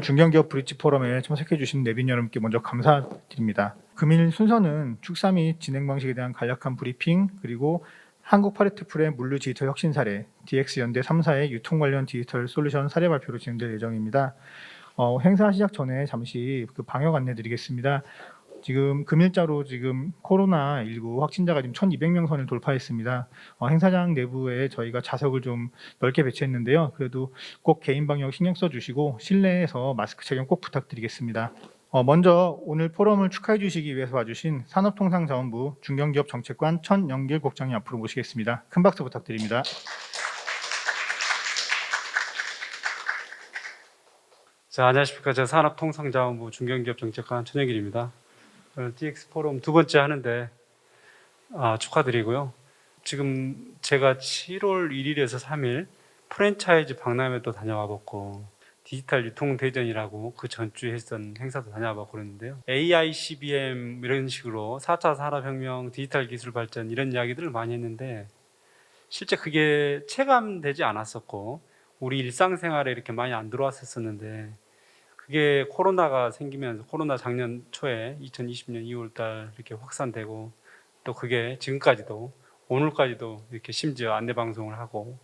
중견기업 브릿지 포럼에 참석해 주신 내빈 여러분께 먼저 감사드립니다. 금일 순서는 축사 및 진행 방식에 대한 간략한 브리핑, 그리고 한국 파레트풀의 물류 디지털 혁신 사례, DX 연대 3사의 유통 관련 디지털 솔루션 사례 발표로 진행될 예정입니다. 행사 시작 전에 잠시 방역 안내 드리겠습니다. 지금 금일자로 코로나19 확진자가 지금 1,200명 선을 돌파했습니다. 행사장 내부에 저희가 좌석을 좀 넓게 배치했는데요. 그래도 꼭 개인 방역 신경 써주시고 실내에서 마스크 착용 꼭 부탁드리겠습니다. 먼저 오늘 포럼을 축하해 주시기 위해서 와주신 산업통상자원부 중견기업 정책관 천영길 국장님 앞으로 모시겠습니다. 큰 박수 부탁드립니다. 자, 안녕하십니까. 저 산업통상자원부 중견기업 정책관 천영길입니다. DX 포럼 두 번째 하는데 축하드리고요. 지금 제가 7월 1일에서 3일 프랜차이즈 박람회도 다녀와 봤고 디지털 유통 대전이라고 그 전주에 했던 행사도 다녀와 봤고 그랬는데요. AI, CBM 이런 식으로 4차 산업혁명, 디지털 기술 발전 이런 이야기들을 많이 했는데 실제 그게 체감되지 않았었고 우리 일상생활에 이렇게 많이 안 들어왔었는데 그게 코로나가 생기면서 코로나 작년 초에 2020년 2월달 이렇게 확산되고 또 그게 지금까지도 오늘까지도 이렇게 심지어 안내 방송을 하고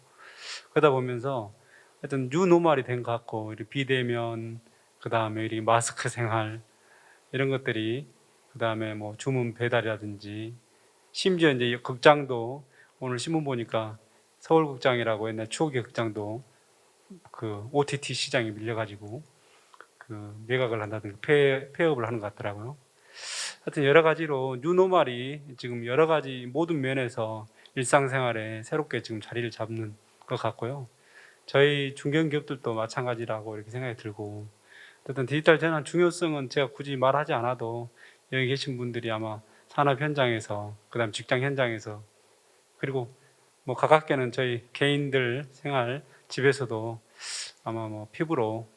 그러다 보면서 하여튼 뉴노멀이 된 것 같고 이렇게 비대면 그 다음에 이렇게 마스크 생활 이런 것들이 그 다음에 뭐 주문 배달이라든지 심지어 이제 극장도 오늘 신문 보니까 서울극장이라고 옛날 추억의 극장도 그 OTT 시장에 밀려가지고 그 매각을 한다든가 폐업을 하는 것 같더라고요. 하여튼 여러 가지로 뉴노멀이 지금 여러 가지 모든 면에서 일상생활에 새롭게 지금 자리를 잡는 것 같고요. 저희 중견기업들도 마찬가지라고 이렇게 생각이 들고 어쨌든 디지털 전환 중요성은 제가 굳이 말하지 않아도 여기 계신 분들이 아마 산업 현장에서 그다음 직장 현장에서 그리고 뭐 가깝게는 저희 개인들 생활 집에서도 아마 뭐 피부로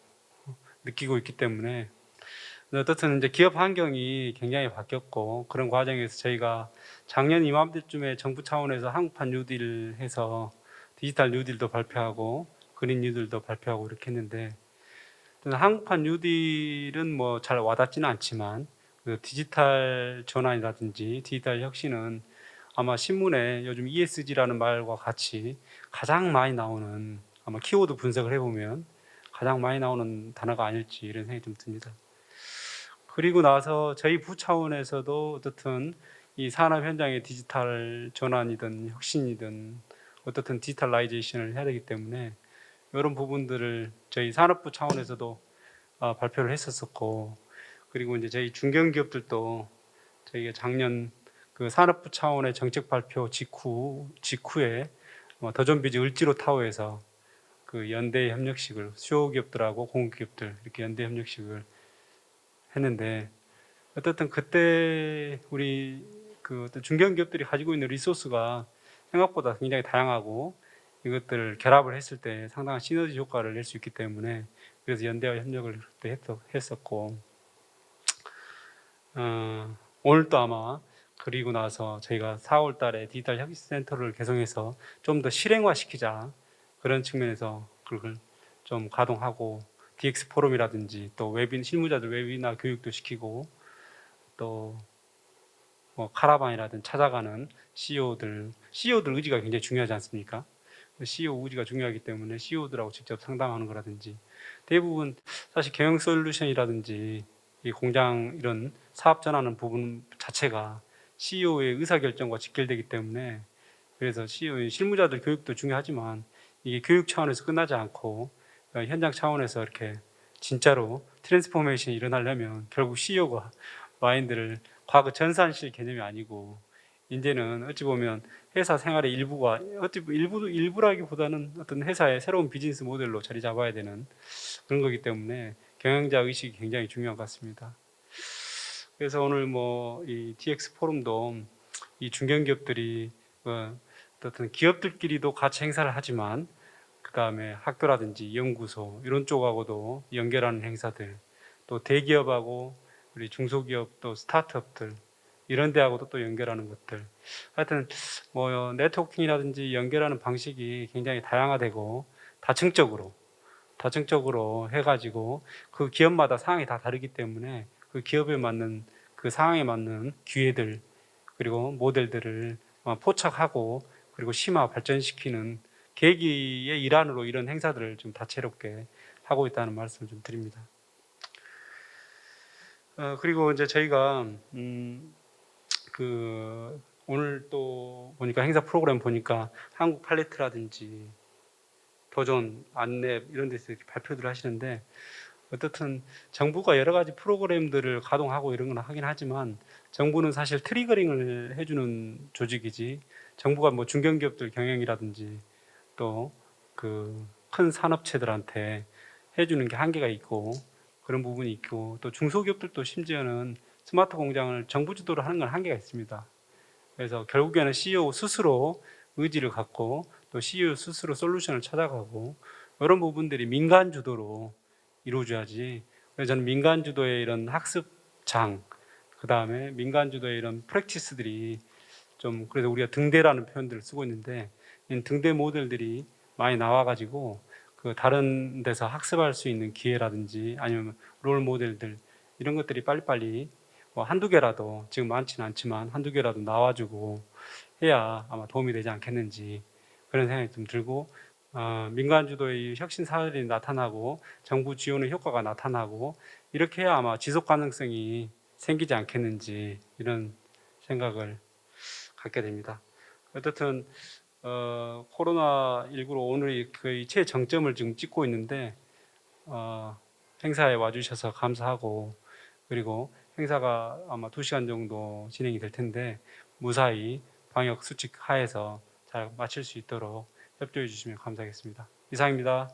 느끼고 있기 때문에 어떻든 이제 기업 환경이 굉장히 바뀌었고 그런 과정에서 저희가 작년 이맘때쯤에 정부 차원에서 한국판 뉴딜 해서 디지털 뉴딜도 발표하고 그린 뉴딜도 발표하고 이렇게 했는데 한국판 뉴딜은 뭐 잘 와닿지는 않지만 그 디지털 전환이라든지 디지털 혁신은 아마 신문에 요즘 ESG라는 말과 같이 가장 많이 나오는 아마 키워드 분석을 해보면 가장 많이 나오는 단어가 아닐지 이런 생각이 좀 듭니다. 그리고 나서 저희 부 차원에서도 어떻든 이 산업 현장의 디지털 전환이든 혁신이든 어떻든 디지털라이제이션을 해야 되기 때문에 이런 부분들을 저희 산업부 차원에서도 발표를 했었었고 그리고 이제 저희 중견기업들도 저희가 작년 그 산업부 차원의 정책 발표 직후에 더존비즈 을지로 타워에서 그 연대 협력식을 수요기업들하고 공기업들 이렇게 연대 협력식을 했는데 어쨌든 그때 우리 그 중견기업들이 가지고 있는 리소스가 생각보다 굉장히 다양하고 이것들을 결합을 했을 때 상당한 시너지 효과를 낼 수 있기 때문에 그래서 연대와 협력을 그때 했었고 오늘도 아마 그리고 나서 저희가 4월 달에 디지털 혁신센터를 개성해서 좀 더 실행화시키자 그런 측면에서 그걸 좀 가동하고 DX 포럼이라든지 또 실무자들 웨비나 교육도 시키고 또 뭐 카라반이라든지 찾아가는 CEO들 의지가 굉장히 중요하지 않습니까? CEO 의지가 중요하기 때문에 CEO들하고 직접 상담하는 거라든지 대부분 사실 경영 솔루션이라든지 이 공장 이런 사업 전하는 부분 자체가 CEO의 의사결정과 직결되기 때문에 그래서 CEO의 실무자들 교육도 중요하지만 이게 교육 차원에서 끝나지 않고 현장 차원에서 이렇게 진짜로 트랜스포메이션이 일어나려면 결국 CEO가 마인드를 과거 전산실 개념이 아니고 이제는 어찌 보면 회사 생활의 일부가 일부라기보다는 어떤 회사의 새로운 비즈니스 모델로 자리 잡아야 되는 그런 거기 때문에 경영자 의식이 굉장히 중요한 것 같습니다. 그래서 오늘 뭐 이 DX 포럼도 이 중견기업들이 어떤 기업들끼리도 같이 행사를 하지만 그 다음에 학교라든지 연구소 이런 쪽하고도 연결하는 행사들 또 대기업하고 우리 중소기업 또 스타트업들 이런 데하고도 또 연결하는 것들 하여튼 뭐 네트워킹이라든지 연결하는 방식이 굉장히 다양화되고 다층적으로 다층적으로 해가지고 그 기업마다 상황이 다 다르기 때문에 그 기업에 맞는 그 상황에 맞는 기회들 그리고 모델들을 포착하고 그리고 심화 발전시키는 계기의 일환으로 이런 행사들을 좀 다채롭게 하고 있다는 말씀을 좀 드립니다. 그리고 이제 저희가 그 오늘 또 보니까 행사 프로그램 보니까 한국 팔레트라든지 도전, 안랩 이런 데서 이렇게 발표들을 하시는데 어떻든 정부가 여러 가지 프로그램들을 가동하고 이런 건 하긴 하지만 정부는 사실 트리거링을 해주는 조직이지 정부가 뭐 중견기업들 경영이라든지 또 그 큰 산업체들한테 해주는 게 한계가 있고 그런 부분이 있고 또 중소기업들도 심지어는 스마트 공장을 정부 주도로 하는 건 한계가 있습니다. 그래서 결국에는 CEO 스스로 의지를 갖고 또 CEO 스스로 솔루션을 찾아가고 이런 부분들이 민간 주도로 이루어져야지. 그래서 저는 민간 주도의 이런 학습장, 그 다음에 민간 주도의 이런 프랙티스들이 좀 그래서 우리가 등대라는 표현들을 쓰고 있는데 이 등대 모델들이 많이 나와가지고 그 다른 데서 학습할 수 있는 기회라든지 아니면 롤 모델들 이런 것들이 빨리빨리 뭐 한두 개라도 지금 많지는 않지만 한두 개라도 나와주고 해야 아마 도움이 되지 않겠는지 그런 생각이 좀 들고 민간 주도의 혁신 사례들이 나타나고 정부 지원의 효과가 나타나고 이렇게 해야 아마 지속 가능성이 생기지 않겠는지 이런 생각을 갖게 됩니다. 어떻든 코로나19로 오늘이 거의 최정점을 지금 찍고 있는데 행사에 와주셔서 감사하고 그리고 행사가 아마 2시간 정도 진행이 될 텐데 무사히 방역 수칙 하에서 잘 마칠 수 있도록 협조해 주시면 감사하겠습니다. 이상입니다.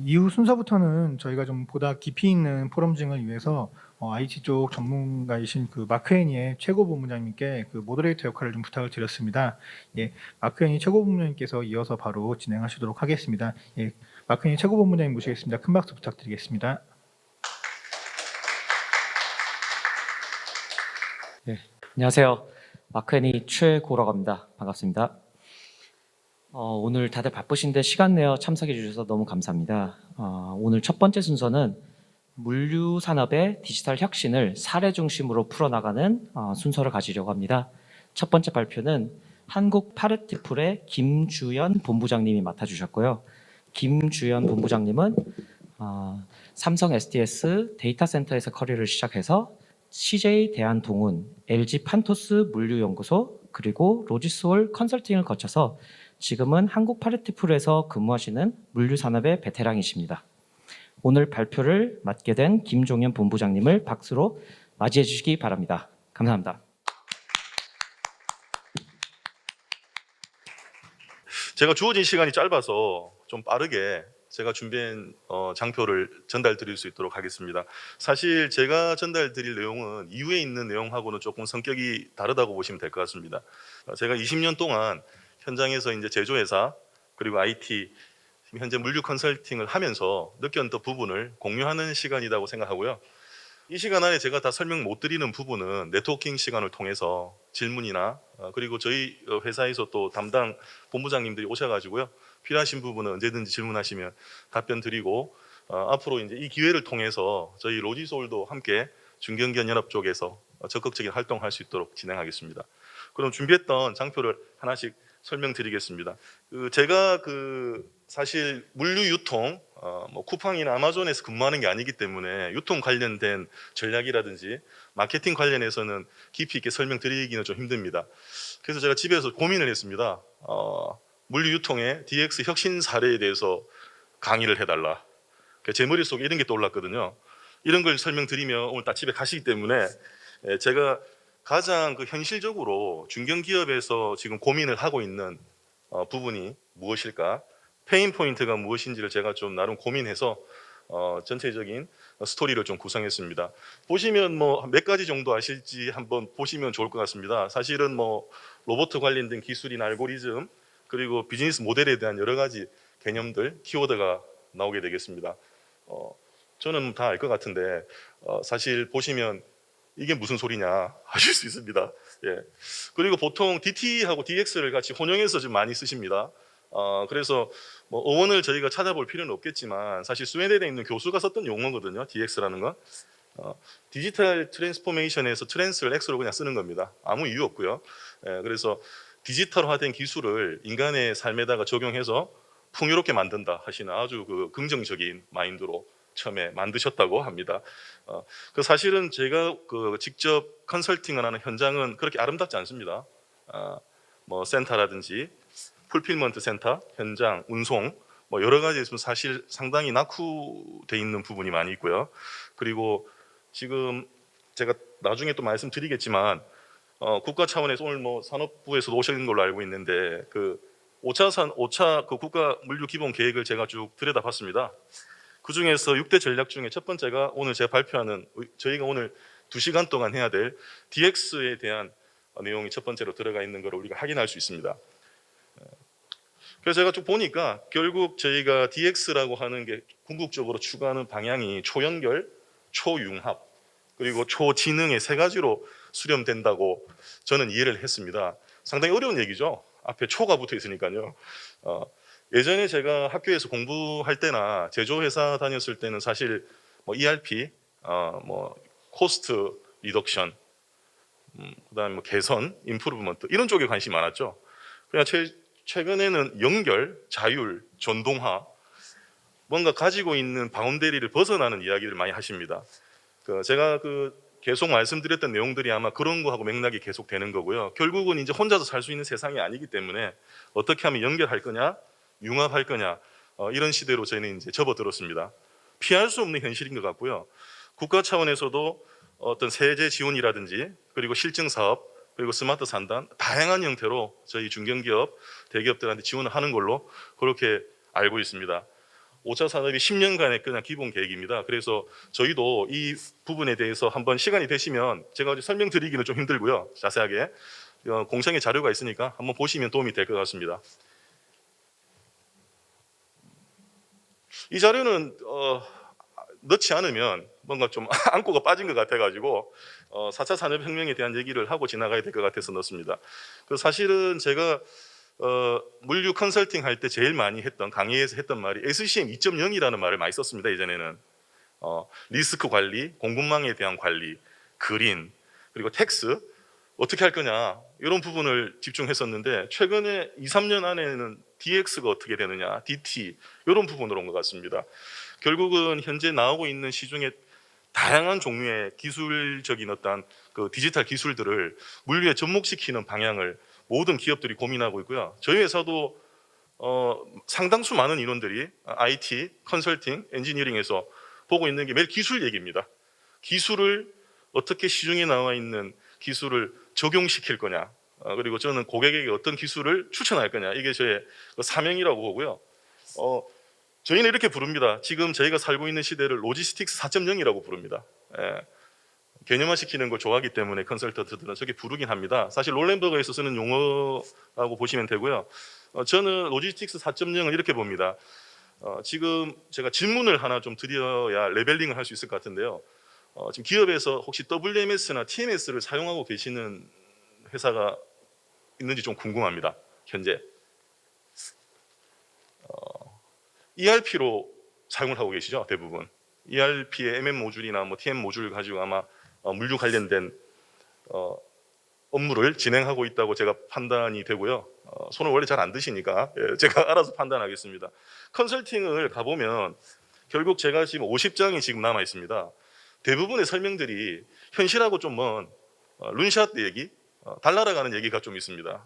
이후 순서부터는 저희가 좀 보다 깊이 있는 포럼징을 위해서 IT 쪽 전문가이신 그 마크 애니의 최고 본부장님께 그 모더레이터 역할을 좀 부탁을 드렸습니다. 예, 마크 애니 최고 본부장님께서 이어서 바로 진행하시도록 하겠습니다. 예, 마크 애니 최고 본부장님 모시겠습니다. 큰 박수 부탁드리겠습니다. 네, 안녕하세요. 마크애니 최고라고 합니다. 반갑습니다. 오늘 다들 바쁘신데 시간 내어 참석해 주셔서 너무 감사합니다. 오늘 첫 번째 순서는 물류 산업의 디지털 혁신을 사례 중심으로 풀어나가는 순서를 가지려고 합니다. 첫 번째 발표는 한국 파레트풀의 김주연 본부장님이 맡아주셨고요. 김주연 본부장님은 삼성 SDS 데이터 센터에서 커리어를 시작해서 CJ 대한동운, LG 판토스 물류연구소, 그리고 로지스홀 컨설팅을 거쳐서 지금은 한국 파레트풀에서 근무하시는 물류산업의 베테랑이십니다. 오늘 발표를 맡게 된 김종현 본부장님을 박수로 맞이해 주시기 바랍니다. 감사합니다. 제가 주어진 시간이 짧아서 좀 빠르게 제가 준비한 장표를 전달 드릴 수 있도록 하겠습니다. 사실 제가 전달 드릴 내용은 이후에 있는 내용하고는 조금 성격이 다르다고 보시면 될 것 같습니다. 제가 20년 동안 현장에서 이제 제조회사 그리고 IT 현재 물류 컨설팅을 하면서 느꼈던 부분을 공유하는 시간이라고 생각하고요. 이 시간 안에 제가 다 설명 못 드리는 부분은 네트워킹 시간을 통해서 질문이나 그리고 저희 회사에서 또 담당 본부장님들이 오셔가지고요. 필요하신 부분은 언제든지 질문하시면 답변 드리고 앞으로 이제 이 기회를 통해서 저희 로지솔도 함께 중견기업 연합 쪽에서 적극적인 활동할 수 있도록 진행하겠습니다. 그럼 준비했던 장표를 하나씩 설명드리겠습니다. 제가 사실 물류 유통 뭐 쿠팡이나 아마존에서 근무하는 게 아니기 때문에 유통 관련된 전략이라든지 마케팅 관련해서는 깊이 있게 설명드리기는 좀 힘듭니다. 그래서 제가 집에서 고민을 했습니다. 물류 유통의 DX 혁신 사례에 대해서 강의를 해달라. 제 머릿속에 이런 게 떠올랐거든요. 이런 걸 설명드리면 오늘 딱 집에 가시기 때문에 제가 가장 현실적으로 중견기업에서 지금 고민을 하고 있는 부분이 무엇일까? 페인 포인트가 무엇인지를 제가 좀 나름 고민해서 전체적인 스토리를 좀 구성했습니다. 보시면 뭐 몇 가지 정도 아실지 한번 보시면 좋을 것 같습니다. 사실은 뭐 로봇 관련된 기술이나 알고리즘 그리고 비즈니스 모델에 대한 여러 가지 개념들, 키워드가 나오게 되겠습니다. 저는 다 알 것 같은데 사실 보시면 이게 무슨 소리냐 하실 수 있습니다. 예. 그리고 보통 DT하고 DX를 같이 혼용해서 좀 많이 쓰십니다. 그래서 뭐 어원을 저희가 찾아볼 필요는 없겠지만 사실 스웨덴에 있는 교수가 썼던 용어거든요. DX라는 건. 디지털 트랜스포메이션에서 트랜스를 X로 그냥 쓰는 겁니다. 아무 이유 없고요. 예, 그래서 디지털화된 기술을 인간의 삶에다가 적용해서 풍요롭게 만든다 하시는 아주 그 긍정적인 마인드로 처음에 만드셨다고 합니다. 그 사실은 제가 그 직접 컨설팅을 하는 현장은 그렇게 아름답지 않습니다. 뭐 센터라든지 풀필먼트 센터, 현장, 운송 뭐 여러 가지에서 사실 상당히 낙후돼 있는 부분이 많이 있고요. 그리고 지금 제가 나중에 또 말씀드리겠지만 국가 차원에서 오늘 뭐 산업부에서 오신 걸로 알고 있는데 그 5차 그 국가 물류 기본 계획을 제가 쭉 들여다봤습니다. 그 중에서 6대 전략 중에 첫 번째가 오늘 제가 발표하는 저희가 오늘 2시간 동안 해야 될 DX에 대한 내용이 첫 번째로 들어가 있는 걸 우리가 확인할 수 있습니다. 그래서 제가 쭉 보니까 결국 저희가 DX라고 하는 게 궁극적으로 추구하는 방향이 초연결, 초융합, 그리고 초지능의 세 가지로 수렴된다고 저는 이해를 했습니다. 상당히 어려운 얘기죠. 앞에 초가 붙어 있으니까요. 예전에 제가 학교에서 공부할 때나 제조회사 다녔을 때는 사실 뭐 ERP, 뭐 코스트 리덕션, 그다음에 뭐 개선, 임프루브먼트 이런 쪽에 관심이 많았죠. 그냥 최근에는 연결, 자율, 전동화 뭔가 가지고 있는 바운더리를 벗어나는 이야기를 많이 하십니다. 제가 계속 말씀드렸던 내용들이 아마 그런 거하고 맥락이 계속 되는 거고요. 결국은 이제 혼자서 살 수 있는 세상이 아니기 때문에 어떻게 하면 연결할 거냐, 융합할 거냐 이런 시대로 저희는 이제 접어들었습니다. 피할 수 없는 현실인 것 같고요. 국가 차원에서도 어떤 세제 지원이라든지 그리고 실증 사업 그리고 스마트 산단 다양한 형태로 저희 중견기업, 대기업들한테 지원을 하는 걸로 그렇게 알고 있습니다. 5차 산업이 10년간의 그냥 기본 계획입니다. 그래서 저희도 이 부분에 대해서 한번 시간이 되시면 제가 설명드리기는 좀 힘들고요. 자세하게 공청회 자료가 있으니까 한번 보시면 도움이 될 것 같습니다. 이 자료는 넣지 않으면 뭔가 좀 안고가 빠진 것 같아가지고 4차 산업혁명에 대한 얘기를 하고 지나가야 될 것 같아서 넣습니다. 사실은 제가 물류 컨설팅 할 때 제일 많이 했던 강의에서 했던 말이 SCM 2.0이라는 말을 많이 썼습니다. 예전에는 리스크 관리, 공급망에 대한 관리, 그린 그리고 텍스 어떻게 할 거냐 이런 부분을 집중했었는데 최근에 2, 3년 안에는 DX가 어떻게 되느냐, DT 이런 부분으로 온 것 같습니다. 결국은 현재 나오고 있는 시중에 다양한 종류의 기술적인 어떤 그 디지털 기술들을 물류에 접목시키는 방향을 모든 기업들이 고민하고 있고요. 저희 회사도 상당수 많은 인원들이 IT, 컨설팅, 엔지니어링에서 보고 있는 게 매일 기술 얘기입니다. 기술을 어떻게 시중에 나와 있는 기술을 적용시킬 거냐, 그리고 저는 고객에게 어떤 기술을 추천할 거냐, 이게 저의 사명이라고 보고요. 저희는 이렇게 부릅니다. 지금 저희가 살고 있는 시대를 로지스틱스 4.0이라고 부릅니다. 개념화시키는 걸 좋아하기 때문에 컨설턴트들은 저게 부르긴 합니다. 사실 롤렌버거에서 쓰는 용어라고 보시면 되고요. 저는 로지스틱스 4.0을 이렇게 봅니다. 지금 제가 질문을 하나 좀 드려야 레벨링을 할 수 있을 것 같은데요. 지금 기업에서 혹시 WMS나 TMS를 사용하고 계시는 회사가 있는지 좀 궁금합니다. 현재 ERP로 사용을 하고 계시죠, 대부분. ERP의 MM 모듈이나 뭐 TM 모듈 가지고 아마 물류 관련된 업무를 진행하고 있다고 제가 판단이 되고요. 손을 원래 잘 안 드시니까 제가 알아서 판단하겠습니다. 컨설팅을 가보면 결국 제가 지금 50장이 지금 남아 있습니다. 대부분의 설명들이 현실하고 좀 먼 룬샷 얘기, 달 날아가는 얘기가 좀 있습니다.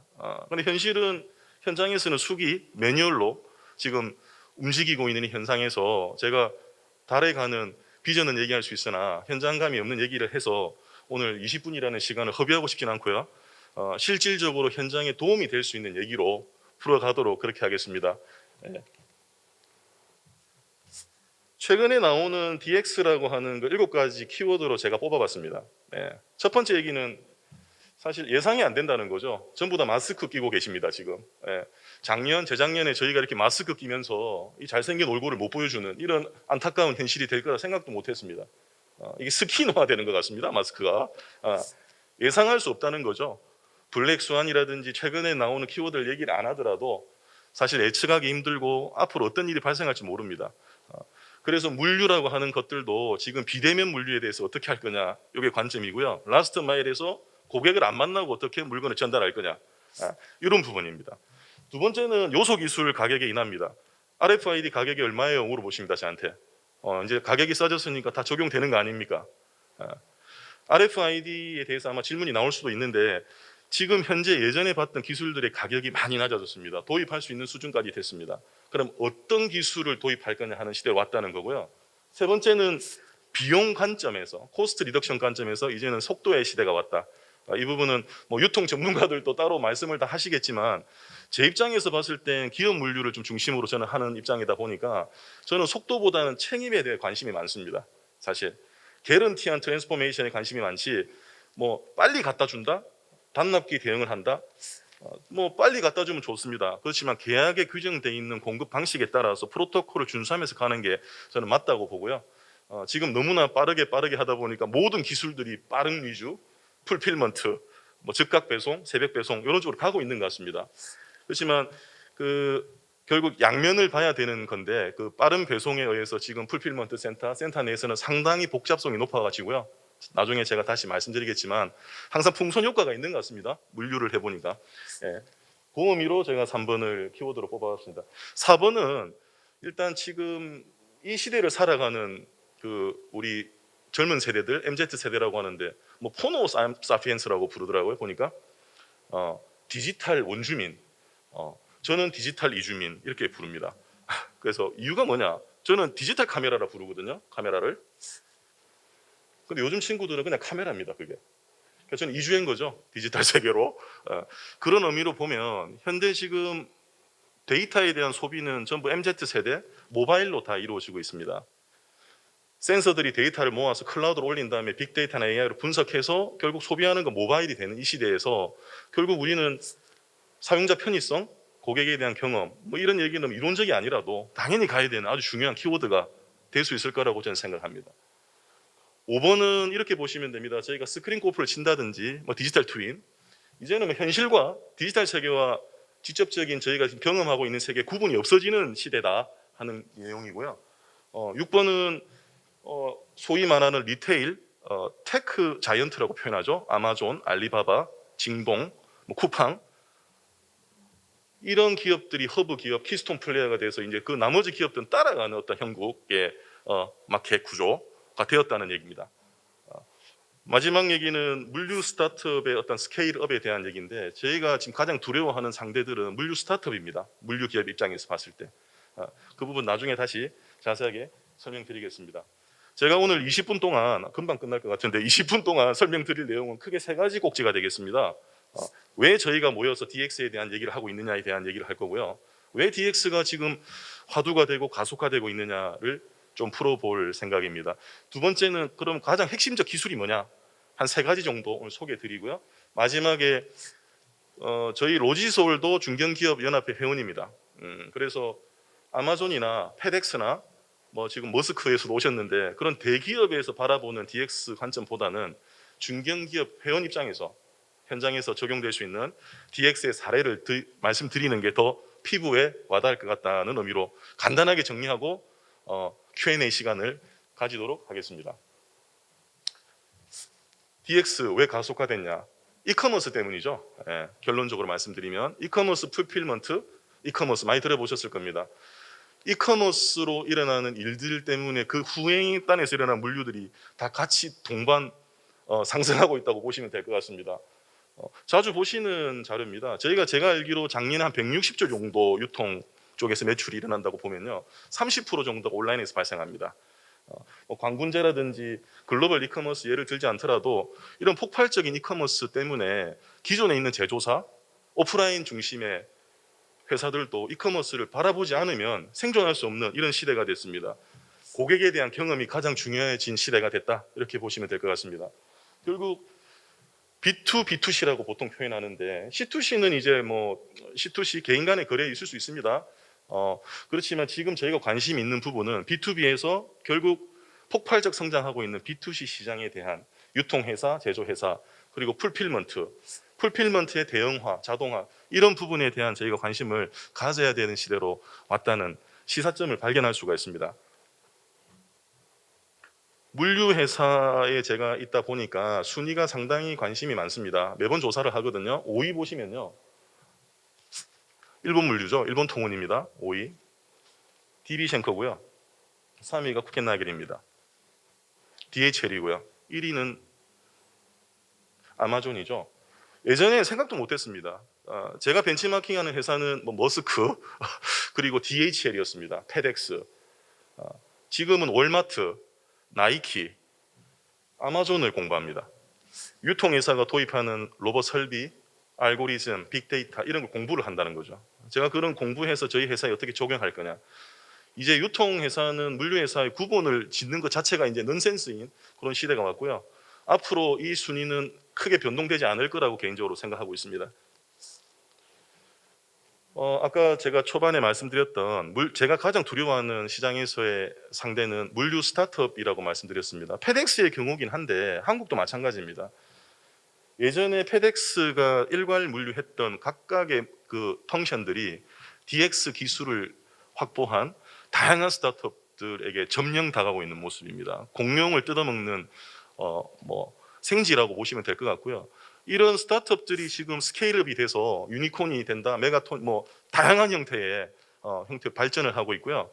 그런데 현실은 현장에서는 수기, 매뉴얼로 지금 움직이고 있는 현상에서 제가 달에 가는 비전은 얘기할 수 있으나 현장감이 없는 얘기를 해서 오늘 20분이라는 시간을 허비하고 싶진 않고요. 실질적으로 현장에 도움이 될 수 있는 얘기로 풀어가도록 그렇게 하겠습니다. 최근에 나오는 DX라고 하는 그 7가지 키워드로 제가 뽑아봤습니다. 첫 번째 얘기는 사실 예상이 안 된다는 거죠. 전부 다 마스크 끼고 계십니다, 지금. 재작년에 저희가 이렇게 마스크 끼면서 이 잘생긴 얼굴을 못 보여주는 이런 안타까운 현실이 될 거라 생각도 못 했습니다. 이게 스킨화 되는 것 같습니다, 마스크가. 예상할 수 없다는 거죠. 블랙스완이라든지 최근에 나오는 키워드를 얘기를 안 하더라도 사실 예측하기 힘들고 앞으로 어떤 일이 발생할지 모릅니다. 그래서 물류라고 하는 것들도 지금 비대면 물류에 대해서 어떻게 할 거냐, 이게 관점이고요. 라스트 마일에서 고객을 안 만나고 어떻게 물건을 전달할 거냐, 이런 부분입니다. 두 번째는 요소 기술 가격의 인하입니다. RFID 가격이 얼마예요? 물어보십니다, 저한테. 이제 가격이 싸졌으니까 다 적용되는 거 아닙니까? RFID에 대해서 아마 질문이 나올 수도 있는데 지금 현재 예전에 봤던 기술들의 가격이 많이 낮아졌습니다. 도입할 수 있는 수준까지 됐습니다. 그럼 어떤 기술을 도입할 거냐 하는 시대가 왔다는 거고요. 세 번째는 비용 관점에서, 코스트 리덕션 관점에서 이제는 속도의 시대가 왔다. 이 부분은 뭐 유통 전문가들도 따로 말씀을 다 하시겠지만 제 입장에서 봤을 땐 기업 물류를 좀 중심으로 저는 하는 입장이다 보니까 저는 속도보다는 책임에 대해 관심이 많습니다. 사실 개런티한 트랜스포메이션에 관심이 많지 뭐 빨리 갖다 준다? 단납기 대응을 한다? 뭐 빨리 갖다 주면 좋습니다. 그렇지만 계약에 규정되어 있는 공급 방식에 따라서 프로토콜을 준수하면서 가는 게 저는 맞다고 보고요. 지금 너무나 빠르게 하다 보니까 모든 기술들이 빠른 위주, 풀필먼트, 뭐 즉각 배송, 새벽 배송 이런 쪽으로 가고 있는 것 같습니다. 그렇지만 결국 양면을 봐야 되는 건데 그 빠른 배송에 의해서 지금 풀필먼트 센터 내에서는 상당히 복잡성이 높아가지고요. 나중에 제가 다시 말씀드리겠지만 항상 풍선 효과가 있는 것 같습니다. 물류를 해보니까. 예. 그 의미로 제가 3번을 키워드로 뽑아봤습니다. 4번은 일단 지금 이 시대를 살아가는 우리 젊은 세대들, MZ 세대라고 하는데 뭐 포노 사피엔스라고 부르더라고요. 보니까 디지털 원주민, 저는 디지털 이주민 이렇게 부릅니다. 그래서 이유가 뭐냐? 저는 디지털 카메라라 부르거든요. 카메라를. 근데 요즘 친구들은 그냥 카메라입니다. 그게. 그래서 저는 이주인 거죠. 디지털 세계로. 그런 의미로 보면 현대 지금 데이터에 대한 소비는 전부 MZ 세대 모바일로 다 이루어지고 있습니다. 센서들이 데이터를 모아서 클라우드로 올린 다음에 빅데이터나 AI로 분석해서 결국 소비하는 건 모바일이 되는 이 시대에서 결국 우리는 사용자 편의성, 고객에 대한 경험 뭐 이런 얘기는 이론적이 아니라도 당연히 가야 되는 아주 중요한 키워드가 될 수 있을 거라고 저는 생각합니다. 5번은 이렇게 보시면 됩니다. 저희가 스크린 골프를 친다든지 뭐 디지털 트윈, 이제는 뭐 현실과 디지털 세계와 직접적인 저희가 지금 경험하고 있는 세계 구분이 없어지는 시대다 하는 내용이고요. 6번은 소위 말하는 리테일 테크 자이언트라고 표현하죠. 아마존, 알리바바, 징봉, 뭐 쿠팡 이런 기업들이 허브 기업, 키스톤 플레이어가 돼서 이제 그 나머지 기업들은 따라가는 어떤 형국의 마켓 구조가 되었다는 얘기입니다. 마지막 얘기는 물류 스타트업의 어떤 스케일업에 대한 얘기인데 저희가 지금 가장 두려워하는 상대들은 물류 스타트업입니다. 물류 기업 입장에서 봤을 때. 그 부분 나중에 다시 자세하게 설명드리겠습니다. 제가 오늘 20분 동안 금방 끝날 것 같은데 20분 동안 설명드릴 내용은 크게 3가지 꼭지가 되겠습니다. 왜 저희가 모여서 DX에 대한 얘기를 하고 있느냐에 대한 얘기를 할 거고요. 왜 DX가 지금 화두가 되고 가속화되고 있느냐를 좀 풀어볼 생각입니다. 두 번째는 그럼 가장 핵심적 기술이 뭐냐? 한 3가지 정도 오늘 소개해 드리고요. 마지막에 저희 로지솔도 중견기업연합회 회원입니다. 그래서 아마존이나 페덱스나 뭐 지금 머스크에서도 오셨는데 그런 대기업에서 바라보는 DX 관점보다는 중견기업 회원 입장에서 현장에서 적용될 수 있는 DX의 사례를 말씀드리는 게 더 피부에 와닿을 것 같다는 의미로 간단하게 정리하고 Q&A 시간을 가지도록 하겠습니다. DX 왜 가속화됐냐? 이커머스 때문이죠. 결론적으로 말씀드리면 이커머스 풀필먼트, 이커머스 많이 들어보셨을 겁니다. 이커머스로 일어나는 일들 때문에 그 후행단에서 일어난 물류들이 다 같이 동반 상승하고 있다고 보시면 될 것 같습니다. 자주 보시는 자료입니다. 제가 알기로 작년에 한 160조 정도 유통 쪽에서 매출이 일어난다고 보면요, 30% 정도가 온라인에서 발생합니다. 광군제라든지 글로벌 이커머스 예를 들지 않더라도 이런 폭발적인 이커머스 때문에 기존에 있는 제조사, 오프라인 중심의 회사들도 이커머스를 바라보지 않으면 생존할 수 없는 이런 시대가 됐습니다. 고객에 대한 경험이 가장 중요해진 시대가 됐다 이렇게 보시면 될 것 같습니다. 결국 B2, B2C라고 보통 표현하는데 C2C는 이제 뭐 C2C 개인 간의 거래에 있을 수 있습니다. 그렇지만 지금 저희가 관심 있는 부분은 B2B에서 결국 폭발적 성장하고 있는 B2C 시장에 대한 유통회사, 제조회사, 그리고 풀필먼트의 대형화, 자동화 이런 부분에 대한 저희가 관심을 가져야 되는 시대로 왔다는 시사점을 발견할 수가 있습니다. 물류회사에 제가 있다 보니까 순위가 상당히 관심이 많습니다. 매번 조사를 하거든요. 5위 보시면요. 일본 물류죠. 일본 통운입니다. 5위. DB 쉔커고요. 3위가 쿠켄나겔입니다. DHL이고요. 1위는 아마존이죠. 예전에 생각도 못했습니다. 제가 벤치마킹하는 회사는 뭐 머스크 그리고 DHL이었습니다. 페덱스. 지금은 월마트, 나이키, 아마존을 공부합니다. 유통회사가 도입하는 로봇 설비, 알고리즘, 빅데이터 이런 걸 공부를 한다는 거죠. 제가 그런 공부해서 저희 회사에 어떻게 적용할 거냐. 이제 유통회사는 물류회사의 구분을 짓는 것 자체가 이제 넌센스인 그런 시대가 왔고요. 앞으로 이 순위는 크게 변동되지 않을 거라고 개인적으로 생각하고 있습니다. 아까 제가 초반에 말씀드렸던 제가 가장 두려워하는 시장에서의 상대는 물류 스타트업이라고 말씀드렸습니다. 페덱스의 경우긴 한데 한국도 마찬가지입니다. 예전에 페덱스가 일괄 물류했던 각각의 그 펑션들이 DX 기술을 확보한 다양한 스타트업들에게 점령 당하고 있는 모습입니다. 공룡을 뜯어먹는 생쥐라고 보시면 될 것 같고요. 이런 스타트업들이 지금 스케일업이 돼서 유니콘이 된다, 메가톤, 다양한 형태의 형태 발전을 하고 있고요.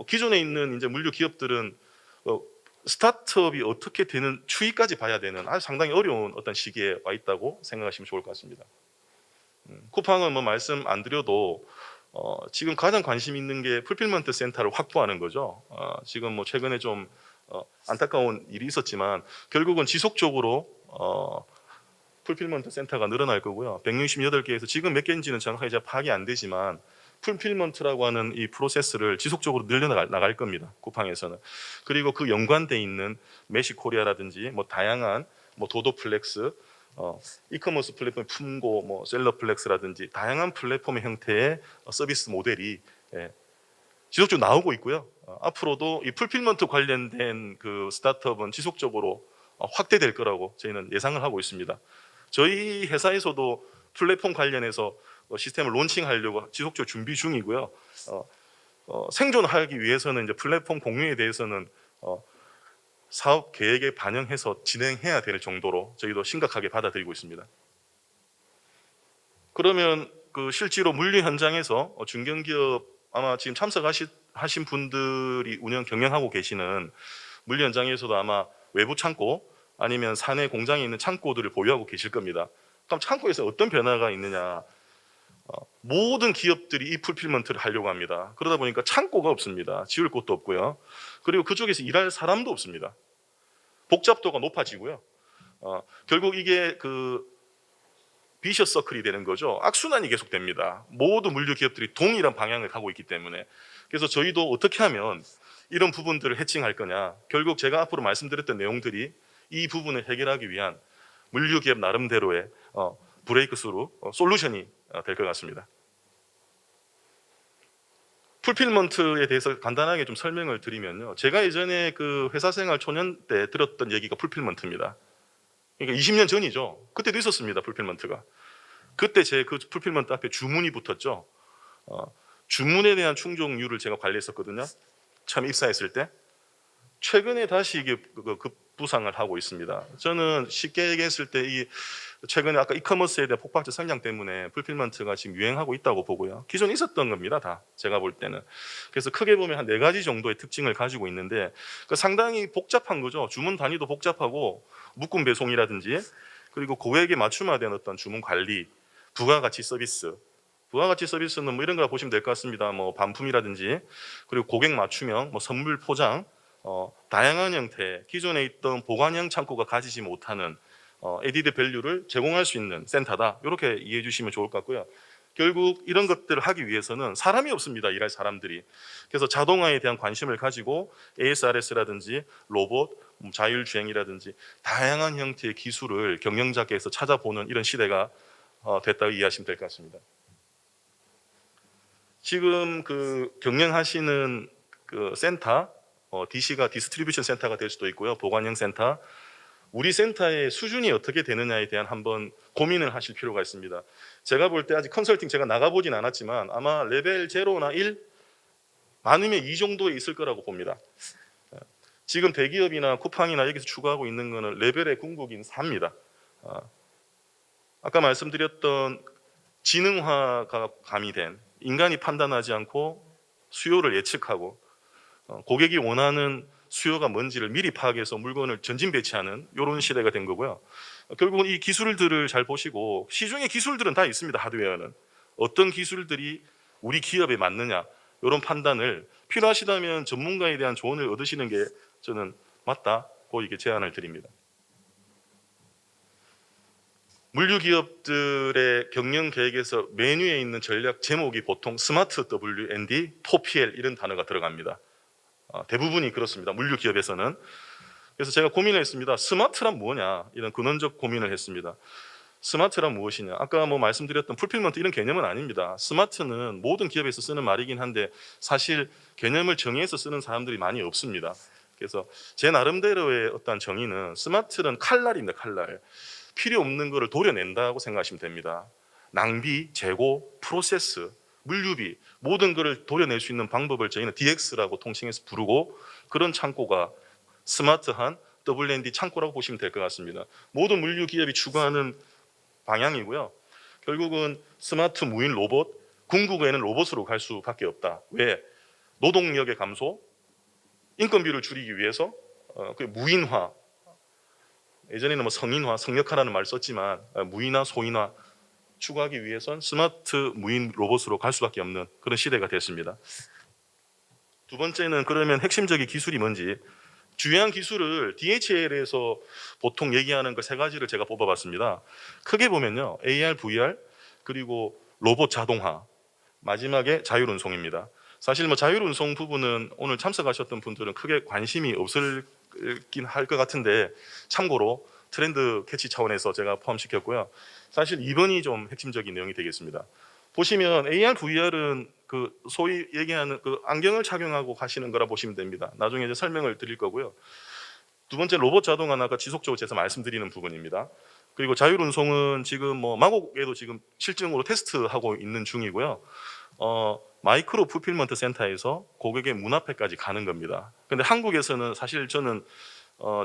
기존에 있는 이제 물류 기업들은 스타트업이 어떻게 되는 추이까지 봐야 되는 아주 상당히 어려운 어떤 시기에 와 있다고 생각하시면 좋을 것 같습니다. 쿠팡은 말씀 안 드려도 지금 가장 관심 있는 게 풀필먼트 센터를 확보하는 거죠. 지금 최근에 좀 안타까운 일이 있었지만 결국은 지속적으로 풀필먼트 센터가 늘어날 거고요. 168개에서 지금 몇 개인지는 정확하게 제가 파악이 안 되지만 풀필먼트라고 하는 이 프로세스를 지속적으로 늘려나갈 겁니다. 쿠팡에서는. 그리고 그 연관돼 있는 메시코리아라든지 다양한 도도플렉스, 이커머스 플랫폼 품고 셀러플렉스라든지 다양한 플랫폼의 형태의 서비스 모델이 지속적으로 나오고 있고요. 앞으로도 이 풀필먼트 관련된 그 스타트업은 지속적으로 확대될 거라고 저희는 예상을 하고 있습니다. 저희 회사에서도 플랫폼 관련해서 시스템을 론칭하려고 지속적으로 준비 중이고요. 생존하기 위해서는 이제 플랫폼 공유에 대해서는 사업 계획에 반영해서 진행해야 될 정도로 저희도 심각하게 받아들이고 있습니다. 그러면 그 실제로 물류 현장에서 중견기업 아마 지금 참석하신 분들이 경영하고 계시는 물류 현장에서도 아마 외부 창고 아니면 사내 공장에 있는 창고들을 보유하고 계실 겁니다. 그럼 창고에서 어떤 변화가 있느냐? 모든 기업들이 이 풀필먼트를 하려고 합니다. 그러다 보니까 창고가 없습니다. 지을 곳도 없고요. 그리고 그쪽에서 일할 사람도 없습니다. 복잡도가 높아지고요. 결국 이게 그 비셔스 서클이 되는 거죠. 악순환이 계속됩니다. 모두 물류 기업들이 동일한 방향을 가고 있기 때문에. 그래서 저희도 어떻게 하면 이런 부분들을 해칭할 거냐. 결국 제가 앞으로 말씀드렸던 내용들이 이 부분을 해결하기 위한 물류 기업 나름대로의 브레이크스루 솔루션이 될 것 같습니다. 풀필먼트에 대해서 간단하게 좀 설명을 드리면요. 제가 예전에 그 회사 생활 초년 때 들었던 얘기가 풀필먼트입니다. 그러니까 20년 전이죠. 그때도 있었습니다. 풀필먼트가. 그때 제 그 풀필먼트 앞에 주문이 붙었죠. 주문에 대한 충족률을 제가 관리했었거든요. 처음 입사했을 때. 최근에 다시 이게 급부상을 하고 있습니다. 저는 쉽게 얘기했을 때 최근에 아까 이커머스에 대한 폭발적 성장 때문에 풀필먼트가 지금 유행하고 있다고 보고요. 기존에 있었던 겁니다, 다 제가 볼 때는. 그래서 크게 보면 한 4가지 정도의 특징을 가지고 있는데 상당히 복잡한 거죠. 주문 단위도 복잡하고 묶음 배송이라든지 그리고 고객에 맞춤화된 어떤 주문 관리, 부가가치 서비스. 부가가치 서비스는 이런 걸 보시면 될 것 같습니다. 반품이라든지 그리고 고객 맞춤형, 선물 포장, 다양한 형태 기존에 있던 보관형 창고가 가지지 못하는 에디드 밸류를 제공할 수 있는 센터다. 이렇게 이해해 주시면 좋을 것 같고요. 결국 이런 것들을 하기 위해서는 사람이 없습니다. 일할 사람들이. 그래서 자동화에 대한 관심을 가지고 ASRS라든지 로봇, 자율주행이라든지 다양한 형태의 기술을 경영자께서 찾아보는 이런 시대가 됐다고 이해하시면 될 것 같습니다. 지금 그 경영하시는 그 센터, DC가 디스트리뷰션 센터가 될 수도 있고요. 보관형 센터, 우리 센터의 수준이 어떻게 되느냐에 대한 한번 고민을 하실 필요가 있습니다. 제가 볼 때 아직 컨설팅 제가 나가보진 않았지만 아마 레벨 0나 1, 많으면 2 정도에 있을 거라고 봅니다. 지금 대기업이나 쿠팡이나 여기서 추구하고 있는 거는 레벨의 궁극인 4입니다. 아까 말씀드렸던 지능화가 가미된 인간이 판단하지 않고 수요를 예측하고 고객이 원하는 수요가 뭔지를 미리 파악해서 물건을 전진 배치하는 이런 시대가 된 거고요. 결국은 이 기술들을 잘 보시고 시중에 기술들은 다 있습니다. 하드웨어는 어떤 기술들이 우리 기업에 맞느냐 이런 판단을 필요하시다면 전문가에 대한 조언을 얻으시는 게 저는 맞다고 이게 제안을 드립니다. 물류 기업들의 경영 계획에서 메뉴에 있는 전략 제목이 보통 스마트 W&D, 4PL 이런 단어가 들어갑니다. 대부분이 그렇습니다. 물류 기업에서는. 그래서 제가 고민을 했습니다. 스마트란 뭐냐 이런 근원적 고민을 했습니다. 스마트란 무엇이냐? 아까 뭐 말씀드렸던 풀필먼트 이런 개념은 아닙니다. 스마트는 모든 기업에서 쓰는 말이긴 한데 사실 개념을 정의해서 쓰는 사람들이 많이 없습니다. 그래서 제 나름대로의 어떤 정의는 스마트는 칼날입니다. 칼날. 필요 없는 거를 도려낸다고 생각하시면 됩니다. 낭비, 재고, 프로세스, 물류비 모든 거를 도려낼 수 있는 방법을 저희는 DX라고 통칭해서 부르고 그런 창고가 스마트한 W&D 창고라고 보시면 될 것 같습니다. 모든 물류 기업이 추구하는 방향이고요. 결국은 스마트 무인 로봇, 궁극에는 로봇으로 갈 수밖에 없다. 왜? 노동력의 감소, 인건비를 줄이기 위해서 무인화, 예전에는 뭐 성인화, 성역화라는 말을 썼지만 무인화, 소인화 추구하기 위해선 스마트 무인 로봇으로 갈 수밖에 없는 그런 시대가 됐습니다. 두 번째는 그러면 핵심적인 기술이 뭔지 주요한 기술을 DHL에서 보통 얘기하는 그 세 가지를 제가 뽑아봤습니다. 크게 보면요, AR, VR 그리고 로봇 자동화, 마지막에 자율운송입니다. 사실 뭐 자율운송 부분은 오늘 참석하셨던 분들은 크게 관심이 없을긴 할 것 같은데 참고로 트렌드 캐치 차원에서 제가 포함시켰고요. 사실 2번이 좀 핵심적인 내용이 되겠습니다. 보시면 AR, VR은 그 소위 얘기하는 그 안경을 착용하고 가시는 거라 보시면 됩니다. 나중에 이제 설명을 드릴 거고요. 두 번째 로봇 자동화는 아까 지속적으로 제가 말씀드리는 부분입니다. 그리고 자율운송은 지금 뭐 마곡에도 지금 실증으로 테스트하고 있는 중이고요. 마이크로 풀필먼트 센터에서 고객의 문 앞에까지 가는 겁니다. 근데 한국에서는 사실 저는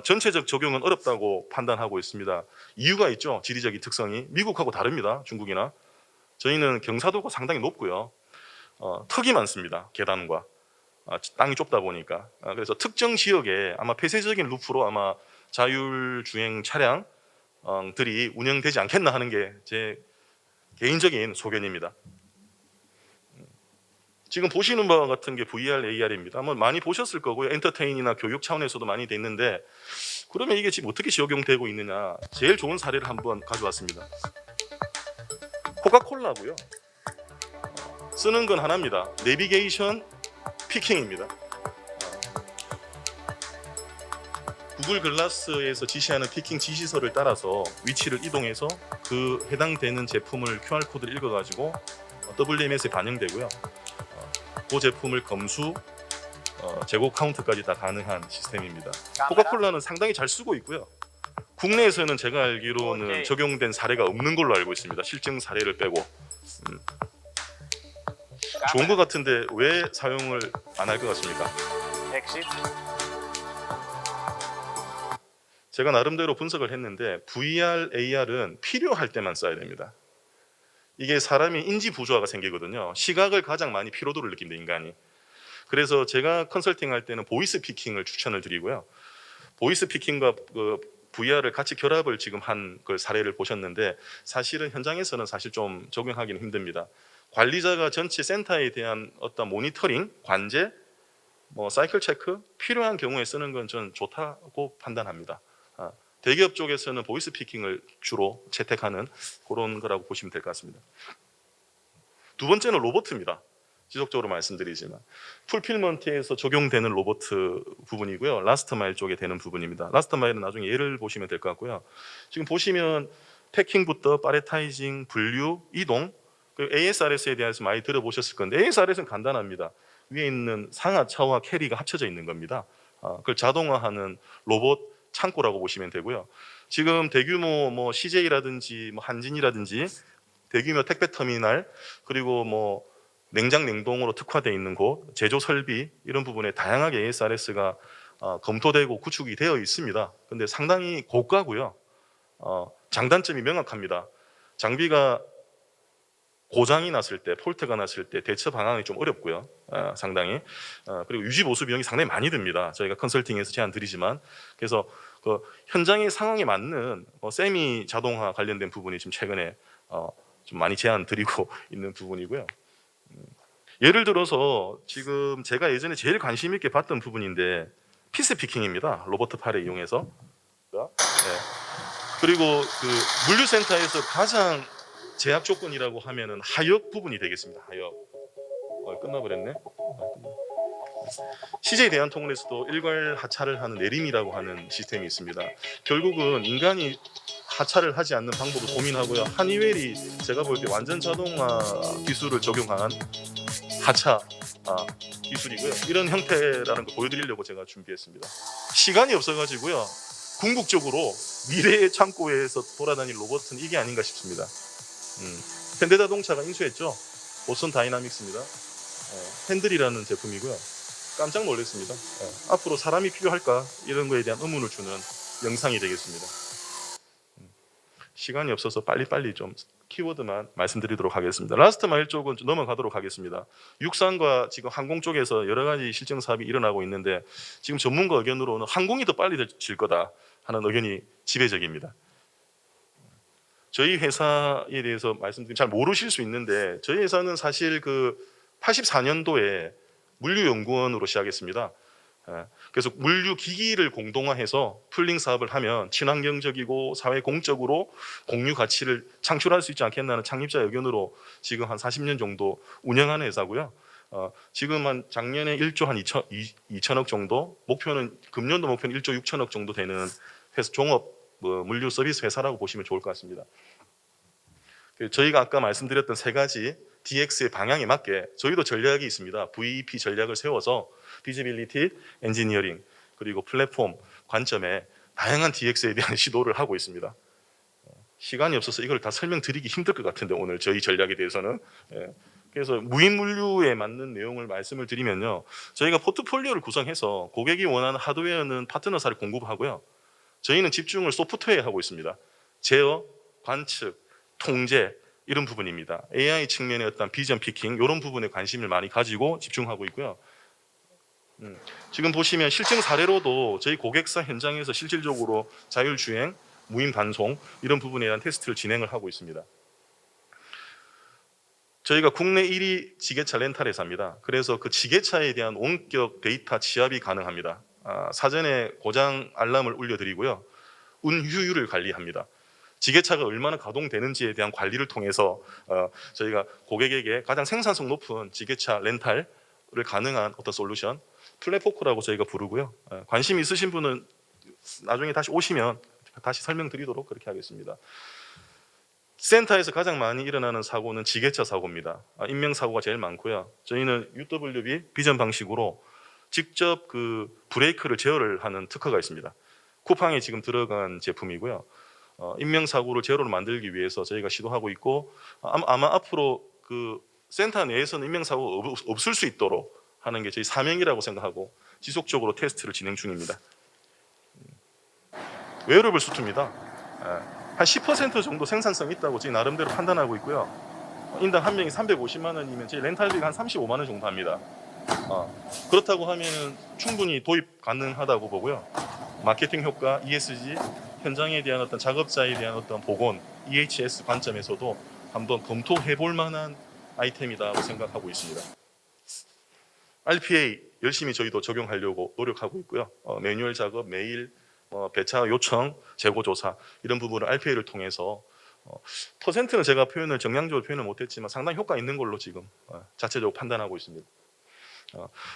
전체적 적용은 어렵다고 판단하고 있습니다. 이유가 있죠. 지리적인 특성이 미국하고 다릅니다. 중국이나 저희는 경사도가 상당히 높고요. 턱이 많습니다. 계단과 땅이 좁다 보니까 그래서 특정 지역에 아마 폐쇄적인 루프로 아마 자율주행 차량들이 운영되지 않겠나 하는 게 제 개인적인 소견입니다. 지금 보시는 바와 같은 게 VR, AR입니다. 아마 많이 보셨을 거고요. 엔터테인이나 교육 차원에서도 많이 돼 있는데 그러면 이게 지금 어떻게 적용되고 있느냐 제일 좋은 사례를 한번 가져왔습니다. 코카콜라고요. 쓰는 건 하나입니다. 내비게이션 피킹입니다. 구글 글라스에서 지시하는 피킹 지시서를 따라서 위치를 이동해서 그 해당되는 제품을 QR코드를 읽어가지고 WMS에 반영되고요. 그 제품을 검수, 재고 카운트까지 다 가능한 시스템입니다. 코카콜라는 상당히 잘 쓰고 있고요. 국내에서는 제가 알기로는 적용된 사례가 없는 걸로 알고 있습니다. 실증 사례를 빼고. 좋은 것 같은데 왜 사용을 안 할 것 같습니까? 제가 나름대로 분석을 했는데 VR, AR은 필요할 때만 써야 됩니다. 이게 사람이 인지 부조화가 생기거든요. 시각을 가장 많이 피로도를 느낀다, 인간이. 그래서 제가 컨설팅 할 때는 보이스 피킹을 추천을 드리고요. 보이스 피킹과 그 VR을 같이 결합을 지금 한 그 사례를 보셨는데 사실은 현장에서는 사실 좀 적용하기는 힘듭니다. 관리자가 전체 센터에 대한 어떤 모니터링, 관제, 뭐 사이클 체크 필요한 경우에 쓰는 건 저는 좋다고 판단합니다. 대기업 쪽에서는 보이스 피킹을 주로 채택하는 그런 거라고 보시면 될 것 같습니다. 두 번째는 로봇입니다. 지속적으로 말씀드리지만 풀필먼트에서 적용되는 로봇 부분이고요. 라스트 마일 쪽에 되는 부분입니다. 라스트 마일은 나중에 예를 보시면 될 것 같고요. 지금 보시면 패킹부터 팔레타이징, 분류, 이동, 그리고 ASRS에 대해서 많이 들어보셨을 건데 ASRS는 간단합니다. 위에 있는 상하, 차와 캐리가 합쳐져 있는 겁니다. 그걸 자동화하는 로봇 창고라고 보시면 되고요. 지금 대규모 뭐 CJ라든지 뭐 한진이라든지 대규모 택배 터미널 그리고 뭐 냉장 냉동으로 특화되어 있는 곳, 제조 설비 이런 부분에 다양하게 ASRS가 검토되고 구축이 되어 있습니다. 근데 상당히 고가고요. 장단점이 명확합니다. 장비가 고장이 났을 때, 폴트가 났을 때 대처 방안이 좀 어렵고요. 상당히. 그리고 유지 보수 비용이 상당히 많이 듭니다. 저희가 컨설팅에서 제안 드리지만. 그래서 그 현장의 상황에 맞는 세미 자동화 관련된 부분이 지금 최근에 좀 많이 제안 드리고 있는 부분이고요. 예를 들어서 지금 제가 예전에 제일 관심 있게 봤던 부분인데 피스 피킹입니다. 로버트 팔을 이용해서. 네. 그리고 그 물류센터에서 가장 제약 조건이라고 하면은 하역 부분이 되겠습니다. 하역. 끝나버렸네. CJ 대한통운에서도 일괄 하차를 하는 내림이라고 하는 시스템이 있습니다. 결국은 인간이 하차를 하지 않는 방법을 고민하고요. 한이웰이 제가 볼 때 완전 자동화 기술을 적용한 하차 기술이고요. 이런 형태라는 걸 보여드리려고 제가 준비했습니다. 시간이 없어가지고요. 궁극적으로 미래의 창고에서 돌아다닐 로봇은 이게 아닌가 싶습니다. 현대자동차가 인수했죠. 보스턴 다이나믹스입니다. 핸들이라는 제품이고요. 깜짝 놀랐습니다. 앞으로 사람이 필요할까 이런 거에 대한 의문을 주는 영상이 되겠습니다. 시간이 없어서 빨리빨리 좀 키워드만 말씀드리도록 하겠습니다. 라스트 마일 쪽은 좀 넘어가도록 하겠습니다. 육상과 지금 항공 쪽에서 여러 가지 실증 사업이 일어나고 있는데 지금 전문가 의견으로는 항공이 더 빨리 질 거다 하는 의견이 지배적입니다. 저희 회사에 대해서 말씀드리면 잘 모르실 수 있는데 저희 회사는 사실 그 84년도에 물류연구원으로 시작했습니다. 그래서 물류 기기를 공동화해서 풀링 사업을 하면 친환경적이고 사회 공적으로 공유 가치를 창출할 수 있지 않겠나는 창립자 의견으로 지금 한 40년 정도 운영하는 회사고요. 지금 한 작년에 1조 한 2천억 정도, 목표는 금년도 목표는 1조 6천억 정도 되는 회사, 종업 물류 서비스 회사라고 보시면 좋을 것 같습니다. 저희가 아까 말씀드렸던 세 가지 DX의 방향에 맞게 저희도 전략이 있습니다. VEP 전략을 세워서 비지빌리티, 엔지니어링, 그리고 플랫폼 관점에 다양한 DX에 대한 시도를 하고 있습니다. 시간이 없어서 이걸 다 설명드리기 힘들 것 같은데 오늘 저희 전략에 대해서는. 그래서 무인 물류에 맞는 내용을 말씀을 드리면요. 저희가 포트폴리오를 구성해서 고객이 원하는 하드웨어는 파트너사를 공급하고요. 저희는 집중을 소프트웨어에 하고 있습니다. 제어, 관측, 통제 이런 부분입니다. AI 측면의 어떤 비전 피킹 이런 부분에 관심을 많이 가지고 집중하고 있고요. 지금 보시면 실증 사례로도 저희 고객사 현장에서 실질적으로 자율주행, 무인 반송 이런 부분에 대한 테스트를 진행을 하고 있습니다. 저희가 국내 1위 지게차 렌탈 회사입니다. 그래서 그 지게차에 대한 원격 데이터 취합이 가능합니다. 사전에 고장 알람을 울려드리고요. 운휴율을 관리합니다. 지게차가 얼마나 가동되는지에 대한 관리를 통해서 저희가 고객에게 가장 생산성 높은 지게차 렌탈을 가능한 어떤 솔루션, 플랫포크라고 저희가 부르고요. 관심 있으신 분은 나중에 다시 오시면 다시 설명드리도록 그렇게 하겠습니다. 센터에서 가장 많이 일어나는 사고는 지게차 사고입니다. 인명사고가 제일 많고요. 저희는 UWB 비전 방식으로 직접 그 브레이크를 제어를 하는 특허가 있습니다. 쿠팡에 지금 들어간 제품이고요. 인명사고를 제로로 만들기 위해서 저희가 시도하고 있고 아마 앞으로 그 센터 내에서는 인명사고가 없을 수 있도록 하는 게 저희 사명이라고 생각하고 지속적으로 테스트를 진행 중입니다. 웨어러블 수트입니다. 한 10% 정도 생산성 있다고 저희 나름대로 판단하고 있고요. 인당 한 명이 350만 원이면 저희 렌탈비가 한 35만 원 정도 합니다. 그렇다고 하면 충분히 도입 가능하다고 보고요. 마케팅 효과, ESG, 현장에 대한 어떤 작업자에 대한 어떤 보건, EHS 관점에서도 한번 검토해 볼 만한 아이템이라고 생각하고 있습니다. RPA 열심히 저희도 적용하려고 노력하고 있고요. 매뉴얼 작업, 메일, 배차 요청, 재고 조사 이런 부분을 RPA를 통해서 퍼센트는 제가 표현을 정량적으로 표현을 못했지만 상당히 효과 있는 걸로 지금 자체적으로 판단하고 있습니다.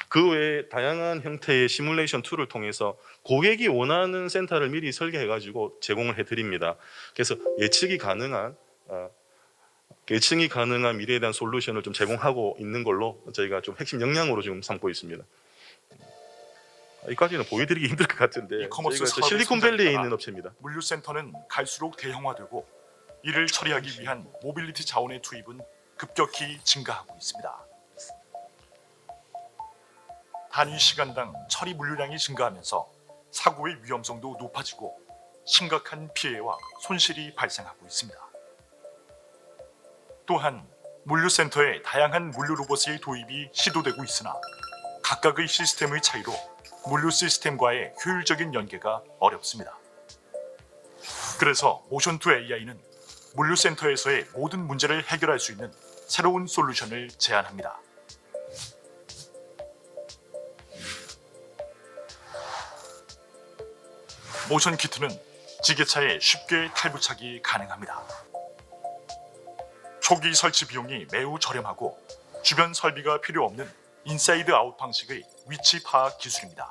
그 외에 다양한 형태의 시뮬레이션 툴을 통해서 고객이 원하는 센터를 미리 설계해 가지고 제공을 해드립니다. 그래서 예측이 가능한 미래에 대한 솔루션을 좀 제공하고 있는 걸로 저희가 좀 핵심 역량으로 지금 삼고 있습니다. 여기까지는 보여드리기 힘들 것 같은데 이커머스 저희가 저 사업의 실리콘밸리에 성장에 있는 따라 업체입니다. 물류센터는 갈수록 대형화되고 이를 처리하기 위한 모빌리티 자원의 투입은 급격히 증가하고 있습니다. 단위 시간당 처리 물류량이 증가하면서 사고의 위험성도 높아지고 심각한 피해와 손실이 발생하고 있습니다. 또한 물류센터에 다양한 물류 로봇의 도입이 시도되고 있으나 각각의 시스템의 차이로 물류 시스템과의 효율적인 연계가 어렵습니다. 그래서 모션2 AI는 물류센터에서의 모든 문제를 해결할 수 있는 새로운 솔루션을 제안합니다. 모션 키트는 지게차에 쉽게 탈부착이 가능합니다. 초기 설치 비용이 매우 저렴하고 주변 설비가 필요 없는 인사이드 아웃 방식의 위치 파악 기술입니다.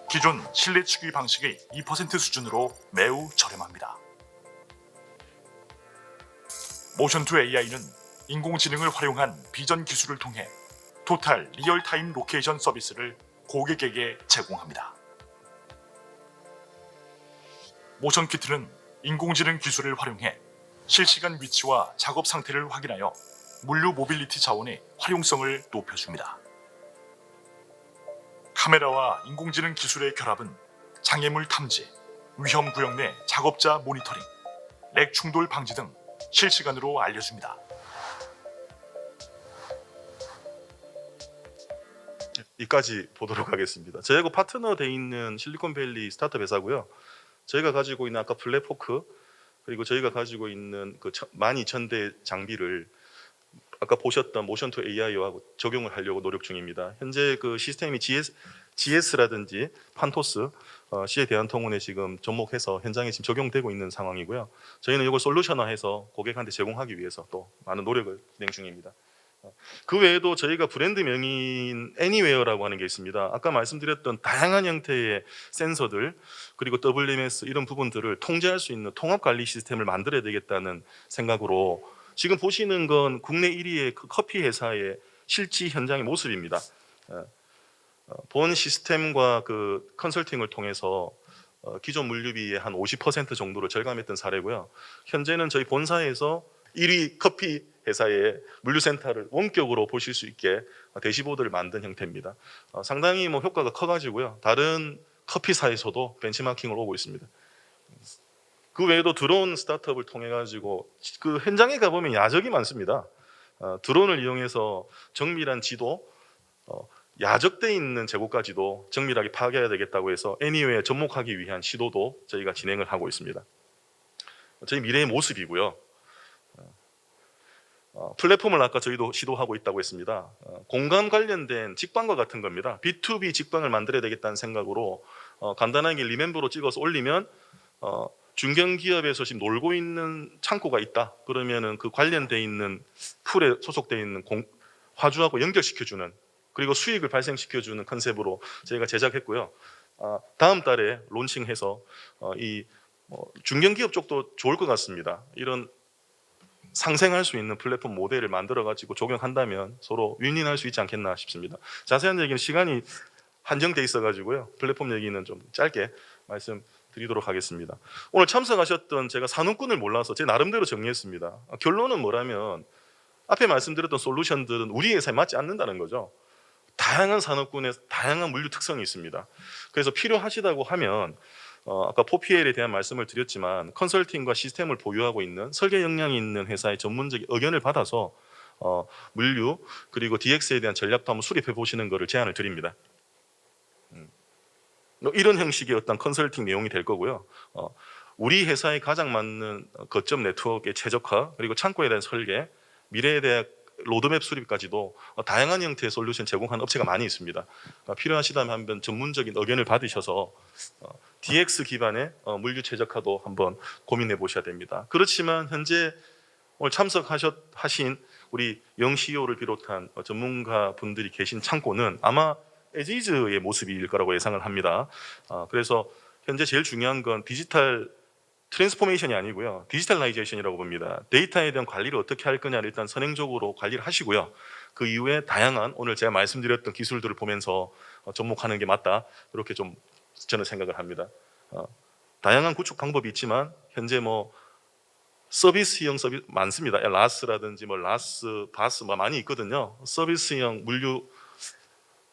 기존 실내 측위 방식의 2% 수준으로 매우 저렴합니다. 모션2 AI는 인공지능을 활용한 비전 기술을 통해 토탈 리얼타임 로케이션 서비스를 고객에게 제공합니다. 모션 키트는 인공지능 기술을 활용해 실시간 위치와 작업 상태를 확인하여 물류 모빌리티 자원의 활용성을 높여줍니다. 카메라와 인공지능 기술의 결합은 장애물 탐지, 위험 구역 내 작업자 모니터링, 렉 충돌 방지 등 실시간으로 알려줍니다. 이까지 보도록 하겠습니다. 저희하고 파트너 돼 있는 실리콘밸리 스타트업 회사고요. 저희가 가지고 있는 아까 플랫포크 그리고 저희가 가지고 있는 그 12,000대 장비를 아까 보셨던 모션2 AI하고 적용을 하려고 노력 중입니다. 현재 그 시스템이 GS라든지 판토스, 시의 대한통운에 지금 접목해서 현장에 지금 적용되고 있는 상황이고요. 저희는 이걸 솔루션화해서 고객한테 제공하기 위해서 또 많은 노력을 진행 중입니다. 그 외에도 저희가 브랜드 명인 애니웨어라고 하는 게 있습니다. 아까 말씀드렸던 다양한 형태의 센서들 그리고 WMS 이런 부분들을 통제할 수 있는 통합 관리 시스템을 만들어야 되겠다는 생각으로 지금 보시는 건 국내 1위의 그 커피 회사의 실지 현장의 모습입니다. 본 시스템과 그 컨설팅을 통해서 기존 물류비의 한 50% 정도를 절감했던 사례고요. 현재는 저희 본사에서 1위 커피 회사의 물류센터를 원격으로 보실 수 있게 대시보드를 만든 형태입니다. 상당히 뭐 효과가 커가지고요. 다른 커피사에서도 벤치마킹을 오고 있습니다. 그 외에도 드론 스타트업을 통해 가지고 그 현장에 가보면 야적이 많습니다. 드론을 이용해서 정밀한 지도, 야적돼 있는 제고까지도 정밀하게 파악해야 되겠다고 해서 애니웨어에 접목하기 위한 시도도 저희가 진행을 하고 있습니다. 저희 미래의 모습이고요. 플랫폼을 아까 저희도 시도하고 있다고 했습니다. 공감 관련된 직방과 같은 겁니다. B2B 직방을 만들어야 되겠다는 생각으로 간단하게 리멤버로 찍어서 올리면 중견기업에서 지금 놀고 있는 창고가 있다. 그러면은 그 관련돼 있는 풀에 소속돼 있는 화주하고 연결시켜주는 그리고 수익을 발생시켜주는 컨셉으로 저희가 제작했고요. 다음 달에 론칭해서 이 중견기업 쪽도 좋을 것 같습니다. 이런 상생할 수 있는 플랫폼 모델을 만들어 가지고 적용한다면 서로 윈윈할 수 있지 않겠나 싶습니다. 자세한 얘기는 시간이 한정돼 있어 가지고요. 플랫폼 얘기는 좀 짧게 말씀드리도록 하겠습니다. 오늘 참석하셨던 제가 산업군을 몰라서 제 나름대로 정리했습니다. 결론은 뭐라면 앞에 말씀드렸던 솔루션들은 우리 회사에 맞지 않는다는 거죠. 다양한 산업군에 다양한 물류 특성이 있습니다. 그래서 필요하시다고 하면 아까 4PL에 대한 말씀을 드렸지만 컨설팅과 시스템을 보유하고 있는 설계 역량이 있는 회사의 전문적인 의견을 받아서 물류 그리고 DX에 대한 전략도 한번 수립해 보시는 것을 제안을 드립니다. 이런 형식의 어떤 컨설팅 내용이 될 거고요. 우리 회사에 가장 맞는 거점 네트워크의 최적화 그리고 창고에 대한 설계, 미래에 대한 로드맵 수립까지도 다양한 형태의 솔루션 제공하는 업체가 많이 있습니다. 필요하시다면 한번 전문적인 의견을 받으셔서 DX 기반의 물류 최적화도 한번 고민해 보셔야 됩니다. 그렇지만 현재 오늘 참석하신 우리 영 CEO를 비롯한 전문가 분들이 계신 창고는 아마 에지즈의 모습일 거라고 예상을 합니다. 그래서 현재 제일 중요한 건 디지털 트랜스포메이션이 아니고요. 디지털라이제이션이라고 봅니다. 데이터에 대한 관리를 어떻게 할 거냐를 일단 선행적으로 관리를 하시고요. 그 이후에 다양한 오늘 제가 말씀드렸던 기술들을 보면서 접목하는 게 맞다. 이렇게 좀 저는 생각을 합니다. 다양한 구축 방법이 있지만 현재 뭐 서비스형 서비스 많습니다. 라스라든지 뭐 라스, 바스 뭐 많이 있거든요. 서비스형 물류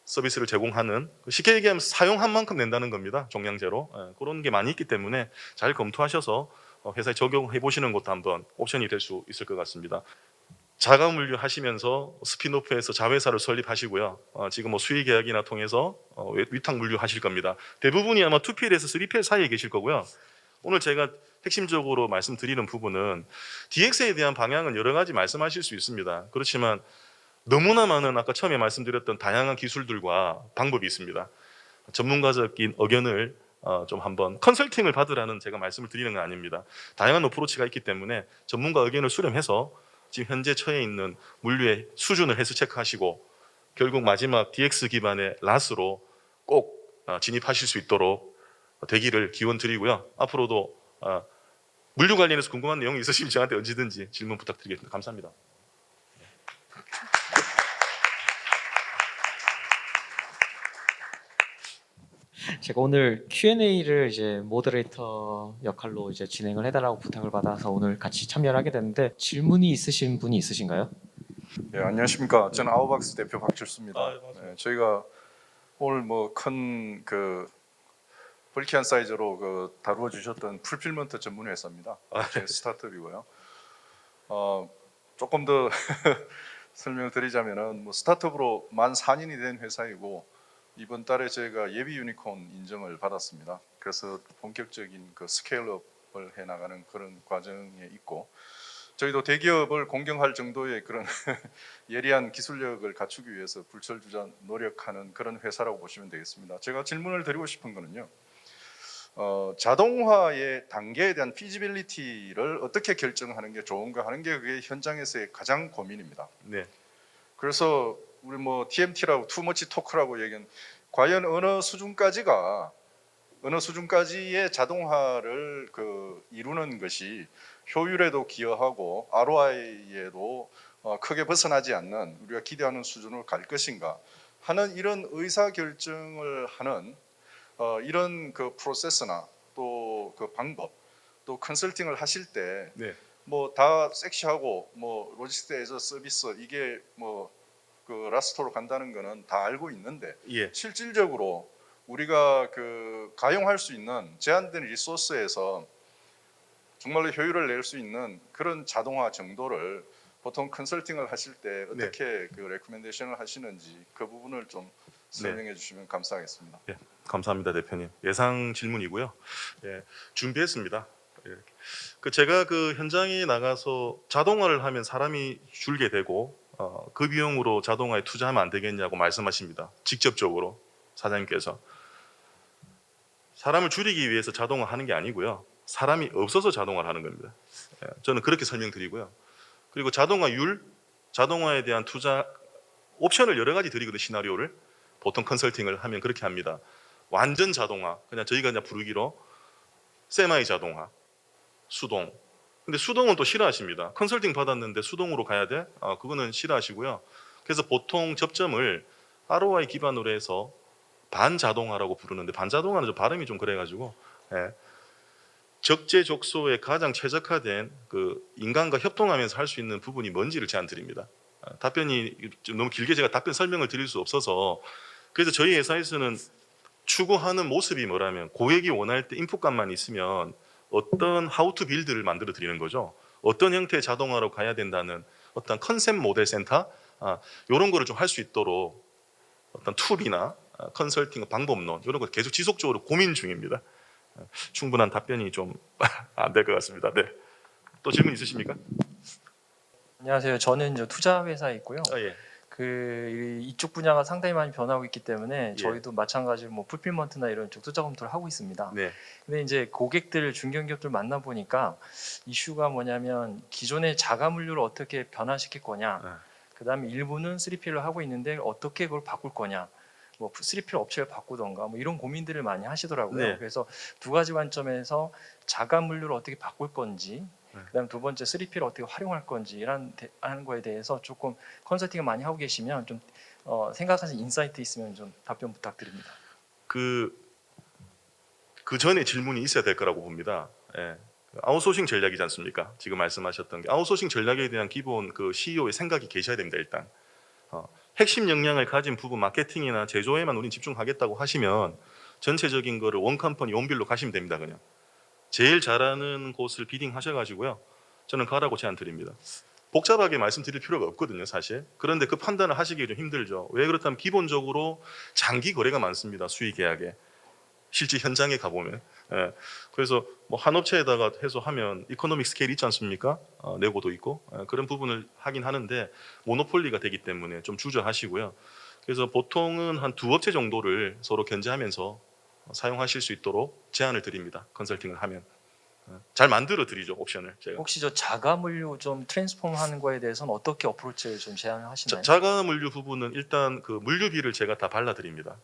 서비스를 제공하는, 쉽게 얘기하면 사용한 만큼 낸다는 겁니다. 종량제로. 그런 게 많이 있기 때문에 잘 검토하셔서 회사에 적용해 보시는 것도 한번 옵션이 될 수 있을 것 같습니다. 자가 물류 하시면서 스피노프에서 자회사를 설립하시고요. 지금 뭐 수의 계약이나 통해서 위탁 물류 하실 겁니다. 대부분이 아마 2PL에서 3PL 사이에 계실 거고요. 오늘 제가 핵심적으로 말씀드리는 부분은 DX에 대한 방향은 여러 가지 말씀하실 수 있습니다. 그렇지만 너무나 많은 아까 처음에 말씀드렸던 다양한 기술들과 방법이 있습니다. 전문가적인 의견을 좀 한번 컨설팅을 받으라는 제가 말씀을 드리는 건 아닙니다. 다양한 어프로치가 있기 때문에 전문가 의견을 수렴해서 지금 현재 처해 있는 물류의 수준을 헬스 체크하시고 결국 마지막 DX 기반의 라스로 꼭 진입하실 수 있도록 되기를 기원 드리고요. 앞으로도 물류 관련해서 궁금한 내용이 있으시면 저한테 언제든지 질문 부탁드리겠습니다. 감사합니다. 제가 오늘 Q&A를 이제 모더레이터 역할로 이제 진행을 해달라고 부탁을 받아서 오늘 같이 참여를 하게 됐는데 질문이 있으신 분이 있으신가요? 예, 안녕하십니까. 저는 아우박스 대표 박철수입니다. 맞습니다. 저희가 오늘 뭐 큰 그 벌키한 사이즈로 그 다루어 주셨던 풀필먼트 전문 회사입니다. 제 스타트업이고요. 조금 더 설명을 드리자면은 뭐 스타트업으로 만 4년이 된 회사이고 이번 달에 저희가 예비 유니콘 인정을 받았습니다. 그래서 본격적인 그 스케일업을 해 나가는 그런 과정에 있고 저희도 대기업을 공경할 정도의 그런 예리한 기술력을 갖추기 위해서 불철주야 노력하는 그런 회사라고 보시면 되겠습니다. 제가 질문을 드리고 싶은 거는요. 자동화의 단계에 대한 피지빌리티를 어떻게 결정하는 게 좋은가 하는 게 그게 현장에서의 가장 고민입니다. 네. 그래서 우리 뭐 TMT라고 투머치 토크라고 얘기한 과연 어느 수준까지의 자동화를 그 이루는 것이 효율에도 기여하고 ROI에도 크게 벗어나지 않는 우리가 기대하는 수준으로 갈 것인가 하는 이런 의사 결정을 하는 이런 그 프로세스나 또 그 방법 또 컨설팅을 하실 때 네. 뭐 다 섹시하고 뭐 로지스틱 에저 서비스 이게 뭐 그 라스토로 간다는 거는 다 알고 있는데 예. 실질적으로 우리가 그 가용할 수 있는 제한된 리소스에서 정말로 효율을 낼 수 있는 그런 자동화 정도를 보통 컨설팅을 하실 때 어떻게 그 레코멘데이션을 하시는지 그 부분을 좀 설명해 주시면 감사하겠습니다. 예, 감사합니다, 대표님. 예상 질문이고요. 예, 준비했습니다. 예. 그 제가 그 현장에 나가서 자동화를 하면 사람이 줄게 되고 그 비용으로 자동화에 투자하면 안 되겠냐고 말씀하십니다. 직접적으로 사장님께서 사람을 줄이기 위해서 자동화하는 게 아니고요. 사람이 없어서 자동화를 하는 겁니다. 예, 저는 그렇게 설명드리고요. 그리고 자동화율, 자동화에 대한 투자 옵션을 여러 가지 드리거든요. 시나리오를 보통 컨설팅을 하면 그렇게 합니다. 완전 자동화, 그냥 저희가 그냥 부르기로 세마이 자동화, 수동. 근데 수동은 또 싫어하십니다. 컨설팅 받았는데 수동으로 가야 돼? 그거는 싫어하시고요. 그래서 보통 접점을 ROI 기반으로 해서 반자동화라고 부르는데 반자동화는 좀 발음이 좀 그래가지고 적재적소에 가장 최적화된 그 인간과 협동하면서 할 수 있는 부분이 뭔지를 제안 드립니다. 답변이 좀 너무 길게 제가 답변 설명을 드릴 수 없어서 그래서 저희 회사에서는 추구하는 모습이 뭐라면 고객이 원할 때 인풋값만 있으면 어떤 how to build를 만들어 드리는 거죠. 어떤 형태의 자동화로 가야 된다는 어떤 컨셉 모델 센터 이런 거를 좀 할 수 있도록 어떤 툴이나 컨설팅 방법론 이런 거 계속 지속적으로 고민 중입니다. 충분한 답변이 좀 안 될 것 같습니다. 네. 또 질문 있으십니까? 안녕하세요. 저는 이제 투자 회사에 있고요. 예. 그 이쪽 분야가 상당히 많이 변하고 있기 때문에 예. 저희도 마찬가지로 뭐 풀필먼트나 이런 쪽 투자 검토를 하고 있습니다. 네. 근데 이제 고객들 중견기업들 만나 보니까 이슈가 뭐냐면 기존의 자가 물류를 어떻게 변화시킬 거냐. 그다음에 일부는 3PL로 하고 있는데 어떻게 그걸 바꿀 거냐. 뭐 3PL 업체를 바꾸던가 뭐 이런 고민들을 많이 하시더라고요. 네. 그래서 두 가지 관점에서 자가 물류를 어떻게 바꿀 건지 그다음 두 번째 3P를 어떻게 활용할 건지 하는 거에 대해서 조금 컨설팅을 많이 하고 계시면 좀 생각하신 인사이트 있으면 좀 답변 부탁드립니다. 그 전에 질문이 있어야 될 거라고 봅니다. 예. 아웃소싱 전략이지 않습니까? 지금 말씀하셨던 게 아웃소싱 전략에 대한 기본 그 CEO의 생각이 계셔야 됩니다. 일단 핵심 역량을 가진 부분 마케팅이나 제조에만 우린 집중하겠다고 하시면 전체적인 거를 원 컴퍼니 원빌로 가시면 됩니다. 그냥 제일 잘하는 곳을 비딩 하셔가지고요. 저는 가라고 제안 드립니다. 복잡하게 말씀드릴 필요가 없거든요, 사실. 그런데 그 판단을 하시기 좀 힘들죠. 왜 그렇다면 기본적으로 장기 거래가 많습니다. 수의 계약에. 실제 현장에 가보면. 예. 그래서 뭐 한 업체에다가 해서 하면 이코노믹 스케일 있지 않습니까? 내고도 있고 그런 부분을 하긴 하는데 모노폴리가 되기 때문에 좀 주저하시고요. 그래서 보통은 한 두 업체 정도를 서로 견제하면서 사용하실 수 있도록 제안을 드립니다. 컨설팅을 하면. 잘 만들어 드리죠, 옵션을 제가. 혹시 저 자가물류 좀 트랜스폼하는 거에 대해서는 어떻게 어프로치를 좀 제안을 하시나요? 자가 물류 부분은 일단 그 물류비를 제가 다 발라드립니다.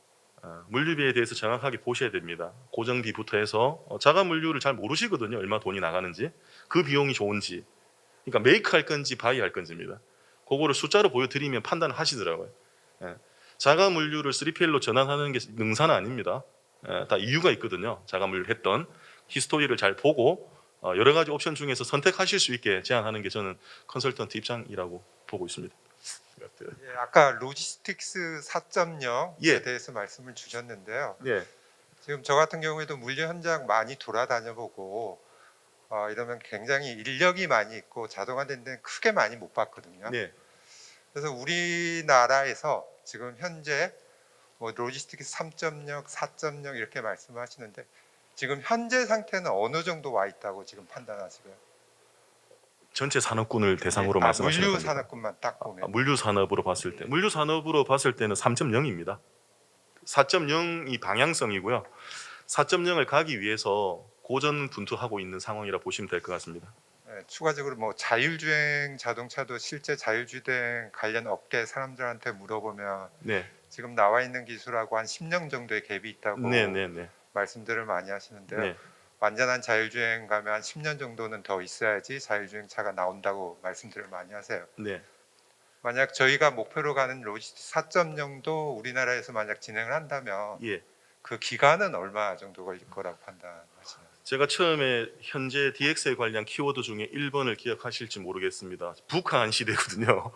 물류비에 대해서 정확하게 보셔야 됩니다. 고정비부터 해서 자가 물류를 잘 모르시거든요. 얼마 돈이 나가는지, 그 비용이 좋은지. 그러니까 메이크 할 건지 바이 할 건지입니다. 그거를 숫자로 보여드리면 판단을 하시더라고요. 예. 자가 물류를 3PL로 전환하는 게 능사는 아닙니다. 다 이유가 있거든요. 자가 물류를 했던 히스토리를 잘 보고 여러 가지 옵션 중에서 선택하실 수 있게 제안하는 게 저는 컨설턴트 입장이라고 보고 있습니다. 예, 아까 로지스틱스 4.0에 예. 대해서 말씀을 주셨는데요. 예. 지금 저 같은 경우에도 물류 현장 많이 돌아다녀보고 이러면 굉장히 인력이 많이 있고 자동화된 데는 크게 많이 못 봤거든요. 네. 그래서 우리나라에서 지금 현재 뭐 로지스틱스 3.0, 4.0 이렇게 말씀하시는데 지금 현재 상태는 어느 정도 와 있다고 지금 판단하시고요? 전체 산업군을 대상으로 말씀하시는 물류 겁니다. 산업군만 딱 보면. 물류 산업으로 봤을 때, 물류 산업으로 봤을 때는 3.0입니다. 4.0이 방향성이고요. 4.0을 가기 위해서 고전분투하고 있는 상황이라 보시면 될 것 같습니다. 네, 추가적으로 뭐 자율주행 자동차도 실제 자율주행 관련 업계 사람들한테 물어보면 네, 지금 나와 있는 기술하고 한 10년 정도의 갭이 있다고 네, 네, 네. 말씀들을 많이 하시는데요. 네. 완전한 자율주행 가면 한 10년 정도는 더 있어야지 자율주행 차가 나온다고 말씀들을 많이 하세요. 네. 만약 저희가 목표로 가는 로지스틱 4.0도 우리나라에서 만약 진행을 한다면 예. 그 기간은 얼마 정도 걸릴 거라고 판단하시나요? 제가 처음에 현재 DX에 관련 키워드 중에 1번을 기억하실지 모르겠습니다. 북한 시대거든요.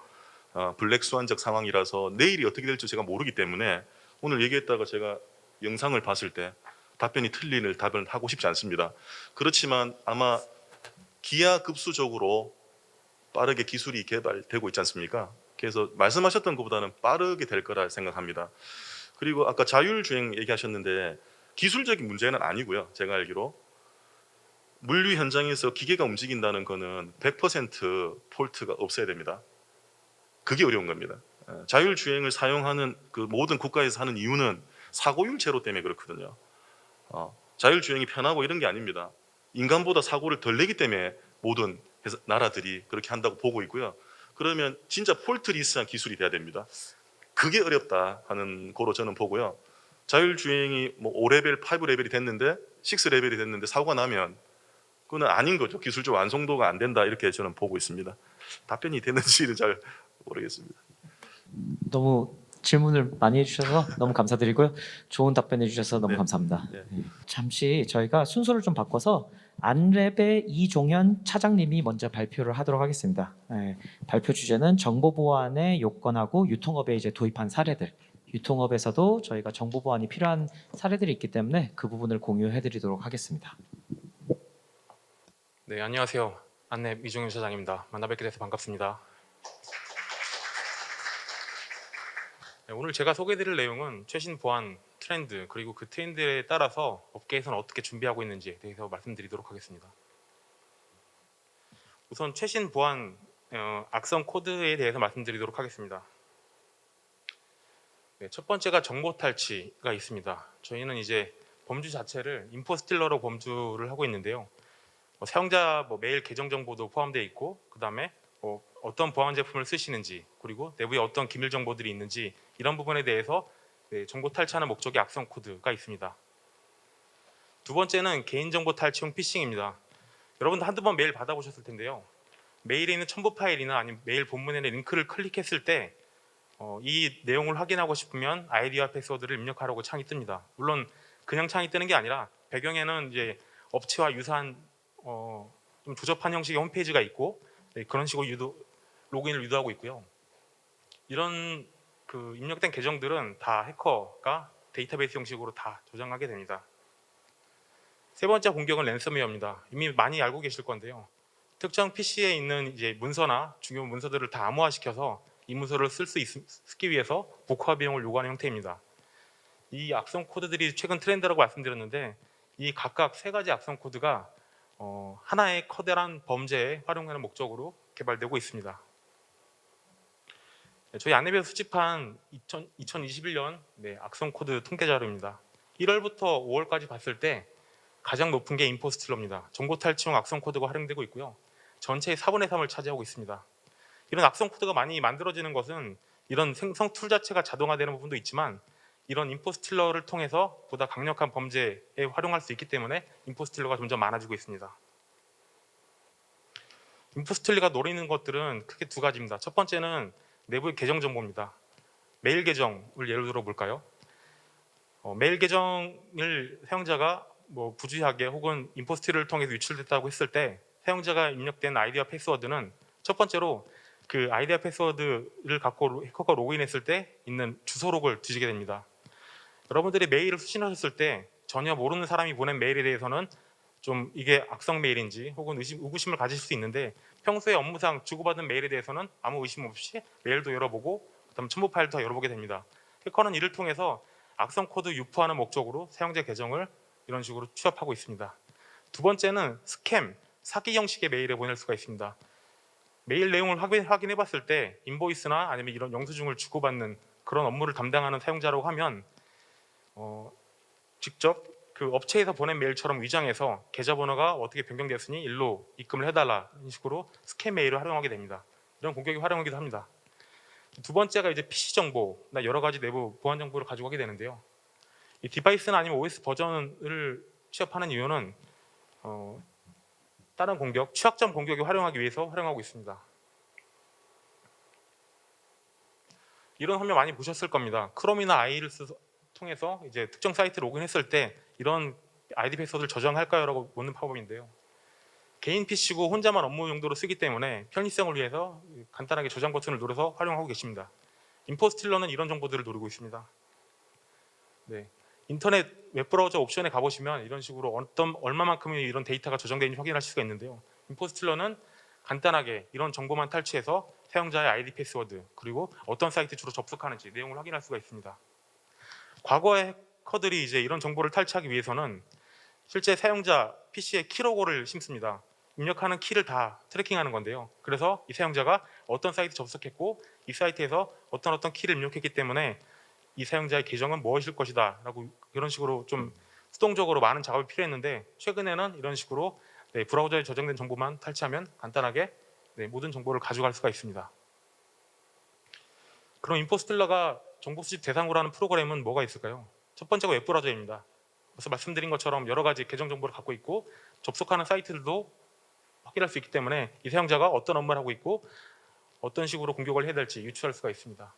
블랙스완적 상황이라서 내일이 어떻게 될지 제가 모르기 때문에 오늘 얘기했다가 제가 영상을 봤을 때 답변이 틀리는 답은 하고 싶지 않습니다. 그렇지만 아마 기하급수적으로 빠르게 기술이 개발되고 있지 않습니까? 그래서 말씀하셨던 것보다는 빠르게 될 거라 생각합니다. 그리고 아까 자율주행 얘기하셨는데 기술적인 문제는 아니고요. 제가 알기로 물류 현장에서 기계가 움직인다는 거는 100% 폴트가 없어야 됩니다. 그게 어려운 겁니다. 자율주행을 사용하는 그 모든 국가에서 하는 이유는 사고율 제로 때문에 그렇거든요. 자율주행이 편하고 이런 게 아닙니다. 인간보다 사고를 덜 내기 때문에 모든 나라들이 그렇게 한다고 보고 있고요. 그러면 진짜 폴트리스한 기술이 돼야 됩니다. 그게 어렵다 하는 거로 저는 보고요. 자율주행이 뭐 5레벨, 5레벨이 됐는데 6레벨이 됐는데 사고가 나면 그건 아닌 거죠. 기술적 완성도가 안 된다 이렇게 저는 보고 있습니다. 답변이 되는지는 잘 모르겠습니다. 너무 질문을 많이 해주셔서 너무 감사드리고요. 좋은 답변해 주셔서 너무 네. 감사합니다. 네. 잠시 저희가 순서를 좀 바꿔서 안랩의 이종현 차장님이 먼저 발표를 하도록 하겠습니다. 발표 주제는 정보 보안의 요건하고 유통업에 이제 도입한 사례들. 유통업에서도 저희가 정보 보안이 필요한 사례들이 있기 때문에 그 부분을 공유해드리도록 하겠습니다. 네, 안녕하세요. 안랩 이종현 차장입니다. 만나 뵙게 돼서 반갑습니다. 네, 오늘 제가 소개해드릴 내용은 최신 보안 트렌드 그리고 그 트렌드에 따라서 업계에서는 어떻게 준비하고 있는지에 대해서 말씀드리도록 하겠습니다. 우선 최신 보안 악성 코드에 대해서 말씀드리도록 하겠습니다. 네, 첫 번째가 정보 탈취가 있습니다. 저희는 이제 범주 자체를 인포스틸러로 범주를 하고 있는데요. 사용자 메일 계정 정보도 포함되어 있고, 그 다음에 어떤 보안 제품을 쓰시는지, 그리고 내부에 어떤 기밀 정보들이 있는지 이런 부분에 대해서 정보 탈취하는 목적의 악성 코드가 있습니다. 두 번째는 개인정보 탈취용 피싱입니다. 여러분도 한두 번 메일 받아보셨을 텐데요. 메일에 있는 첨부 파일이나 아니면 메일 본문에 있는 링크를 클릭했을 때 이 내용을 확인하고 싶으면 아이디와 패스워드를 입력하라고 창이 뜹니다. 물론 그냥 창이 뜨는 게 아니라 배경에는 이제 업체와 유사한 좀 조접한 형식의 홈페이지가 있고 그런 식으로 로그인을 유도하고 있고요. 이런 그 입력된 계정들은 다 해커가 데이터베이스 형식으로 다 저장하게 됩니다. 세 번째 공격은 랜섬웨어입니다. 이미 많이 알고 계실 건데요. 특정 PC에 있는 이제 문서나 중요 문서들을 다 암호화시켜서 이 문서를 쓰기 위해서 복화 비용을 요구하는 형태입니다. 이 악성 코드들이 최근 트렌드라고 말씀드렸는데 이 각각 세 가지 악성 코드가 하나의 커다란 범죄에 활용하는 목적으로 개발되고 있습니다. 저희 안내부에서 수집한 2021년 악성 코드 통계 자료입니다. 1월부터 5월까지 봤을 때 가장 높은 게 임포스틸러입니다. 정보 탈취용 악성 코드가 활용되고 있고요. 전체의 4분의 3을 차지하고 있습니다. 이런 악성 코드가 많이 만들어지는 것은 이런 생성 툴 자체가 자동화되는 부분도 있지만 이런 임포스틸러를 통해서 보다 강력한 범죄에 활용할 수 있기 때문에 임포스틸러가 점점 많아지고 있습니다. 임포스틸러가 노리는 것들은 크게 두 가지입니다. 첫 번째는 내부의 계정 정보입니다. 메일 계정을 예를 들어 볼까요? 메일 계정을 사용자가 부주의하게 혹은 임포스틸러를 통해서 유출됐다고 했을 때 사용자가 입력된 아이디와 패스워드는 첫 번째로 그 아이디와 패스워드를 갖고 해커가 로그인했을 때 있는 주소록을 뒤지게 됩니다. 여러분들이 메일을 수신하셨을 때 전혀 모르는 사람이 보낸 메일에 대해서는 좀 이게 악성 메일인지 혹은 의구심을 가질 수 있는데 평소에 업무상 주고받은 메일에 대해서는 아무 의심 없이 메일도 열어보고 그다음 첨부 파일도 다 열어보게 됩니다. 해커는 이를 통해서 악성 코드 유포하는 목적으로 사용자 계정을 이런 식으로 취업하고 있습니다. 두 번째는 스캠, 사기 형식의 메일을 보낼 수가 있습니다. 메일 내용을 확인해 봤을 때 인보이스나 아니면 이런 영수증을 주고받는 그런 업무를 담당하는 사용자라고 하면 직접 그 업체에서 보낸 메일처럼 위장해서 계좌번호가 어떻게 변경됐으니 일로 입금을 해달라 이런 식으로 스캠 메일을 활용하게 됩니다. 이런 공격이 활용하기도 합니다. 두 번째가 이제 PC 정보나 여러 가지 내부 보안 정보를 가지고 하게 되는데요. 이 디바이스나 아니면 OS 버전을 취업하는 이유는 다른 공격, 취약점 공격에 활용하기 위해서 활용하고 있습니다. 이런 화면 많이 보셨을 겁니다. 크롬이나 아이를 통해서 이제 특정 사이트 로그인했을 때 이런 아이디 패스워드를 저장할까요? 라고 묻는 팝업인데요. 개인 PC고 혼자만 업무 용도로 쓰기 때문에 편의성을 위해서 간단하게 저장 버튼을 눌러서 활용하고 계십니다. 임포스틸러는 이런 정보들을 노리고 있습니다. 네. 인터넷 웹브라우저 옵션에 가보시면 이런 식으로 얼마만큼의 이런 데이터가 저장되는지 확인하실 수가 있는데요. 임포스틸러는 간단하게 이런 정보만 탈취해서 사용자의 아이디 패스워드 그리고 어떤 사이트에 주로 접속하는지 내용을 확인할 수가 있습니다. 과거의 해커들이 이제 이런 정보를 탈취하기 위해서는 실제 사용자 PC에 키로고를 심습니다. 입력하는 키를 다 트래킹하는 건데요. 그래서 이 사용자가 어떤 사이트 접속했고 이 사이트에서 어떤 키를 입력했기 때문에 이 사용자의 계정은 무엇일 것이다 라고 이런 식으로 좀 수동적으로 많은 작업이 필요했는데 최근에는 이런 식으로 브라우저에 저장된 정보만 탈취하면 간단하게 모든 정보를 가져갈 수가 있습니다. 그럼 임포스틸러가 정보 수집 대상으로 하는 프로그램은 뭐가 있을까요? 첫 번째가 웹브라우저입니다. 그래서 말씀드린 것처럼 여러 가지 계정 정보를 갖고 있고 접속하는 사이트들도 확인할 수 있기 때문에 이 사용자가 어떤 업무를 하고 있고 어떤 식으로 공격을 해야 될지 유추할 수가 있습니다.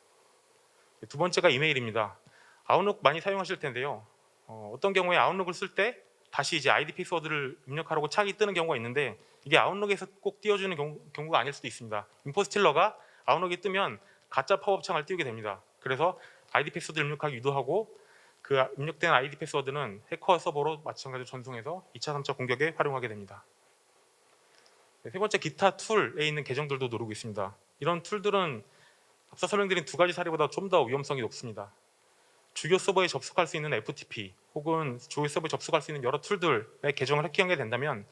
두 번째가 이메일입니다. 아웃룩 많이 사용하실 텐데요. 어떤 경우에 아웃룩을 쓸 때 다시 이제 아이디 패스워드를 입력하라고 창이 뜨는 경우가 있는데 이게 아웃룩에서 꼭 띄워주는 경우가 아닐 수도 있습니다. 임포스틸러가 아웃룩이 뜨면 가짜 팝업 창을 띄우게 됩니다. 그래서 아이디 패스워드를 입력하기 유도하고 그 입력된 아이디 패스워드는 해커 서버로 마찬가지로 전송해서 2차, 3차 공격에 활용하게 됩니다. 세 번째, 기타 툴에 있는 계정들도 노리고 있습니다. 이런 툴들은 앞서 설명드린 두 가지 사례보다 좀 더 위험성이 높습니다. 주요 서버에 접속할 수 있는 FTP 혹은 주요 서버에 접속할 수 있는 여러 툴들의 계정을 해킹하게 된다면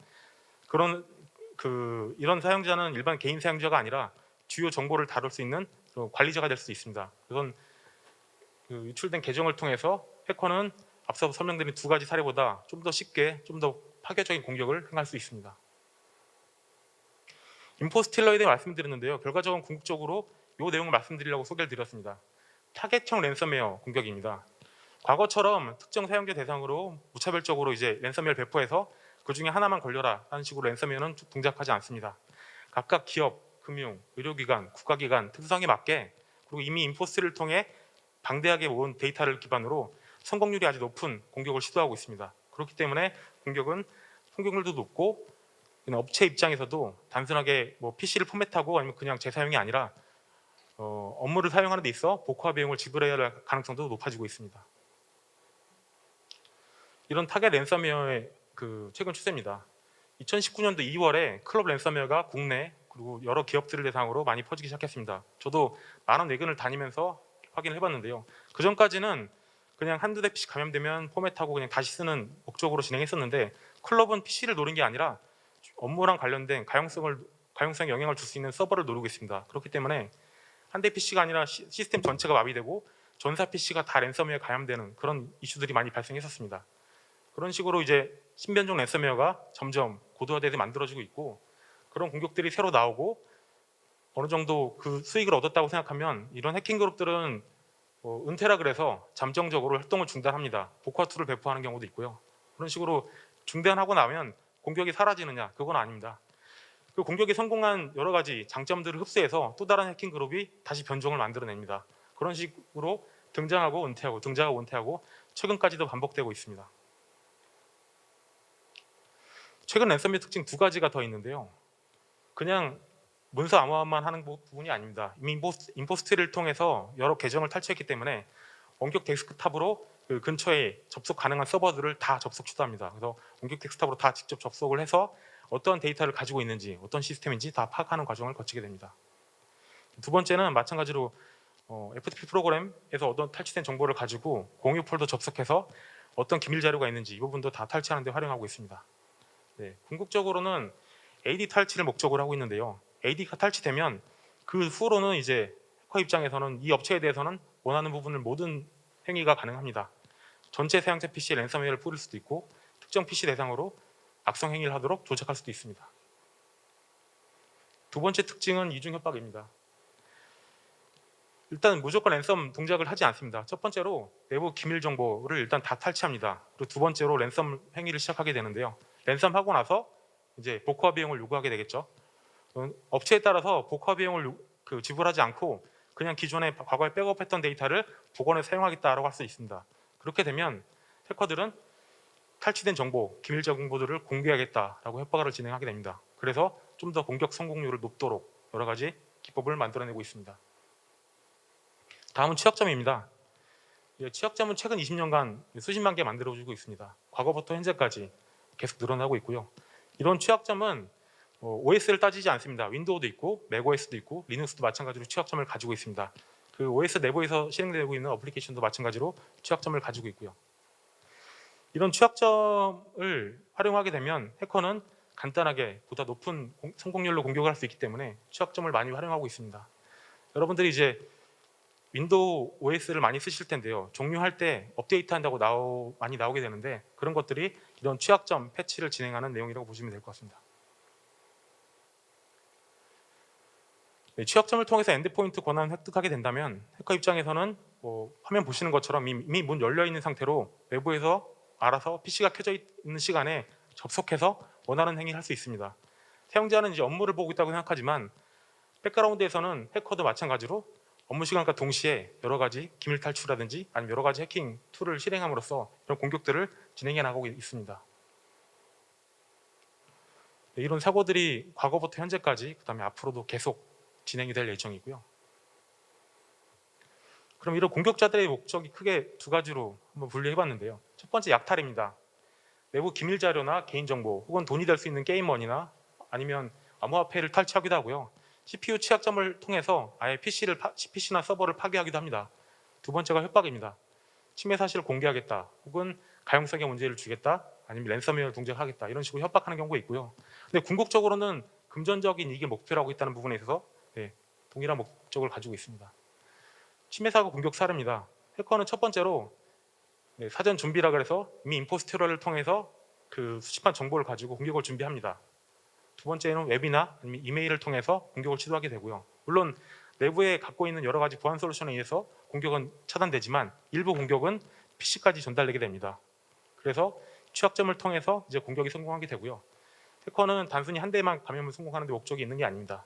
이런 사용자는 일반 개인 사용자가 아니라 주요 정보를 다룰 수 있는 관리자가 될 수 있습니다. 그래서 유출된 계정을 통해서 해커는 앞서 설명드린 두 가지 사례보다 좀 더 쉽게, 좀 더 파괴적인 공격을 행할 수 있습니다. 임포스틸러에 대해 말씀드렸는데요. 결과적으로 궁극적으로 이 내용을 말씀드리려고 소개를 드렸습니다. 타겟형 랜섬웨어 공격입니다. 과거처럼 특정 사용자 대상으로 무차별적으로 이제 랜섬웨어를 배포해서 그 중에 하나만 걸려라 하는 식으로 랜섬웨어는 동작하지 않습니다. 각각 기업, 금융, 의료기관, 국가기관 특성에 맞게 그리고 이미 인포스를 통해 방대하게 모은 데이터를 기반으로 성공률이 아주 높은 공격을 시도하고 있습니다. 그렇기 때문에 공격은 성공률도 높고 업체 입장에서도 단순하게 뭐 PC를 포맷하고 아니면 그냥 재사용이 아니라 업무를 사용하는 데 있어 복화 비용을 지불해야 할 가능성도 높아지고 있습니다. 이런 타겟 랜섬웨어의 그 최근 추세입니다. 2019년도 2월에 클럽 랜섬웨어가 국내 그리고 여러 기업들을 대상으로 많이 퍼지기 시작했습니다. 저도 많은 외근을 다니면서 확인을 해봤는데요. 그 전까지는 그냥 한두 대 PC 감염되면 포맷하고 그냥 다시 쓰는 목적으로 진행했었는데 클럽은 PC를 노린 게 아니라 업무랑 관련된 가용성에 영향을 줄 수 있는 서버를 노리고 있습니다. 그렇기 때문에 한 대 PC가 아니라 시스템 전체가 마비되고 전사 PC가 다 랜섬웨어에 감염되는 그런 이슈들이 많이 발생했었습니다. 그런 식으로 이제 신변종 랜섬웨어가 점점 고도화돼서 만들어지고 있고 그런 공격들이 새로 나오고 어느 정도 그 수익을 얻었다고 생각하면 이런 해킹 그룹들은 은퇴라 그래서 잠정적으로 활동을 중단합니다. 복화 툴을 배포하는 경우도 있고요. 그런 식으로 중단하고 나면 공격이 사라지느냐? 그건 아닙니다. 그 공격이 성공한 여러 가지 장점들을 흡수해서 또 다른 해킹 그룹이 다시 변종을 만들어냅니다. 그런 식으로 등장하고 은퇴하고 등장하고 은퇴하고 최근까지도 반복되고 있습니다. 최근 랜섬웨어 특징 두 가지가 더 있는데요. 그냥 문서 암호화만 하는 부분이 아닙니다. 이미 인포스트를 통해서 여러 계정을 탈취했기 때문에 원격 데스크탑으로 그 근처에 접속 가능한 서버들을 다 접속 시도합니다. 그래서 원격 데스크탑으로 다 직접 접속을 해서 어떤 데이터를 가지고 있는지 어떤 시스템인지 다 파악하는 과정을 거치게 됩니다. 두 번째는 마찬가지로 FTP 프로그램에서 어떤 탈취된 정보를 가지고 공유 폴더 접속해서 어떤 기밀 자료가 있는지 이 부분도 다 탈취하는 데 활용하고 있습니다. 네, 궁극적으로는 AD 탈취를 목적으로 하고 있는데요. AD가 탈취되면 그 후로는 이제 해커 입장에서는 이 업체에 대해서는 원하는 부분을 모든 행위가 가능합니다. 전체 사용자 PC에 랜섬웨어를 뿌릴 수도 있고 특정 PC 대상으로 악성 행위를 하도록 조작할 수도 있습니다. 두 번째 특징은 이중 협박입니다. 일단 무조건 랜섬 동작을 하지 않습니다. 첫 번째로 내부 기밀 정보를 일단 다 탈취합니다. 그리고 두 번째로 랜섬 행위를 시작하게 되는데요. 랜섬 하고 나서 이제 복화 비용을 요구하게 되겠죠. 업체에 따라서 복화 비용을 지불하지 않고 그냥 기존에 과거에 백업했던 데이터를 복원해 사용하겠다라고 할 수 있습니다. 그렇게 되면 해커들은 탈취된 정보, 기밀 정보들을 공개하겠다라고 협박을 진행하게 됩니다. 그래서 좀 더 공격 성공률을 높도록 여러 가지 기법을 만들어내고 있습니다. 다음은 취약점입니다. 취약점은 최근 20년간 수십만 개 만들어지고 있습니다. 과거부터 현재까지 계속 늘어나고 있고요. 이런 취약점은 OS를 따지지 않습니다. 윈도우도 있고 맥OS도 있고 리눅스도 마찬가지로 취약점을 가지고 있습니다. 그 OS 내부에서 실행되고 있는 어플리케이션도 마찬가지로 취약점을 가지고 있고요. 이런 취약점을 활용하게 되면 해커는 간단하게 보다 높은 성공률로 공격을 할 수 있기 때문에 취약점을 많이 활용하고 있습니다. 여러분들이 이제 윈도우 OS를 많이 쓰실 텐데요. 종료할 때 업데이트 한다고 많이 나오게 되는데 그런 것들이 이런 취약점 패치를 진행하는 내용이라고 보시면 될 것 같습니다. 네, 취약점을 통해서 엔드포인트 권한을 획득하게 된다면 해커 입장에서는 화면 보시는 것처럼 이미 문 열려 있는 상태로 외부에서 알아서 PC가 켜져 있는 시간에 접속해서 원하는 행위를 할 수 있습니다. 사용자는 이제 업무를 보고 있다고 생각하지만 백그라운드에서는 해커도 마찬가지로 업무 시간과 동시에 여러 가지 기밀 탈출이라든지 아니면 여러 가지 해킹 툴을 실행함으로써 이런 공격들을 진행해 나가고 있습니다. 네, 이런 사고들이 과거부터 현재까지 그다음에 앞으로도 계속 진행이 될 예정이고요. 그럼 이런 공격자들의 목적이 크게 두 가지로 한번 분류해 봤는데요. 첫 번째 약탈입니다. 내부 기밀 자료나 개인정보 혹은 돈이 될 수 있는 게임머니나 아니면 암호화폐를 탈취하기도 하고요. CPU 취약점을 통해서 아예 PC나 서버를 파괴하기도 합니다. 두 번째가 협박입니다. 침해 사실을 공개하겠다 혹은 가용성에 문제를 주겠다 아니면 랜섬웨어를 동작하겠다 이런 식으로 협박하는 경우가 있고요. 근데 궁극적으로는 금전적인 이익을 목표로 하고 있다는 부분에 있어서 동일한 목적을 가지고 있습니다. 침해 사고 공격 사례입니다. 해커는 첫 번째로 사전 준비라 그래서 이미 임포스터를 통해서 그 수집한 정보를 가지고 공격을 준비합니다. 두 번째는 웹이나 아니면 이메일을 통해서 공격을 시도하게 되고요. 물론 내부에 갖고 있는 여러 가지 보안 솔루션에 의해서 공격은 차단되지만 일부 공격은 PC까지 전달되게 됩니다. 그래서 취약점을 통해서 이제 공격이 성공하게 되고요. 해커는 단순히 한 대만 감염을 성공하는 데 목적이 있는 게 아닙니다.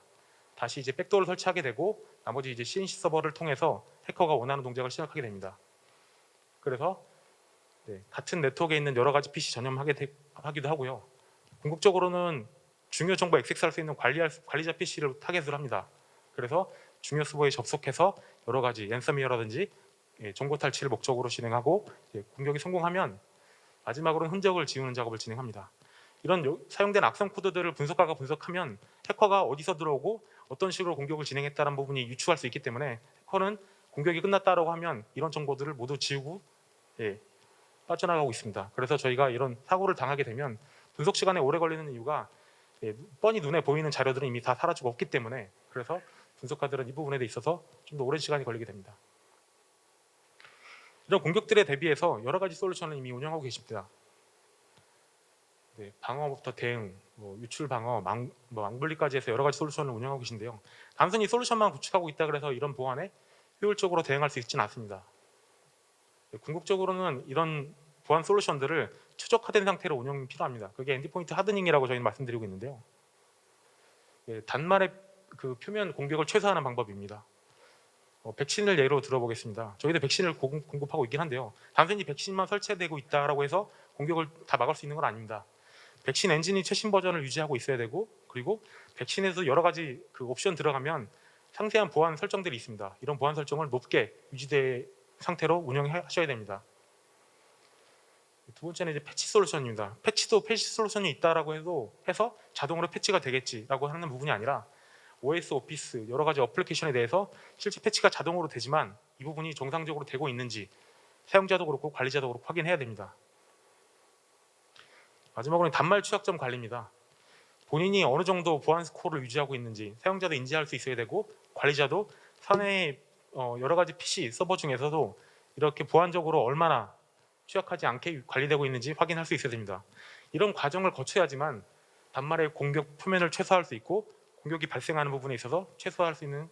다시 이제 백도어를 설치하게 되고 나머지 이제 CNC 서버를 통해서 해커가 원하는 동작을 시작하게 됩니다. 그래서 같은 네트워크에 있는 여러 가지 PC 전염하기도 하고요. 궁극적으로는 중요 정보 액세스할 수 있는 관리자 PC를 타겟으로 합니다. 그래서 중요 서버에 접속해서 여러 가지 랜섬웨어라든지 정보 탈취를 목적으로 진행하고 공격이 성공하면 마지막으로는 흔적을 지우는 작업을 진행합니다. 이런 사용된 악성 코드들을 분석가가 분석하면 해커가 어디서 들어오고 어떤 식으로 공격을 진행했다는 부분이 유추할 수 있기 때문에 해커는 공격이 끝났다라고 하면 이런 정보들을 모두 지우고 빠져나가고 있습니다. 그래서 저희가 이런 사고를 당하게 되면 분석 시간에 오래 걸리는 이유가 뻔히 눈에 보이는 자료들은 이미 다 사라지고 없기 때문에 그래서 분석가들은 이 부분에 있어서 좀 더 오랜 시간이 걸리게 됩니다. 이런 공격들에 대비해서 여러 가지 솔루션을 이미 운영하고 계십니다. 방어부터 대응, 유출 방어, 망분리까지 해서 여러 가지 솔루션을 운영하고 계신데요. 단순히 솔루션만 구축하고 있다 그래서 이런 보안에 효율적으로 대응할 수 있지는 않습니다. 궁극적으로는 이런 보안 솔루션들을 최적화된 상태로 운영이 필요합니다. 그게 엔드포인트 하드닝이라고 저희는 말씀드리고 있는데요. 단말의 그 표면 공격을 최소화하는 방법입니다. 백신을 예로 들어보겠습니다. 저희도 백신을 공급하고 있긴 한데요. 단순히 백신만 설치되고 있다라고 해서 공격을 다 막을 수 있는 건 아닙니다. 백신 엔진이 최신 버전을 유지하고 있어야 되고 그리고 백신에서 여러 가지 그 옵션 들어가면 상세한 보안 설정들이 있습니다. 이런 보안 설정을 높게 유지된 상태로 운영하셔야 됩니다. 두 번째는 이제 패치 솔루션입니다. 패치도 패치 솔루션이 있다라고 해서 자동으로 패치가 되겠지라고 하는 부분이 아니라 OS, 오피스 여러 가지 어플리케이션에 대해서 실제 패치가 자동으로 되지만 이 부분이 정상적으로 되고 있는지 사용자도 그렇고 관리자도 그렇고 확인해야 됩니다. 마지막으로는 단말 취약점 관리입니다. 본인이 어느 정도 보안 스코어를 유지하고 있는지 사용자도 인지할 수 있어야 되고 관리자도 사내의 여러 가지 PC 서버 중에서도 이렇게 보안적으로 얼마나 취약하지 않게 관리되고 있는지 확인할 수 있어야 됩니다. 이런 과정을 거쳐야지만 단말의 공격 표면을 최소화할 수 있고 공격이 발생하는 부분에 있어서 최소화할 수 있는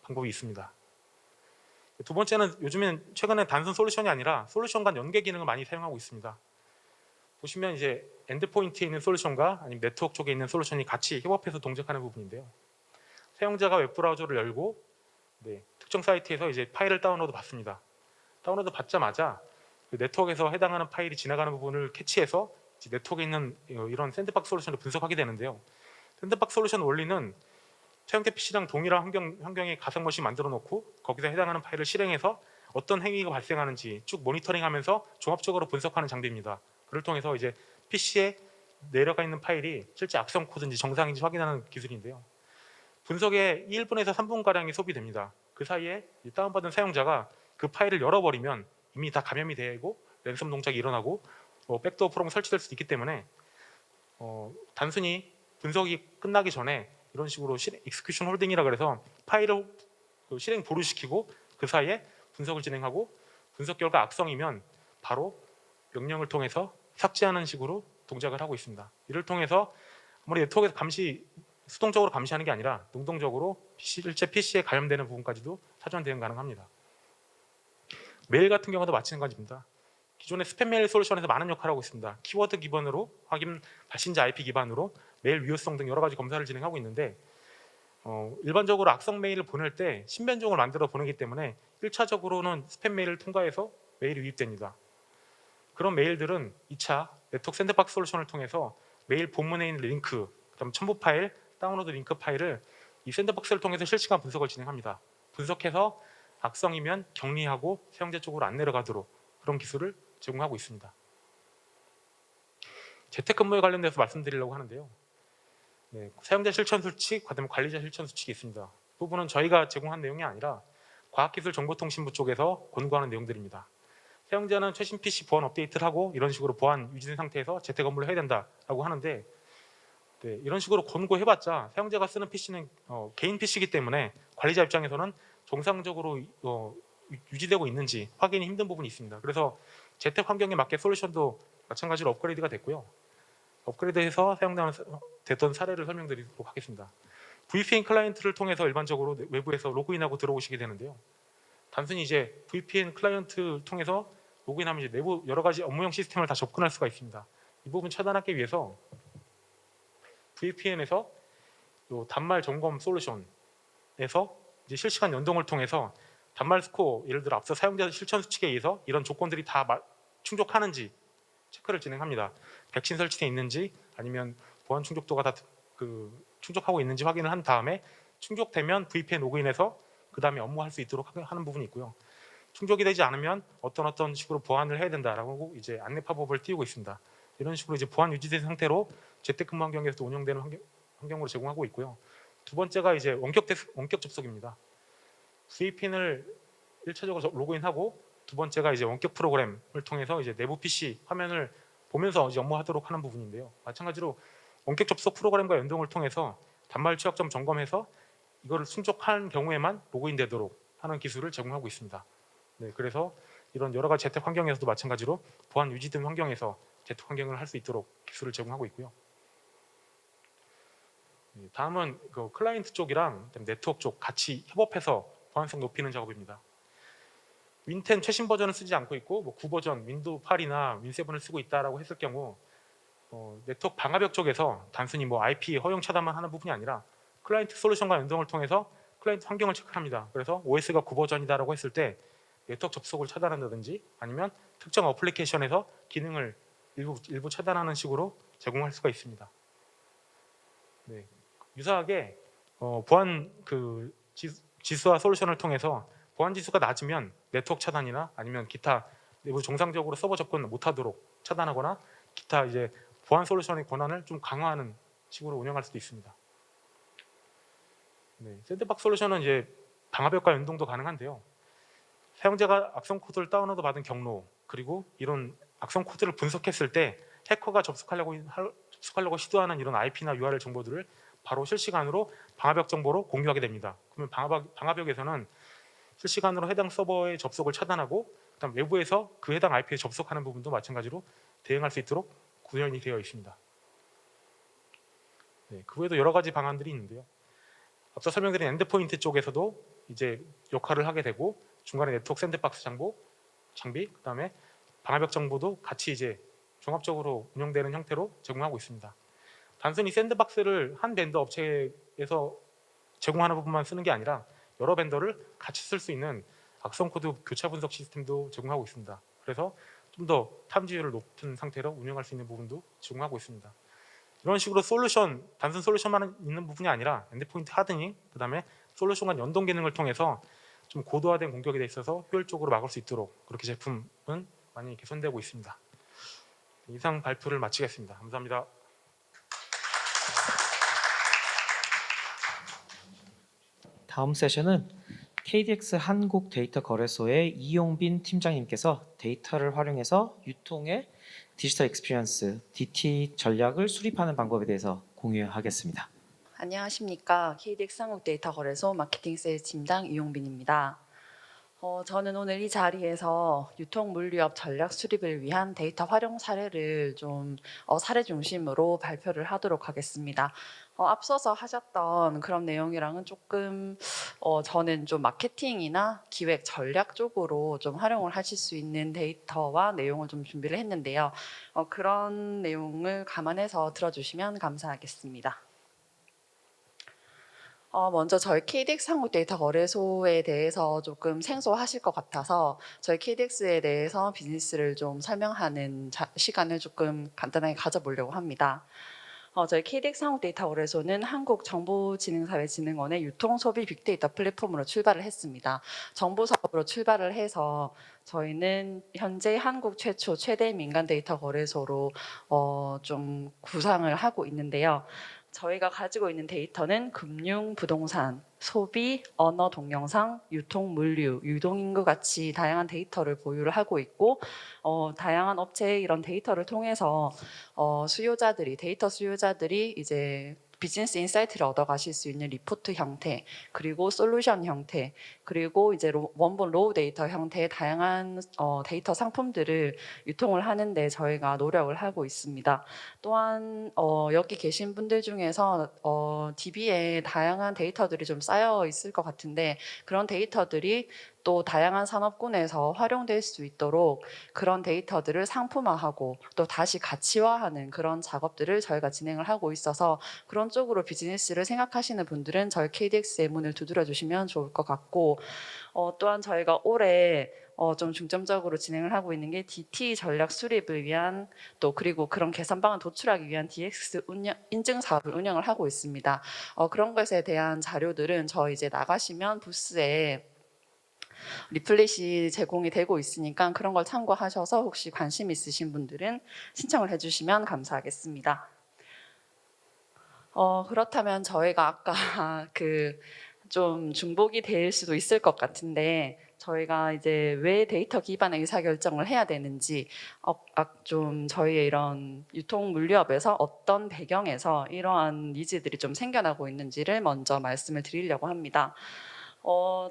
방법이 있습니다. 두 번째는 요즘엔 최근에 단순 솔루션이 아니라 솔루션 간 연계 기능을 많이 사용하고 있습니다. 보시면 이제 엔드포인트에 있는 솔루션과 아니면 네트워크 쪽에 있는 솔루션이 같이 협업해서 동작하는 부분인데요. 사용자가 웹브라우저를 열고 특정 사이트에서 이제 파일을 다운로드 받습니다. 다운로드 받자마자 그 네트워크에서 해당하는 파일이 지나가는 부분을 캐치해서 네트워크에 있는 이런 샌드박스 솔루션을 분석하게 되는데요. 샌드박스 솔루션 원리는 사용자 PC랑 동일한 환경에 가상 머신 만들어 놓고 거기서 해당하는 파일을 실행해서 어떤 행위가 발생하는지 쭉 모니터링하면서 종합적으로 분석하는 장비입니다. 그를 통해서 이제 PC에 내려가 있는 파일이 실제 악성 코드인지 정상인지 확인하는 기술인데요. 분석에 1분에서 3분 가량이 소비됩니다. 그 사이에 다운받은 사용자가 그 파일을 열어버리면 이미 다 감염이 되고 랜섬 동작이 일어나고 백도어 프로그램 설치될 수도 있기 때문에 단순히 분석이 끝나기 전에 이런 식으로 익스큐션 홀딩이라 그래서 파일을 실행 보류시키고 그 사이에 분석을 진행하고 분석 결과 악성이면 바로 명령을 통해서 삭제하는 식으로 동작을 하고 있습니다. 이를 통해서 아무리 네트워크에서 수동적으로 감시하는 게 아니라 능동적으로 실제 PC에 감염되는 부분까지도 사전 대응 가능합니다. 메일 같은 경우도 마찬가지입니다. 기존의 스팸 메일 솔루션에서 많은 역할을 하고 있습니다. 키워드 기반으로 확인, 발신자 IP 기반으로 메일 유효성 등 여러 가지 검사를 진행하고 있는데 일반적으로 악성 메일을 보낼 때 신변종을 만들어 보내기 때문에 1차적으로는 스팸 메일을 통과해서 메일이 유입됩니다. 그런 메일들은 2차 네트워크 샌드박스 솔루션을 통해서 메일 본문에 있는 링크, 그다음 첨부 파일, 다운로드 링크 파일을 이 샌드박스를 통해서 실시간 분석을 진행합니다. 분석해서 악성이면 격리하고 사용자 쪽으로 안 내려가도록 그런 기술을 제공하고 있습니다. 재택근무에 관련돼서 말씀드리려고 하는데요. 사용자 실천 수칙, 그다음에 관리자 실천 수칙이 있습니다. 이 부분은 저희가 제공한 내용이 아니라 과학기술정보통신부 쪽에서 권고하는 내용들입니다. 사용자는 최신 PC 보안 업데이트를 하고 이런 식으로 보안 유지된 상태에서 재택근무를 해야 된다라고 하는데 이런 식으로 권고해봤자 사용자가 쓰는 PC는 개인 PC이기 때문에 관리자 입장에서는 정상적으로 유지되고 있는지 확인이 힘든 부분이 있습니다. 그래서 재택 환경에 맞게 솔루션도 마찬가지로 업그레이드가 됐고요. 업그레이드해서 사용됐던 사례를 설명드리도록 하겠습니다. VPN 클라이언트를 통해서 일반적으로 외부에서 로그인하고 들어오시게 되는데요. 단순히 이제 VPN 클라이언트를 통해서 로그인하면 이제 내부 여러 가지 업무용 시스템을 다 접근할 수가 있습니다. 이 부분 차단하기 위해서 VPN에서 요 단말 점검 솔루션에서 이제 실시간 연동을 통해서 단말 스코어, 예를 들어 앞서 사용자 실천 수칙에 의해서 이런 조건들이 다 충족하는지 체크를 진행합니다. 백신 설치돼 있는지 아니면 보안 충족도가 다 충족하고 있는지 확인을 한 다음에 충족되면 VPN 로그인해서 그 다음에 업무할 수 있도록 하는 부분이 있고요. 충족이 되지 않으면 어떤 식으로 보안을 해야 된다라고 이제 안내 팝업을 띄우고 있습니다. 이런 식으로 이제 보안 유지된 상태로 재택근무 환경에서도 운영되는 환경으로 제공하고 있고요. 두 번째가 이제 원격 접속입니다. VPN을 1차적으로 로그인하고 두 번째가 이제 원격 프로그램을 통해서 이제 내부 PC 화면을 보면서 이제 업무하도록 하는 부분인데요. 마찬가지로 원격 접속 프로그램과 연동을 통해서 단말 취약점 점검해서 이거를 충족한 경우에만 로그인되도록 하는 기술을 제공하고 있습니다. 네, 그래서 이런 여러 가지 재택 환경에서도 마찬가지로 보안 유지된 환경에서 재택 환경을 할 수 있도록 기술을 제공하고 있고요. 네, 다음은 그 클라이언트 쪽이랑 네트워크 쪽 같이 협업해서 보안성 높이는 작업입니다. 윈10 최신 버전을 쓰지 않고 있고 뭐 9버전 윈도우 8이나 윈7을 쓰고 있다라고 했을 경우 네트워크 방화벽 쪽에서 단순히 뭐 IP 허용 차단만 하는 부분이 아니라 클라이언트 솔루션과 연동을 통해서 클라이언트 환경을 체크합니다. 그래서 OS가 9버전이다라고 했을 때 네트워크 접속을 차단한다든지 아니면 특정 어플리케이션에서 기능을 일부 차단하는 식으로 제공할 수가 있습니다. 네, 유사하게 보안 지수와 솔루션을 통해서 보안 지수가 낮으면 네트워크 차단이나 아니면 기타 내부 정상적으로 서버 접근 못하도록 차단하거나 기타 이제 보안 솔루션의 권한을 좀 강화하는 식으로 운영할 수도 있습니다. 네, 샌드박스 솔루션은 이제 방화벽과 연동도 가능한데요. 사용자가 악성 코드를 다운로드 받은 경로 그리고 이런 악성 코드를 분석했을 때 해커가 접속하려고 시도하는 이런 IP나 URL 정보들을 바로 실시간으로 방화벽 정보로 공유하게 됩니다. 그러면 방화벽에서는 실시간으로 해당 서버의 접속을 차단하고 그다음 외부에서 그 해당 IP에 접속하는 부분도 마찬가지로 대응할 수 있도록 구현이 되어 있습니다. 네, 그 외에도 여러 가지 방안들이 있는데요. 앞서 설명드린 엔드포인트 쪽에서도 이제 역할을 하게 되고 중간에 네트워크 샌드박스 장비 그다음에 방화벽 정보도 같이 이제 종합적으로 운영되는 형태로 제공하고 있습니다. 단순히 샌드박스를 한 벤더 업체에서 제공하는 부분만 쓰는 게 아니라 여러 벤더를 같이 쓸 수 있는 악성 코드 교차 분석 시스템도 제공하고 있습니다. 그래서 좀 더 탐지율을 높은 상태로 운영할 수 있는 부분도 제공하고 있습니다. 이런 식으로 단순 솔루션만 있는 부분이 아니라 엔드포인트 하드닝, 그다음에 솔루션 간 연동 기능을 통해서 좀 고도화된 공격에 있어서 효율적으로 막을 수 있도록 그렇게 제품은 많이 개선되고 있습니다. 이상 발표를 마치겠습니다. 감사합니다. 다음 세션은 KDX 한국 데이터 거래소의 이용빈 팀장님께서 데이터를 활용해서 유통의 디지털 익스피리언스 DT 전략을 수립하는 방법에 대해서 공유하겠습니다. 안녕하십니까. KDX 한국 데이터 거래소 마케팅 세일즈 팀장 이용빈입니다. 저는 오늘 이 자리에서 유통 물류업 전략 수립을 위한 데이터 활용 사례를 좀 사례 중심으로 발표를 하도록 하겠습니다. 앞서서 하셨던 그런 내용이랑은 조금 저는 좀 마케팅이나 기획 전략 쪽으로 좀 활용을 하실 수 있는 데이터와 내용을 좀 준비를 했는데요. 그런 내용을 감안해서 들어주시면 감사하겠습니다. 먼저 저희 KDX 한국 데이터 거래소에 대해서 조금 생소하실 것 같아서 저희 KDX에 대해서 비즈니스를 좀 설명하는 시간을 조금 간단하게 가져보려고 합니다. 저희 KDX 한국 데이터 거래소는 한국정보지능사회진흥원의 유통소비 빅데이터 플랫폼으로 출발을 했습니다. 정보사업으로 출발을 해서 저희는 현재 한국 최초 최대 민간 데이터 거래소로 좀 구상을 하고 있는데요. 저희가 가지고 있는 데이터는 금융, 부동산, 소비, 언어, 동영상, 유통, 물류, 유동인구 같이 다양한 데이터를 보유를 하고 있고 다양한 업체의 이런 데이터를 통해서 데이터 수요자들이 이제 비즈니스 인사이트를 얻어가실 수 있는 리포트 형태, 그리고 솔루션 형태, 그리고 이제 원본 로우 데이터 형태의 다양한 데이터 상품들을 유통을 하는데 저희가 노력을 하고 있습니다. 또한 여기 계신 분들 중에서 DB에 다양한 데이터들이 좀 쌓여 있을 것 같은데 그런 데이터들이 또 다양한 산업군에서 활용될 수 있도록 그런 데이터들을 상품화하고 또 다시 가치화하는 그런 작업들을 저희가 진행을 하고 있어서 그런 쪽으로 비즈니스를 생각하시는 분들은 저희 KDX의 문을 두드려 주시면 좋을 것 같고 또한 저희가 올해 좀 중점적으로 진행을 하고 있는 게 DT 전략 수립을 위한 또 그리고 그런 개선 방안 도출하기 위한 DX 인증 사업을 운영을 하고 있습니다. 그런 것에 대한 자료들은 저희 이제 나가시면 부스에 리플릿이 제공이 되고 있으니까 그런 걸 참고하셔서 혹시 관심 있으신 분들은 신청을 해주시면 감사하겠습니다. 그렇다면 저희가 아까 좀 중복이 될 수도 있을 것 같은데 저희가 이제 왜 데이터 기반의 의사결정을 해야 되는지 좀 저희의 이런 유통 물류업에서 어떤 배경에서 이러한 니즈들이 좀 생겨나고 있는지를 먼저 말씀을 드리려고 합니다.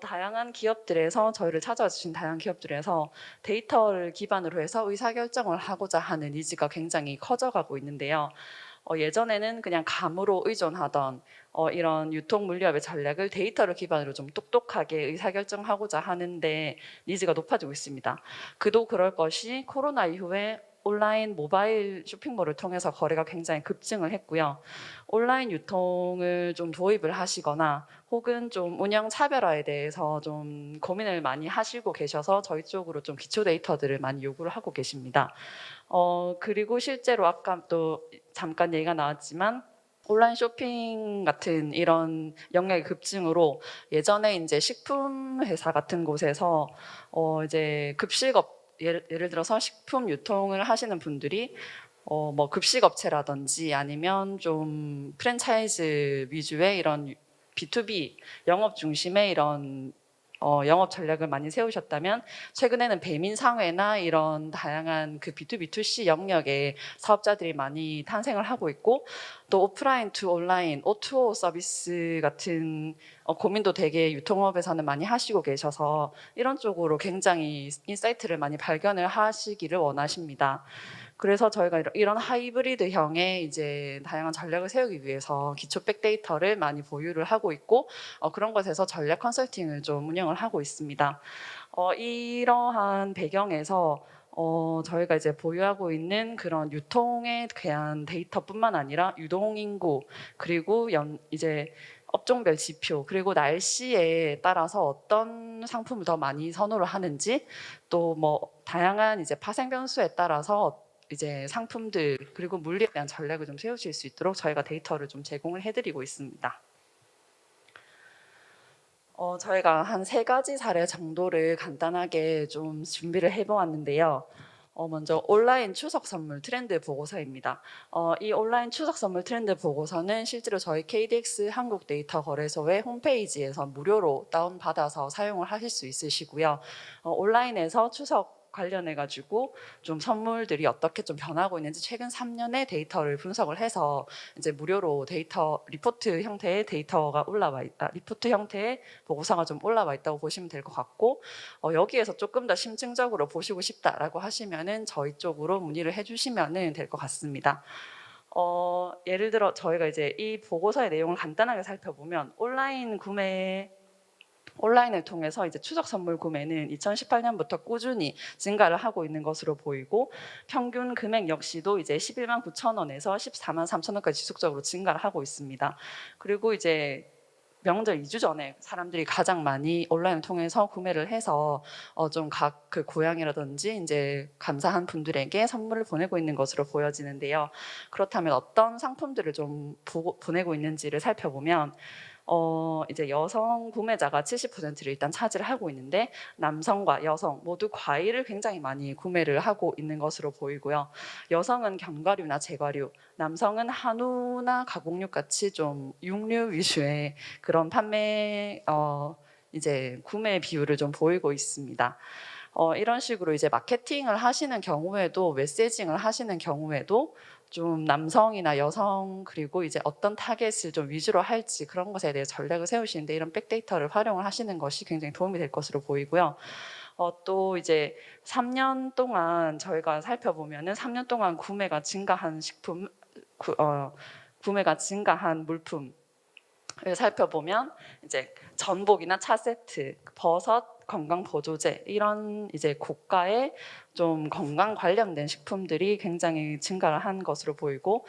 다양한 기업들에서 저희를 찾아와 주신 다양한 기업들에서 데이터를 기반으로 해서 의사결정을 하고자 하는 니즈가 굉장히 커져가고 있는데요. 예전에는 그냥 감으로 의존하던 이런 유통 물류업의 전략을 데이터를 기반으로 좀 똑똑하게 의사결정하고자 하는데 니즈가 높아지고 있습니다. 그도 그럴 것이 코로나 이후에 온라인 모바일 쇼핑몰을 통해서 거래가 굉장히 급증을 했고요. 온라인 유통을 좀 도입을 하시거나 혹은 좀 운영 차별화에 대해서 좀 고민을 많이 하시고 계셔서 저희 쪽으로 좀 기초 데이터들을 많이 요구를 하고 계십니다. 그리고 실제로 아까 또 잠깐 얘기가 나왔지만 온라인 쇼핑 같은 이런 영역의 급증으로 예전에 이제 식품 회사 같은 곳에서 이제 급식업 예를 들어서 식품 유통을 하시는 분들이 뭐 급식업체라든지 아니면 좀 프랜차이즈 위주의 이런 B2B 영업 중심의 이런 영업 전략을 많이 세우셨다면 최근에는 배민상회나 이런 다양한 그 B2B2C 영역의 사업자들이 많이 탄생을 하고 있고 또 오프라인 투 온라인 O2O 서비스 같은 고민도 되게 유통업에서는 많이 하시고 계셔서 이런 쪽으로 굉장히 인사이트를 많이 발견을 하시기를 원하십니다. 그래서 저희가 이런 하이브리드형의 이제 다양한 전략을 세우기 위해서 기초 백데이터를 많이 보유를 하고 있고 그런 것에서 전략 컨설팅을 좀 운영을 하고 있습니다. 이러한 배경에서 저희가 이제 보유하고 있는 그런 유통에 대한 데이터뿐만 아니라 유동인구 그리고 이제 업종별 지표 그리고 날씨에 따라서 어떤 상품을 더 많이 선호를 하는지 또 뭐 다양한 이제 파생 변수에 따라서 이제 상품들 그리고 물리에 대한 전략을 좀 세우실 수 있도록 저희가 데이터를 좀 제공을 해드리고 있습니다. 저희가 한 3가지 사례 정도를 간단하게 좀 준비를 해보았는데요. 먼저 온라인 추석 선물 트렌드 보고서입니다. 이 온라인 추석 선물 트렌드 보고서는 실제로 저희 KDX 한국 데이터 거래소의 홈페이지에서 무료로 다운받아서 사용을 하실 수 있으시고요. 온라인에서 추석 관련해 가지고 좀 선물들이 어떻게 좀 변하고 있는지 최근 3년의 데이터를 분석을 해서 이제 무료로 데이터 리포트 형태의 데이터가 리포트 형태의 보고서가 좀 올라와 있다고 보시면 될 것 같고 여기에서 조금 더 심층적으로 보시고 싶다라고 하시면은 저희 쪽으로 문의를 해주시면은 될 것 같습니다. 예를 들어 저희가 이제 이 보고서의 내용을 간단하게 살펴보면 온라인을 통해서 이제 추석 선물 구매는 2018년부터 꾸준히 증가를 하고 있는 것으로 보이고 평균 금액 역시도 이제 11만 9천 원에서 14만 3천 원까지 지속적으로 증가를 하고 있습니다. 그리고 이제 명절 2주 전에 사람들이 가장 많이 온라인을 통해서 구매를 해서 좀 각 그 고향이라든지 이제 감사한 분들에게 선물을 보내고 있는 것으로 보여지는데요. 그렇다면 어떤 상품들을 좀 보내고 있는지를 살펴보면 이제 여성 구매자가 70%를 일단 차지를 하고 있는데 남성과 여성 모두 과일을 굉장히 많이 구매를 하고 있는 것으로 보이고요. 여성은 견과류나 제과류, 남성은 한우나 가공육 같이 좀 육류 위주의 그런 판매 이제 구매 비율을 좀 보이고 있습니다. 이런 식으로 이제 마케팅을 하시는 경우에도 메시징을 하시는 경우에도 좀 남성이나 여성 그리고 이제 어떤 타겟을 좀 위주로 할지 그런 것에 대해 전략을 세우시는데 이런 백데이터를 활용을 하시는 것이 굉장히 도움이 될 것으로 보이고요. 또 이제 3년 동안 저희가 살펴보면은 3년 동안 구매가 증가한 구매가 증가한 물품을 살펴보면 이제 전복이나 차 세트, 버섯, 건강 보조제 이런 이제 고가의 좀 건강 관련된 식품들이 굉장히 증가를 한 것으로 보이고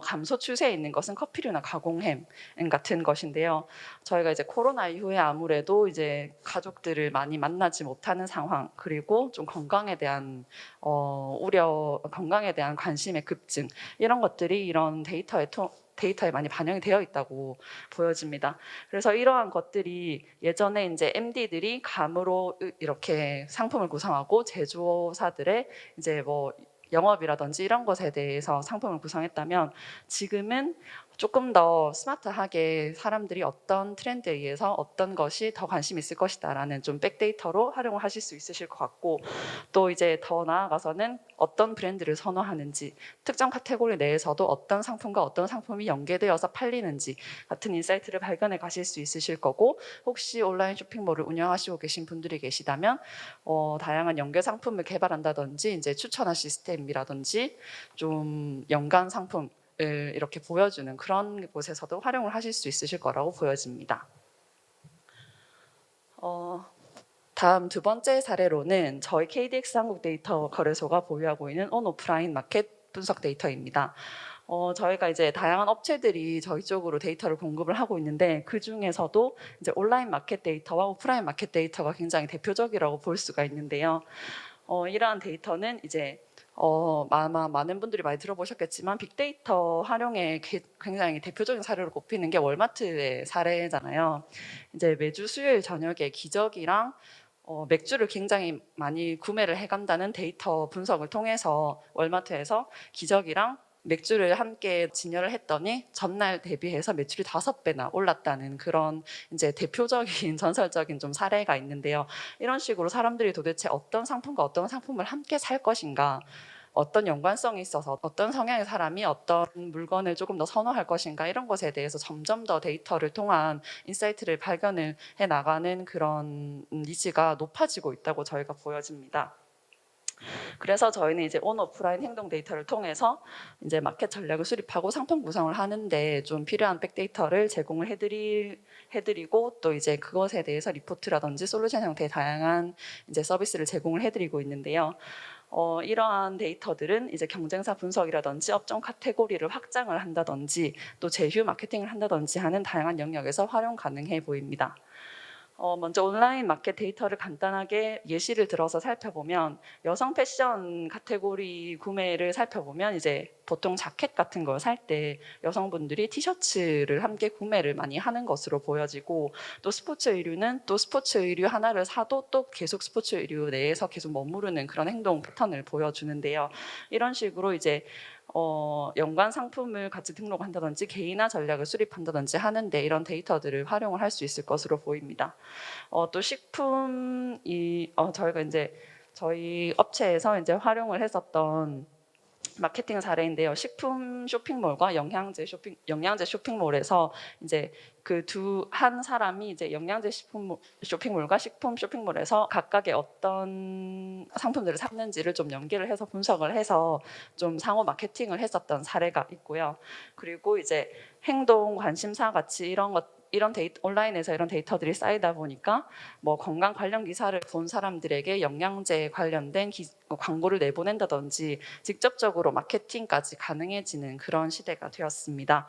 감소 추세에 있는 것은 커피류나 가공햄 같은 것인데요. 저희가 이제 코로나 이후에 아무래도 이제 가족들을 많이 만나지 못하는 상황 그리고 좀 건강에 대한 우려, 건강에 대한 관심의 급증 이런 것들이 이런 데이터에 많이 반영이 되어 있다고 보여집니다. 그래서 이러한 것들이 예전에 이제 MD들이 감으로 이렇게 상품을 구성하고 제조사들의 이제 뭐 영업이라든지 이런 것에 대해서 상품을 구성했다면 지금은 조금 더 스마트하게 사람들이 어떤 트렌드에 의해서 어떤 것이 더 관심 있을 것이다라는 좀 백데이터로 활용을 하실 수 있으실 것 같고 또 이제 더 나아가서는 어떤 브랜드를 선호하는지 특정 카테고리 내에서도 어떤 상품과 어떤 상품이 연계되어서 팔리는지 같은 인사이트를 발견해 가실 수 있으실 거고 혹시 온라인 쇼핑몰을 운영하시고 계신 분들이 계시다면 다양한 연계 상품을 개발한다든지 이제 추천화 시스템이라든지 좀 연관 상품 이렇게 보여주는 그런 곳에서도 활용을 하실 수 있으실 거라고 보여집니다. 다음 두 번째 사례로는 저희 KDX 한국데이터 거래소가 보유하고 있는 온오프라인 마켓 분석 데이터입니다. 저희가 이제 다양한 업체들이 저희 쪽으로 데이터를 공급을 하고 있는데 그 중에서도 이제 온라인 마켓 데이터와 오프라인 마켓 데이터가 굉장히 대표적이라고 볼 수가 있는데요. 이러한 데이터는 이제 아마 많은 분들이 많이 들어보셨겠지만 빅데이터 활용에 굉장히 대표적인 사례로 꼽히는 게 월마트의 사례잖아요. 이제 매주 수요일 저녁에 기저귀랑 맥주를 굉장히 많이 구매를 해간다는 데이터 분석을 통해서 월마트에서 기저귀랑 맥주를 함께 진열을 했더니 전날 대비해서 매출이 5배나 올랐다는 그런 이제 대표적인 전설적인 좀 사례가 있는데요. 이런 식으로 사람들이 도대체 어떤 상품과 어떤 상품을 함께 살 것인가, 어떤 연관성이 있어서 어떤 성향의 사람이 어떤 물건을 조금 더 선호할 것인가 이런 것에 대해서 점점 더 데이터를 통한 인사이트를 발견을 해 나가는 그런 니즈가 높아지고 있다고 저희가 보여집니다. 그래서 저희는 이제 온 오프라인 행동 데이터를 통해서 이제 마켓 전략을 수립하고 상품 구성을 하는데 좀 필요한 백데이터를 제공을 해드리고 또 이제 그것에 대해서 리포트라든지 솔루션 형태의 다양한 이제 서비스를 제공을 해드리고 있는데요. 이러한 데이터들은 이제 경쟁사 분석이라든지 업종 카테고리를 확장을 한다든지 또 제휴 마케팅을 한다든지 하는 다양한 영역에서 활용 가능해 보입니다. 먼저 온라인 마켓 데이터를 간단하게 예시를 들어서 살펴보면 여성 패션 카테고리 구매를 살펴보면 이제 보통 자켓 같은 걸 살 때 여성분들이 티셔츠를 함께 구매를 많이 하는 것으로 보여지고 또 스포츠 의류는 또 스포츠 의류 하나를 사도 또 계속 스포츠 의류 내에서 계속 머무르는 그런 행동 패턴을 보여주는데요. 이런 식으로 이제 연관 상품을 같이 등록한다든지 개인화 전략을 수립한다든지 하는데 이런 데이터들을 활용을 할 수 있을 것으로 보입니다. 또 식품이 저희가 이제 저희 업체에서 이제 활용을 했었던 마케팅 사례인데요. 식품 쇼핑몰과 영양제 쇼핑몰에서 이제 그 한 사람이 이제 영양제 쇼핑몰과 식품 쇼핑몰에서 각각의 어떤 상품들을 샀는지를 좀 연계를 해서 분석을 해서 좀 상호 마케팅을 했었던 사례가 있고요. 그리고 이제 행동 관심사 같이 온라인에서 이런 데이터들이 쌓이다 보니까 뭐 건강 관련 기사를 본 사람들에게 영양제 관련된 광고를 내보낸다든지 직접적으로 마케팅까지 가능해지는 그런 시대가 되었습니다.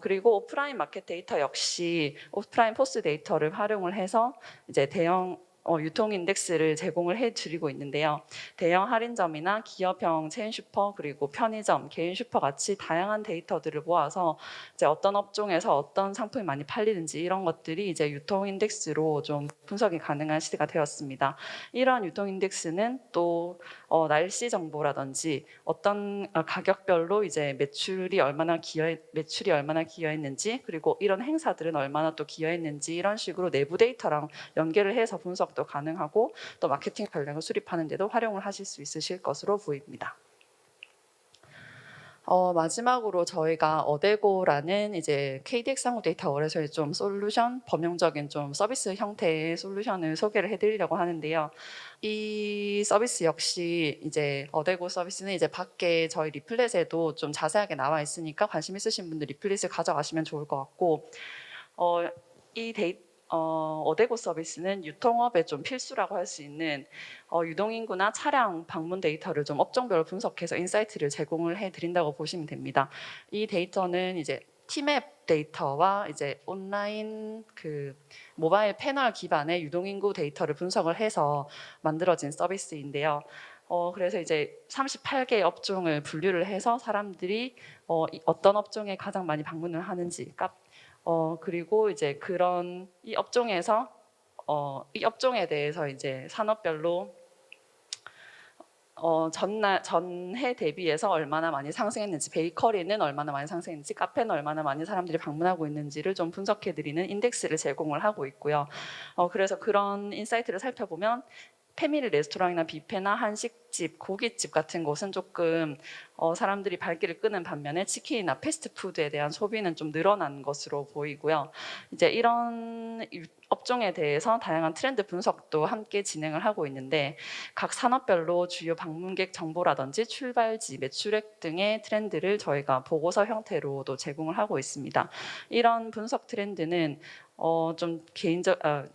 그리고 오프라인 마켓 데이터 역시 오프라인 포스 데이터를 활용을 해서 이제 대형 유통 인덱스를 제공을 해드리고 있는데요. 대형 할인점이나 기업형 체인 슈퍼 그리고 편의점, 개인 슈퍼 같이 다양한 데이터들을 모아서 이제 어떤 업종에서 어떤 상품이 많이 팔리는지 이런 것들이 이제 유통 인덱스로 좀 분석이 가능한 시대가 되었습니다. 이러한 유통 인덱스는 또 날씨 정보라든지 어떤 가격별로 이제 매출이 얼마나 기여했는지 그리고 이런 행사들은 얼마나 또 기여했는지 이런 식으로 내부 데이터랑 연계를 해서 분석도 가능하고 또 마케팅 전략을 수립하는 데도 활용을 하실 수 있으실 것으로 보입니다. 마지막으로 저희가 어데고라는 이제 KDX 한국데이터 거래소의 좀 솔루션, 범용적인 좀 서비스 형태의 솔루션을 소개를 해드리려고 하는데요. 이 서비스 역시 이제 어데고 서비스는 이제 밖에 저희 리플렛에도 좀 자세하게 나와 있으니까 관심 있으신 분들 리플렛을 가져가시면 좋을 것 같고, 어데고 서비스는 유통업에 좀 필수라고 할 수 있는 유동인구나 차량 방문 데이터를 좀 업종별로 분석해서 인사이트를 제공을 해드린다고 보시면 됩니다. 이 데이터는 이제 티맵 데이터와 이제 온라인 그 모바일 패널 기반의 유동인구 데이터를 분석을 해서 만들어진 서비스인데요. 그래서 이제 38개 업종을 분류를 해서 사람들이 어떤 업종에 가장 많이 방문을 하는지, 그리고 이제 그런 이 업종에서 이 업종에 대해서 이제 산업별로 전해 대비해서 얼마나 많이 상승했는지, 베이커리는 얼마나 많이 상승했는지, 카페는 얼마나 많이 사람들이 방문하고 있는지를 좀 분석해드리는 인덱스를 제공을 하고 있고요. 그래서 그런 인사이트를 살펴보면 패밀리 레스토랑이나 뷔페나 한식집, 고깃집 같은 곳은 조금 사람들이 발길을 끄는 반면에 치킨이나 패스트푸드에 대한 소비는 좀 늘어난 것으로 보이고요. 이제 이런 업종에 대해서 다양한 트렌드 분석도 함께 진행을 하고 있는데 각 산업별로 주요 방문객 정보라든지 출발지, 매출액 등의 트렌드를 저희가 보고서 형태로도 제공을 하고 있습니다. 이런 분석 트렌드는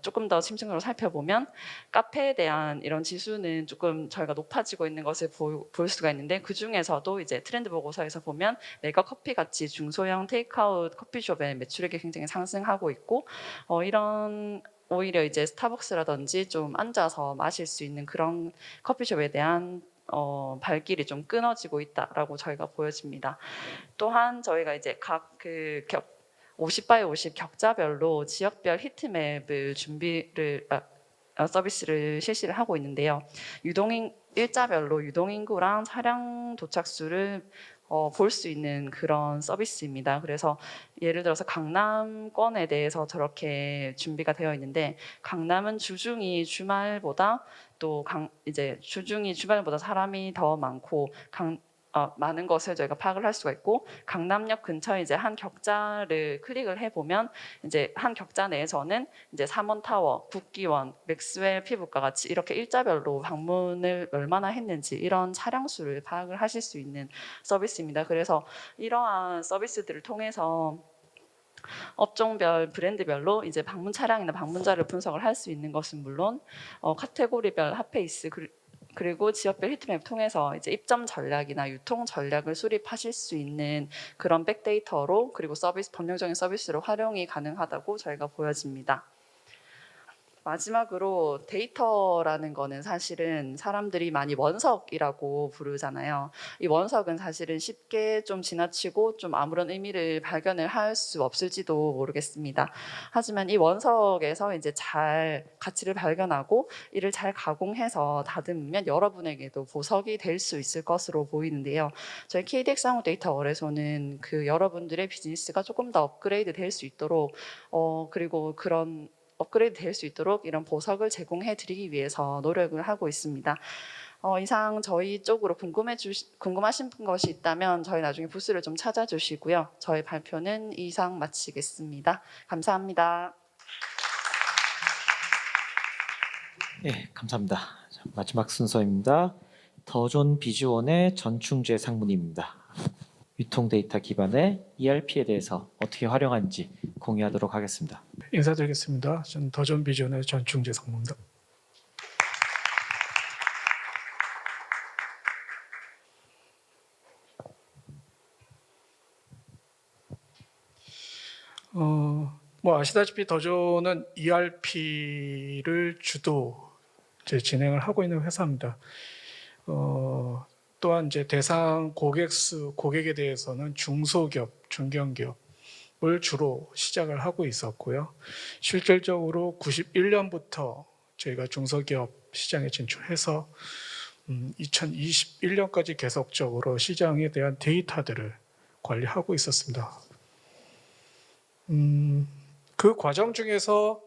조금 더 심층적으로 살펴보면 카페에 대한 이런 지수는 조금 저희가 높아지고 있는 것을 볼 수가 있는데 그 중에서도 이제 트렌드 보고서에서 보면 메가 커피 같이 중소형 테이크아웃 커피숍의 매출액이 굉장히 상승하고 있고 이런 오히려 이제 스타벅스라든지 좀 앉아서 마실 수 있는 그런 커피숍에 대한 발길이 좀 끊어지고 있다라고 저희가 보여집니다. 또한 저희가 이제 각 50x50 격자별로 지역별 히트맵을 서비스를 실시를 하고 있는데요. 일자별로 유동인구랑 차량 도착수를 볼 수 있는 그런 서비스입니다. 그래서 예를 들어서 강남권에 대해서 저렇게 준비가 되어 있는데 강남은 주중이 주말보다 사람이 더 많고 많은 것을 저희가 파악을 할 수가 있고 강남역 근처에 이제 한 격자를 클릭을 해보면 이제 한 격자 내에서는 이제 삼원타워, 국기원, 맥스웰 피부과 같이 이렇게 일자별로 방문을 얼마나 했는지 이런 차량 수를 파악을 하실 수 있는 서비스입니다. 그래서 이러한 서비스들을 통해서 업종별 브랜드별로 이제 방문 차량이나 방문자를 분석을 할 수 있는 것은 물론 카테고리별 핫페이스 그리고 지역별 히트맵 통해서 이제 입점 전략이나 유통 전략을 수립하실 수 있는 그런 백데이터로 그리고 법령적인 서비스로 활용이 가능하다고 저희가 보여집니다. 마지막으로 데이터라는 거는 사실은 사람들이 많이 원석이라고 부르잖아요. 이 원석은 사실은 쉽게 좀 지나치고 좀 아무런 의미를 발견을 할 수 없을지도 모르겠습니다. 하지만 이 원석에서 이제 잘 가치를 발견하고 이를 잘 가공해서 다듬으면 여러분에게도 보석이 될 수 있을 것으로 보이는데요. 저희 KDX 항공 데이터 월에서는 그 여러분들의 비즈니스가 조금 더 업그레이드 될 수 있도록 그리고 그런 업그레이드 될 수 있도록 이런 보석을 제공해 드리기 위해서 노력을 하고 있습니다. 이상 저희 쪽으로 궁금하신 것이 있다면 저희 나중에 부스를 좀 찾아주시고요. 저희 발표는 이상 마치겠습니다. 감사합니다. 네, 감사합니다. 자, 마지막 순서입니다. 더존 비즈원의 전충재 상무님입니다. 유통 데이터 기반의 ERP에 대해서 어떻게 활용하는지 공유하도록 하겠습니다. 인사드리겠습니다. 저는 더존 비전의 전충재 상무입니다. 아시다시피 더존은 ERP를 주도 진행을 하고 있는 회사입니다. 또한 이제 대상 고객에 대해서는 중소기업, 중견기업을 주로 시작을 하고 있었고요. 실질적으로 91년부터 저희가 중소기업 시장에 진출해서 2021년까지 계속적으로 시장에 대한 데이터들을 관리하고 있었습니다. 그 과정 중에서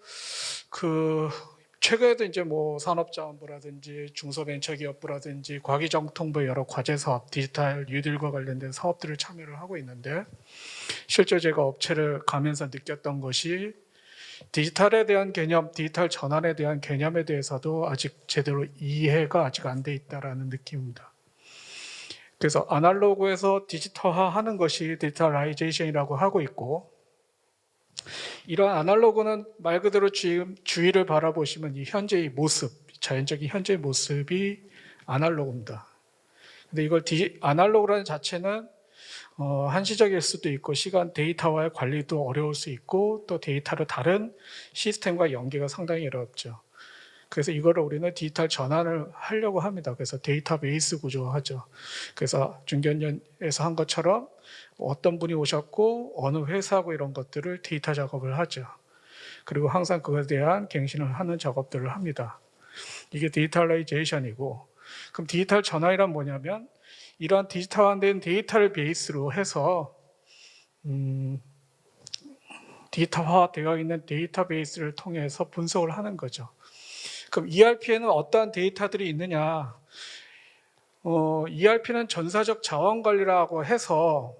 최근에도 이제 산업자원부라든지 중소벤처기업부라든지 과기정통부의 여러 과제 사업, 디지털 뉴딜과 관련된 사업들을 참여를 하고 있는데 실제 제가 업체를 가면서 느꼈던 것이 디지털에 대한 개념, 디지털 전환에 대한 개념에 대해서도 아직 제대로 이해가 아직 안 돼 있다라는 느낌입니다. 그래서 아날로그에서 디지털화하는 것이 디지털라이제이션이라고 하고 있고 이런 아날로그는 말 그대로 지금 주위를 바라보시면 이 현재의 모습, 자연적인 현재의 모습이 아날로그입니다. 근데 이걸 아날로그라는 자체는 한시적일 수도 있고 시간 데이터와의 관리도 어려울 수 있고 또 데이터를 다른 시스템과 연계가 상당히 어렵죠. 그래서 이거를 우리는 디지털 전환을 하려고 합니다. 그래서 데이터베이스 구조하죠. 그래서 중견연에서 한 것처럼 어떤 분이 오셨고 어느 회사고 이런 것들을 데이터 작업을 하죠. 그리고 항상 그것에 대한 갱신을 하는 작업들을 합니다. 이게 디지털라이제이션이고, 그럼 디지털 전환이란 뭐냐면 이런 디지털화된 데이터를 베이스로 해서 디지털화되어 있는 데이터베이스를 통해서 분석을 하는 거죠. 그럼 ERP에는 어떠한 데이터들이 있느냐? ERP는 전사적 자원 관리라고 해서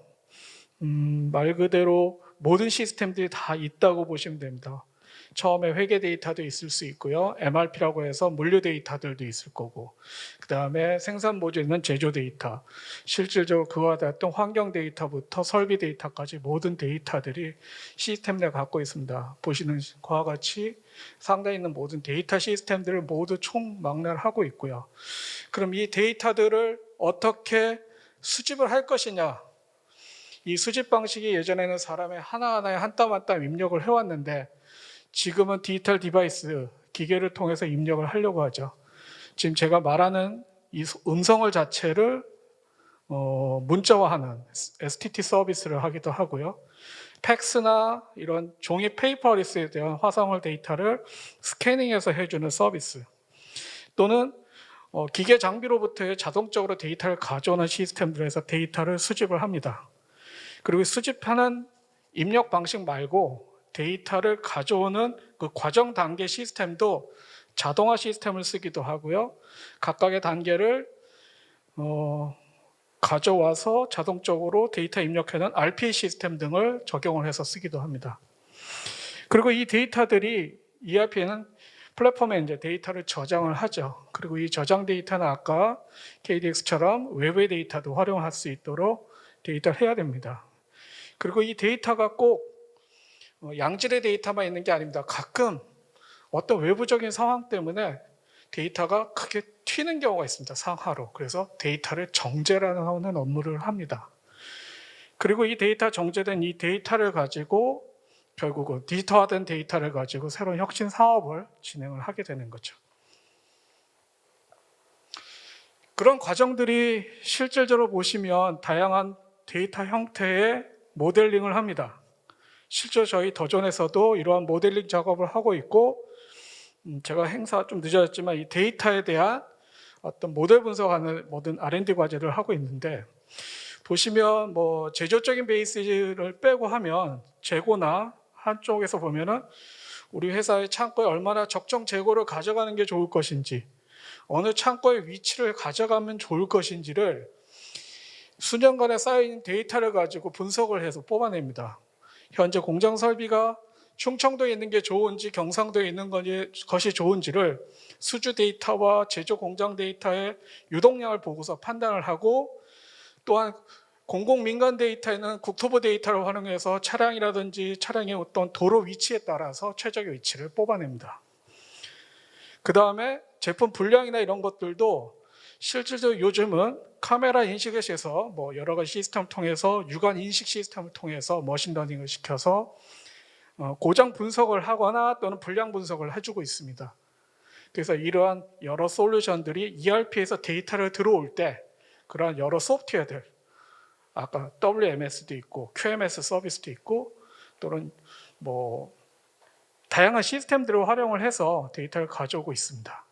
말 그대로 모든 시스템들이 다 있다고 보시면 됩니다. 처음에 회계 데이터도 있을 수 있고요. MRP라고 해서 물류 데이터들도 있을 거고, 그 다음에 생산 모듈에 있는 제조 데이터, 실질적으로 그와 같은 환경 데이터부터 설비 데이터까지 모든 데이터들이 시스템 내에 갖고 있습니다. 보시는 것과 같이 상단에 있는 모든 데이터 시스템들을 모두 총망라를 하고 있고요. 그럼 이 데이터들을 어떻게 수집을 할 것이냐? 이 수집 방식이 예전에는 사람의 하나하나에 한 땀 한 땀 입력을 해왔는데 지금은 디지털 디바이스, 기계를 통해서 입력을 하려고 하죠. 지금 제가 말하는 이 음성을 자체를 문자화하는 STT 서비스를 하기도 하고요. 팩스나 이런 종이 페이퍼리스에 대한 화상을 데이터를 스캐닝해서 해주는 서비스, 또는 기계 장비로부터 자동적으로 데이터를 가져오는 시스템들에서 데이터를 수집을 합니다. 그리고 수집하는 입력 방식 말고 데이터를 가져오는 그 과정 단계 시스템도 자동화 시스템을 쓰기도 하고요. 각각의 단계를 가져와서 자동적으로 데이터 입력하는 RPA 시스템 등을 적용을 해서 쓰기도 합니다. 그리고 이 데이터들이 ERP에는 플랫폼에 이제 데이터를 저장을 하죠. 그리고 이 저장 데이터는 아까 KDX처럼 외부의 데이터도 활용할 수 있도록 데이터를 해야 됩니다. 그리고 이 데이터가 꼭 양질의 데이터만 있는 게 아닙니다. 가끔 어떤 외부적인 상황 때문에 데이터가 크게 튀는 경우가 있습니다. 상하로. 그래서 데이터를 정제하는 업무를 합니다. 그리고 이 데이터 정제된 이 데이터를 가지고 결국은 디지털화된 데이터를 가지고 새로운 혁신 사업을 진행을 하게 되는 거죠. 그런 과정들이 실질적으로 보시면 다양한 데이터 형태의 모델링을 합니다. 실제 저희 더존에서도 이러한 모델링 작업을 하고 있고, 제가 행사 좀 늦어졌지만 이 데이터에 대한 어떤 모델 분석하는 모든 R&D 과제를 하고 있는데, 보시면 뭐 제조적인 베이스를 빼고 하면 재고나 한쪽에서 보면은 우리 회사의 창고에 얼마나 적정 재고를 가져가는 게 좋을 것인지, 어느 창고의 위치를 가져가면 좋을 것인지를 수년간에 쌓여있는 데이터를 가지고 분석을 해서 뽑아냅니다. 현재 공장 설비가 충청도에 있는 게 좋은지 경상도에 있는 것이 좋은지를 수주 데이터와 제조 공장 데이터의 유동량을 보고서 판단을 하고, 또한 공공 민간 데이터에는 국토부 데이터를 활용해서 차량이라든지 차량의 어떤 도로 위치에 따라서 최적의 위치를 뽑아냅니다. 그 다음에 제품 분량이나 이런 것들도 실질적으로 요즘은 카메라 인식을 해서 뭐 여러 가지 시스템을 통해서 육안 인식 시스템을 통해서 머신러닝을 시켜서 고장 분석을 하거나 또는 분량 분석을 해주고 있습니다. 그래서 이러한 여러 솔루션들이 ERP에서 데이터를 들어올 때 그러한 여러 소프트웨어들, 아까 WMS도 있고 QMS 서비스도 있고 또는 뭐 다양한 시스템들을 활용을 해서 데이터를 가져오고 있습니다.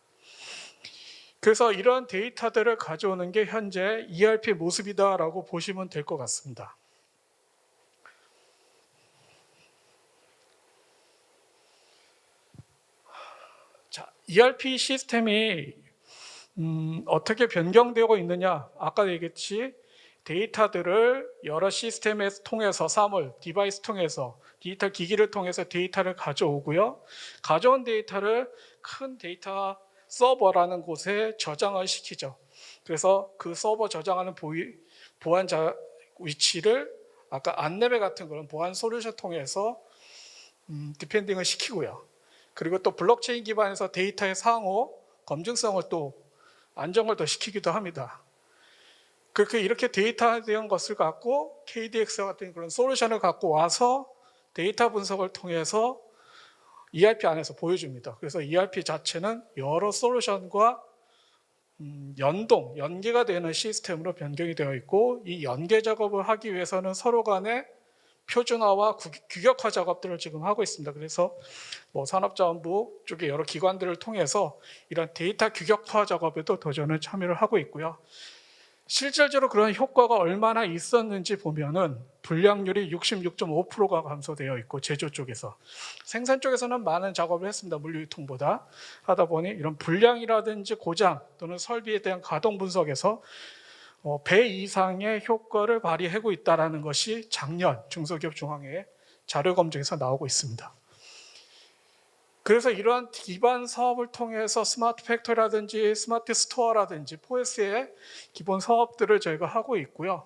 그래서 이러한 데이터들을 가져오는 게 현재 ERP의 모습이다라고 보시면 될 것 같습니다. 자, ERP 시스템이 어떻게 변경되고 있느냐? 아까 얘기했지, 데이터들을 여러 시스템을 통해서 사물, 디바이스 통해서 디지털 기기를 통해서 데이터를 가져오고요. 가져온 데이터를 큰 데이터 서버라는 곳에 저장을 시키죠. 그래서 그 서버 저장하는 보안 위치를 아까 안내배 같은 그런 보안 솔루션 통해서 디펜딩을 시키고요. 그리고 또 블록체인 기반에서 데이터의 상호 검증성을 또 안정을 더 시키기도 합니다. 그렇게 이렇게 데이터에 대한 것을 갖고 KDX 같은 그런 솔루션을 갖고 와서 데이터 분석을 통해서 ERP 안에서 보여줍니다. 그래서 ERP 자체는 여러 솔루션과 연계가 되는 시스템으로 변경이 되어 있고, 이 연계 작업을 하기 위해서는 서로 간에 표준화와 규격화 작업들을 지금 하고 있습니다. 그래서 산업자원부 쪽의 여러 기관들을 통해서 이런 데이터 규격화 작업에도 도전을 참여를 하고 있고요. 실질적으로 그런 효과가 얼마나 있었는지 보면은 불량률이 66.5%가 감소되어 있고, 제조 쪽에서, 생산 쪽에서는 많은 작업을 했습니다. 물류유통보다 하다 보니 이런 불량이라든지 고장 또는 설비에 대한 가동 분석에서 배 이상의 효과를 발휘하고 있다는 것이 작년 중소기업 중앙회 자료 검증에서 나오고 있습니다. 그래서 이러한 기반 사업을 통해서 스마트 팩토리라든지 스마트 스토어라든지 포스의 기본 사업들을 저희가 하고 있고요.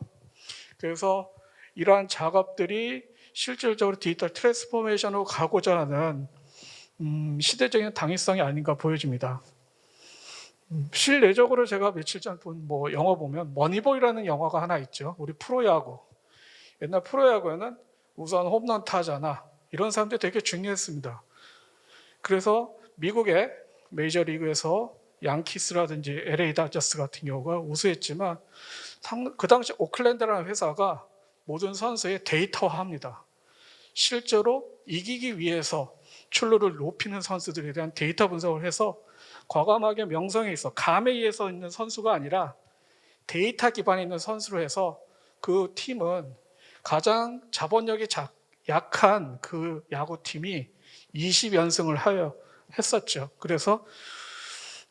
그래서 이러한 작업들이 실질적으로 디지털 트랜스포메이션으로 가고자 하는 시대적인 당위성이 아닌가 보여집니다. 실내적으로 제가 며칠 전 본 영화 보면 머니볼이라는 영화가 하나 있죠. 우리 프로야구. 옛날 프로야구에는 우선 홈런 타자나 이런 사람들이 되게 중요했습니다. 그래서 미국의 메이저리그에서 양키스라든지 LA 다저스 같은 경우가 우수했지만, 그 당시 오클랜드라는 회사가 모든 선수의 데이터화합니다. 실제로 이기기 위해서 출루를 높이는 선수들에 대한 데이터 분석을 해서 과감하게 명성에 있어 감에 의해서 있는 선수가 아니라 데이터 기반에 있는 선수로 해서 그 팀은 가장 자본력이 약한 그 야구팀이 20연승을 했었죠. 그래서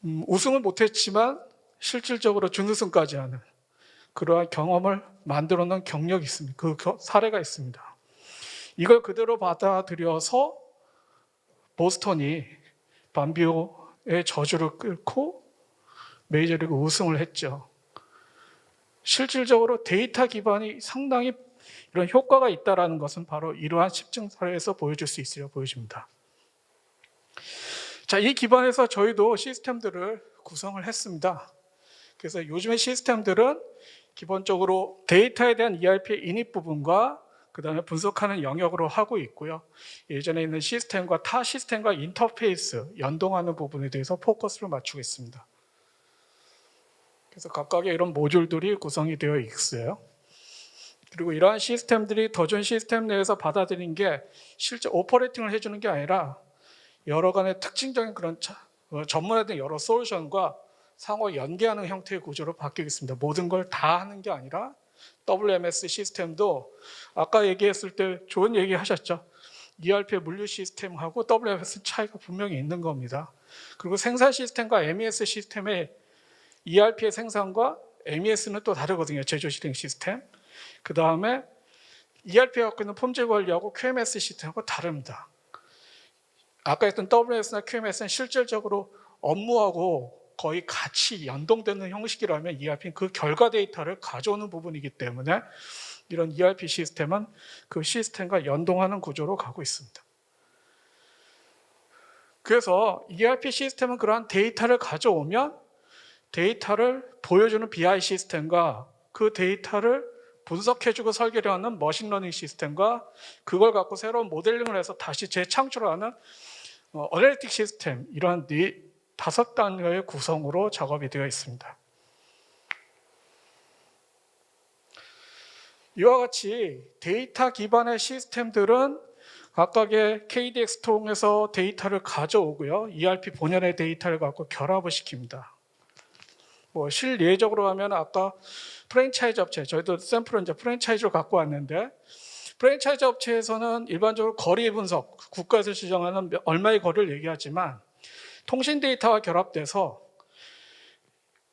우승을 못했지만 실질적으로 준우승까지 하는 그러한 경험을 만들어 놓은 경력이 있습니다. 그 사례가 있습니다. 이걸 그대로 받아들여서 보스턴이 반비오의 저주를 끌고 메이저리그 우승을 했죠. 실질적으로 데이터 기반이 상당히 이런 효과가 있다는 것은 바로 이러한 실증 사례에서 보여줄 수 있으려 보여집니다. 자, 이 기반에서 저희도 시스템들을 구성을 했습니다. 그래서 요즘의 시스템들은 기본적으로 데이터에 대한 ERP의 인입 부분과 그 다음에 분석하는 영역으로 하고 있고요. 예전에 있는 시스템과 타 시스템과 인터페이스, 연동하는 부분에 대해서 포커스를 맞추고 있습니다. 그래서 각각의 이런 모듈들이 구성이 되어 있어요. 그리고 이러한 시스템들이 더존 시스템 내에서 받아들인 게 실제 오퍼레이팅을 해주는 게 아니라 여러 간의 특징적인 그런 전문화된 여러 솔루션과 상호 연계하는 형태의 구조로 바뀌고 있습니다. 모든 걸 다 하는 게 아니라 WMS 시스템도 아까 얘기했을 때 좋은 얘기 하셨죠. ERP의 물류 시스템하고 WMS 차이가 분명히 있는 겁니다. 그리고 생산 시스템과 MES 시스템의 ERP의 생산과 MES는 또 다르거든요. 제조 실행 시스템. 그 다음에 ERP가 갖고 있는 품질 관리하고 QMS 시스템하고 다릅니다. 아까 했던 WMS나 QMS는 실질적으로 업무하고 거의 같이 연동되는 형식이라면 ERP는 그 결과 데이터를 가져오는 부분이기 때문에 이런 ERP 시스템은 그 시스템과 연동하는 구조로 가고 있습니다. 그래서 ERP 시스템은 그러한 데이터를 가져오면 데이터를 보여주는 BI 시스템과 그 데이터를 분석해주고 설계를 하는 머신러닝 시스템과 그걸 갖고 새로운 모델링을 해서 다시 재창출하는 어널리틱 시스템, 이러한 5단계의 구성으로 작업이 되어 있습니다. 이와 같이 데이터 기반의 시스템들은 각각의 KDX 통해서 데이터를 가져오고요. ERP 본연의 데이터를 갖고 결합을 시킵니다. 실예적으로 하면 아까 프랜차이즈 업체, 저희도 샘플은 이제 프랜차이즈로 갖고 왔는데, 프랜차이즈 업체에서는 일반적으로 거리 분석, 국가에서 지정하는 얼마의 거리를 얘기하지만 통신 데이터와 결합돼서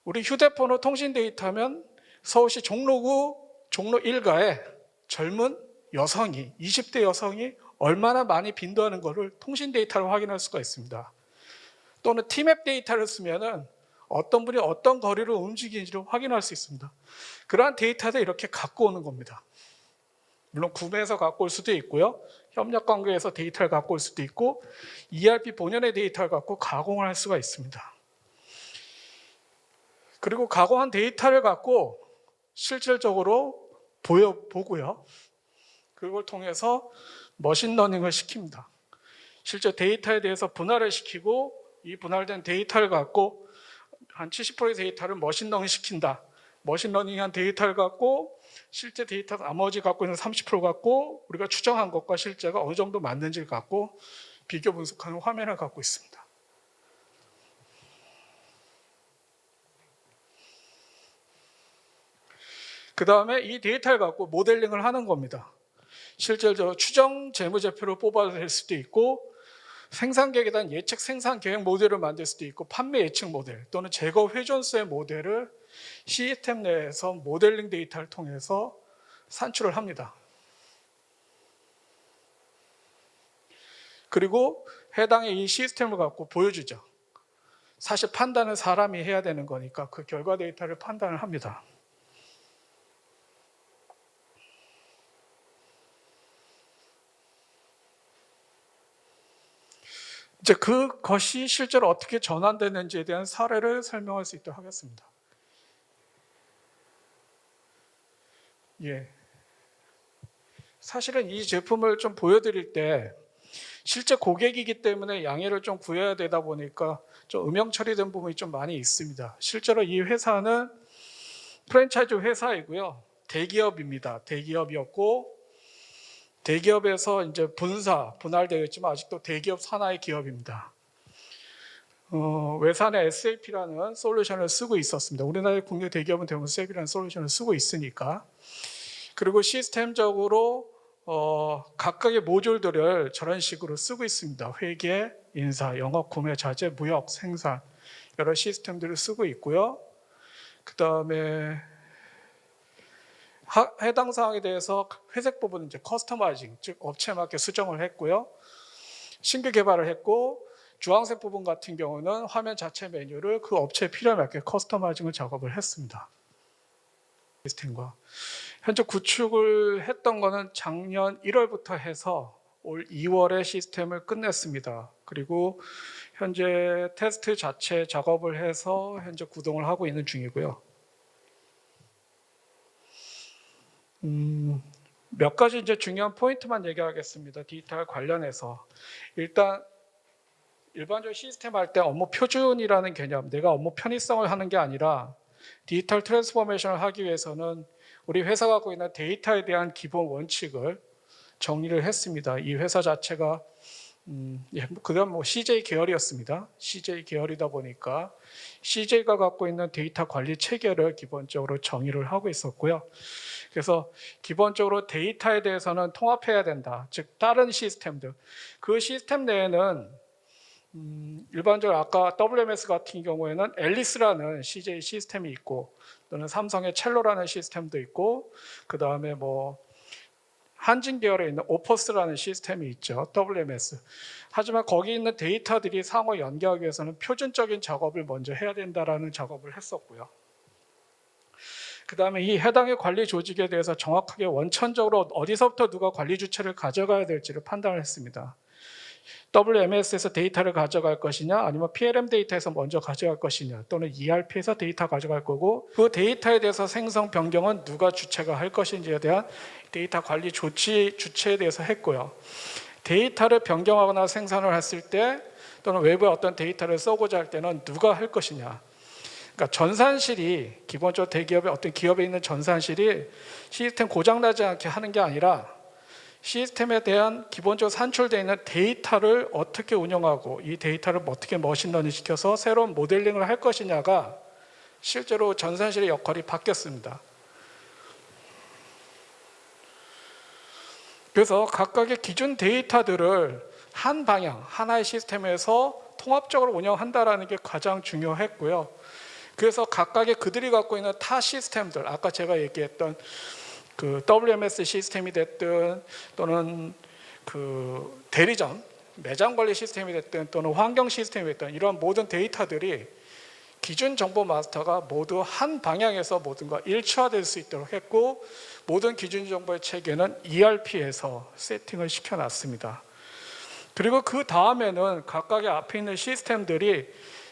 우리 휴대폰으로 통신 데이터면 서울시 종로구 종로 1가에 젊은 여성이, 20대 여성이 얼마나 많이 빈도하는 것을 통신 데이터로 확인할 수가 있습니다. 또는 티맵 데이터를 쓰면은 어떤 분이 어떤 거리를 움직이는지를 확인할 수 있습니다. 그러한 데이터를 이렇게 갖고 오는 겁니다. 물론 구매해서 갖고 올 수도 있고요. 협력 관계에서 데이터를 갖고 올 수도 있고 ERP 본연의 데이터를 갖고 가공을 할 수가 있습니다. 그리고 가공한 데이터를 갖고 실질적으로 보고요. 그걸 통해서 머신러닝을 시킵니다. 실제 데이터에 대해서 분할을 시키고 이 분할된 데이터를 갖고 한 70%의 데이터를 머신러닝 시킨다. 머신러닝한 데이터를 갖고 실제 데이터 나머지 갖고 있는 30% 갖고 우리가 추정한 것과 실제가 어느 정도 맞는지를 갖고 비교 분석하는 화면을 갖고 있습니다. 그 다음에 이 데이터를 갖고 모델링을 하는 겁니다. 실제로 추정 재무제표를 뽑아낼 수도 있고 생산 계획에 대한 예측 생산 계획 모델을 만들 수도 있고 판매 예측 모델 또는 제거 회전수의 모델을 시스템 내에서 모델링 데이터를 통해서 산출을 합니다. 그리고 해당의 이 시스템을 갖고 보여주죠. 사실 판단은 사람이 해야 되는 거니까 그 결과 데이터를 판단을 합니다. 이제 그것이 실제로 어떻게 전환되는지에 대한 사례를 설명할 수 있도록 하겠습니다. 예. 사실은 이 제품을 좀 보여드릴 때 실제 고객이기 때문에 양해를 좀 구해야 되다 보니까 좀 음영 처리된 부분이 좀 많이 있습니다. 실제로 이 회사는 프랜차이즈 회사이고요. 대기업입니다. 대기업이었고 대기업에서 이제 분할되었지만 아직도 대기업 산하의 기업입니다. 외산에 SAP라는 솔루션을 쓰고 있었습니다. 우리나라의 국내 대기업은 대부분 SAP라는 솔루션을 쓰고 있으니까. 그리고 시스템적으로 각각의 모듈들을 저런 식으로 쓰고 있습니다. 회계, 인사, 영업, 구매, 자재, 무역, 생산 여러 시스템들을 쓰고 있고요. 그 다음에 해당 사항에 대해서 회색 부분은 이제 커스터마이징, 즉 업체에 맞게 수정을 했고요. 신규 개발을 했고 주황색 부분 같은 경우는 화면 자체 메뉴를 그 업체에 필요에 맞게 커스터마이징을 작업을 했습니다. 시스템과 현재 구축을 했던 거는 작년 1월부터 해서 올 2월에 시스템을 끝냈습니다. 그리고 현재 테스트 자체 작업을 해서 현재 구동을 하고 있는 중이고요. 몇 가지 이제 중요한 포인트만 얘기하겠습니다. 디지털 관련해서 일단 일반적으로 시스템 할 때 업무 표준이라는 개념, 내가 업무 편의성을 하는 게 아니라 디지털 트랜스포메이션을 하기 위해서는 우리 회사가 갖고 있는 데이터에 대한 기본 원칙을 정리를 했습니다. 이 회사 자체가 그다음 뭐 CJ 계열이었습니다. CJ 계열이다 보니까 CJ가 갖고 있는 데이터 관리 체계를 기본적으로 정의를 하고 있었고요. 그래서 기본적으로 데이터에 대해서는 통합해야 된다. 즉 다른 시스템들. 그 시스템 내에는 일반적으로 아까 WMS 같은 경우에는 앨리스라는 CJ 시스템이 있고 또는 삼성의 첼로라는 시스템도 있고 그 다음에 뭐 한진 계열에 있는 오퍼스라는 시스템이 있죠. WMS. 하지만 거기 있는 데이터들이 상호 연계하기 위해서는 표준적인 작업을 먼저 해야 된다라는 작업을 했었고요. 그 다음에 이 해당의 관리 조직에 대해서 정확하게 원천적으로 어디서부터 누가 관리 주체를 가져가야 될지를 판단을 했습니다. WMS에서 데이터를 가져갈 것이냐 아니면 PLM 데이터에서 먼저 가져갈 것이냐 또는 ERP에서 데이터 가져갈 거고 그 데이터에 대해서 생성 변경은 누가 주체가 할 것인지에 대한 데이터 관리 조치 주체에 대해서 했고요. 데이터를 변경하거나 생산을 했을 때 또는 외부에 어떤 데이터를 써고자 할 때는 누가 할 것이냐. 그러니까 전산실이 기본적으로 대기업의 어떤 기업에 있는 전산실이 시스템 고장나지 않게 하는 게 아니라 시스템에 대한 기본적으로 산출되어 있는 데이터를 어떻게 운영하고 이 데이터를 어떻게 머신러닝 시켜서 새로운 모델링을 할 것이냐가 실제로 전산실의 역할이 바뀌었습니다. 그래서 각각의 기준 데이터들을 한 방향, 하나의 시스템에서 통합적으로 운영한다는 게 가장 중요했고요. 그래서 각각의 그들이 갖고 있는 타 시스템들, 아까 제가 얘기했던 그 WMS 시스템이 됐든 또는 그 대리점, 매장 관리 시스템이 됐든 또는 환경 시스템이 됐든 이런 모든 데이터들이 기준 정보 마스터가 모두 한 방향에서 모든가 일치화될 수 있도록 했고, 모든 기준 정보의 체계는 ERP에서 세팅을 시켜놨습니다. 그리고 그 다음에는 각각의 앞에 있는 시스템들이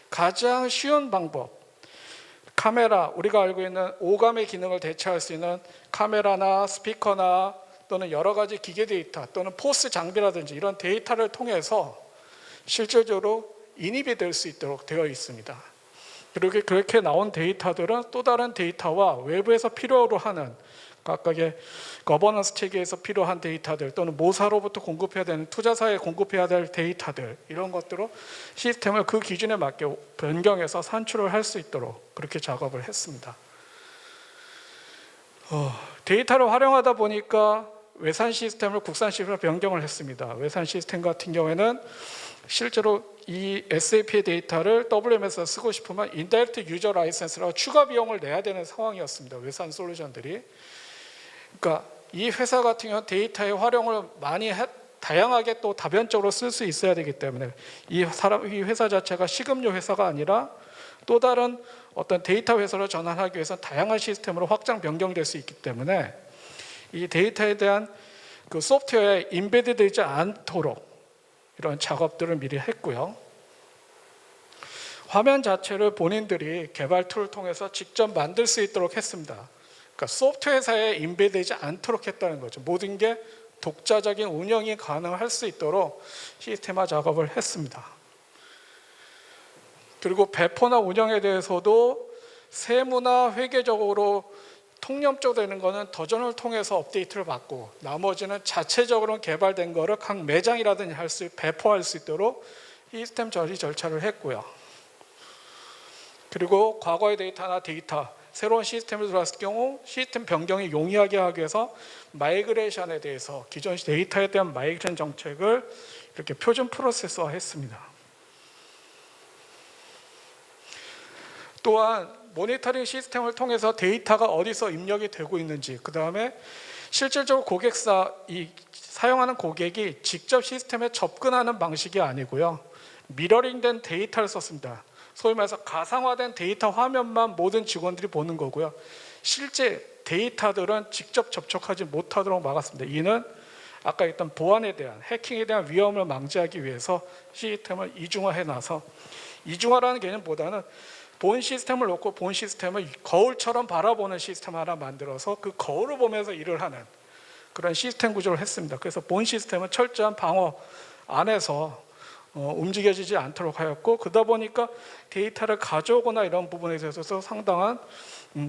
가장 쉬운 방법, 카메라, 우리가 알고 있는 오감의 기능을 대체할 수 있는 카메라나 스피커나 또는 여러 가지 기계 데이터 또는 포스 장비라든지 이런 데이터를 통해서 실질적으로 인입이 될 수 있도록 되어 있습니다. 그리고 그렇게 나온 데이터들은 또 다른 데이터와 외부에서 필요로 하는 각각의 거버넌스 체계에서 필요한 데이터들 또는 모사로부터 공급해야 되는 투자사에 공급해야 될 데이터들, 이런 것들로 시스템을 그 기준에 맞게 변경해서 산출을 할 수 있도록 그렇게 작업을 했습니다. 데이터를 활용하다 보니까 외산 시스템을 국산 시스템으로 변경을 했습니다. 외산 시스템 같은 경우에는 실제로 이 SAP의 데이터를 WMS에 쓰고 싶으면 인다이렉트 유저 라이센스라고 추가 비용을 내야 되는 상황이었습니다. 외산 솔루션들이. 그러니까 이 회사 같은 경우는 데이터의 활용을 많이 다양하게 또 다변적으로 쓸 수 있어야 되기 때문에 이 회사 자체가 식음료 회사가 아니라 또 다른 어떤 데이터 회사로 전환하기 위해서 다양한 시스템으로 확장 변경될 수 있기 때문에 이 데이터에 대한 그 소프트웨어에 인베드 되지 않도록 이런 작업들을 미리 했고요. 화면 자체를 본인들이 개발 툴을 통해서 직접 만들 수 있도록 했습니다. 그러니까 소프트웨어사에 인베되지 않도록 했다는 거죠. 모든 게 독자적인 운영이 가능할 수 있도록 시스템화 작업을 했습니다. 그리고 배포나 운영에 대해서도 세무나 회계적으로 통념적으로 되는 거는 더전을 통해서 업데이트를 받고 나머지는 자체적으로 개발된 거를 각 매장이라든지 배포할 수 있도록 시스템 처리 절차를 했고요. 그리고 과거의 데이터나 데이터, 새로운 시스템을 들어왔을 경우 시스템 변경이 용이하게 하기 위해서 마이그레이션에 대해서 기존 데이터에 대한 마이그레이션 정책을 이렇게 표준 프로세스화 했습니다. 또한 모니터링 시스템을 통해서 데이터가 어디서 입력이 되고 있는지, 그 다음에 실질적으로 사용하는 고객이 직접 시스템에 접근하는 방식이 아니고요, 미러링된 데이터를 썼습니다. 소위 말해서 가상화된 데이터 화면만 모든 직원들이 보는 거고요, 실제 데이터들은 직접 접촉하지 못하도록 막았습니다. 이는 아까 했던 보안에 대한, 해킹에 대한 위험을 방지하기 위해서 시스템을 이중화해놔서, 이중화라는 개념보다는 본 시스템을 놓고 본 시스템을 거울처럼 바라보는 시스템 하나 만들어서 그 거울을 보면서 일을 하는 그런 시스템 구조를 했습니다. 그래서 본 시스템은 철저한 방어 안에서 움직여지지 않도록 하였고, 그러다 보니까 데이터를 가져오거나 이런 부분에 대해서 상당한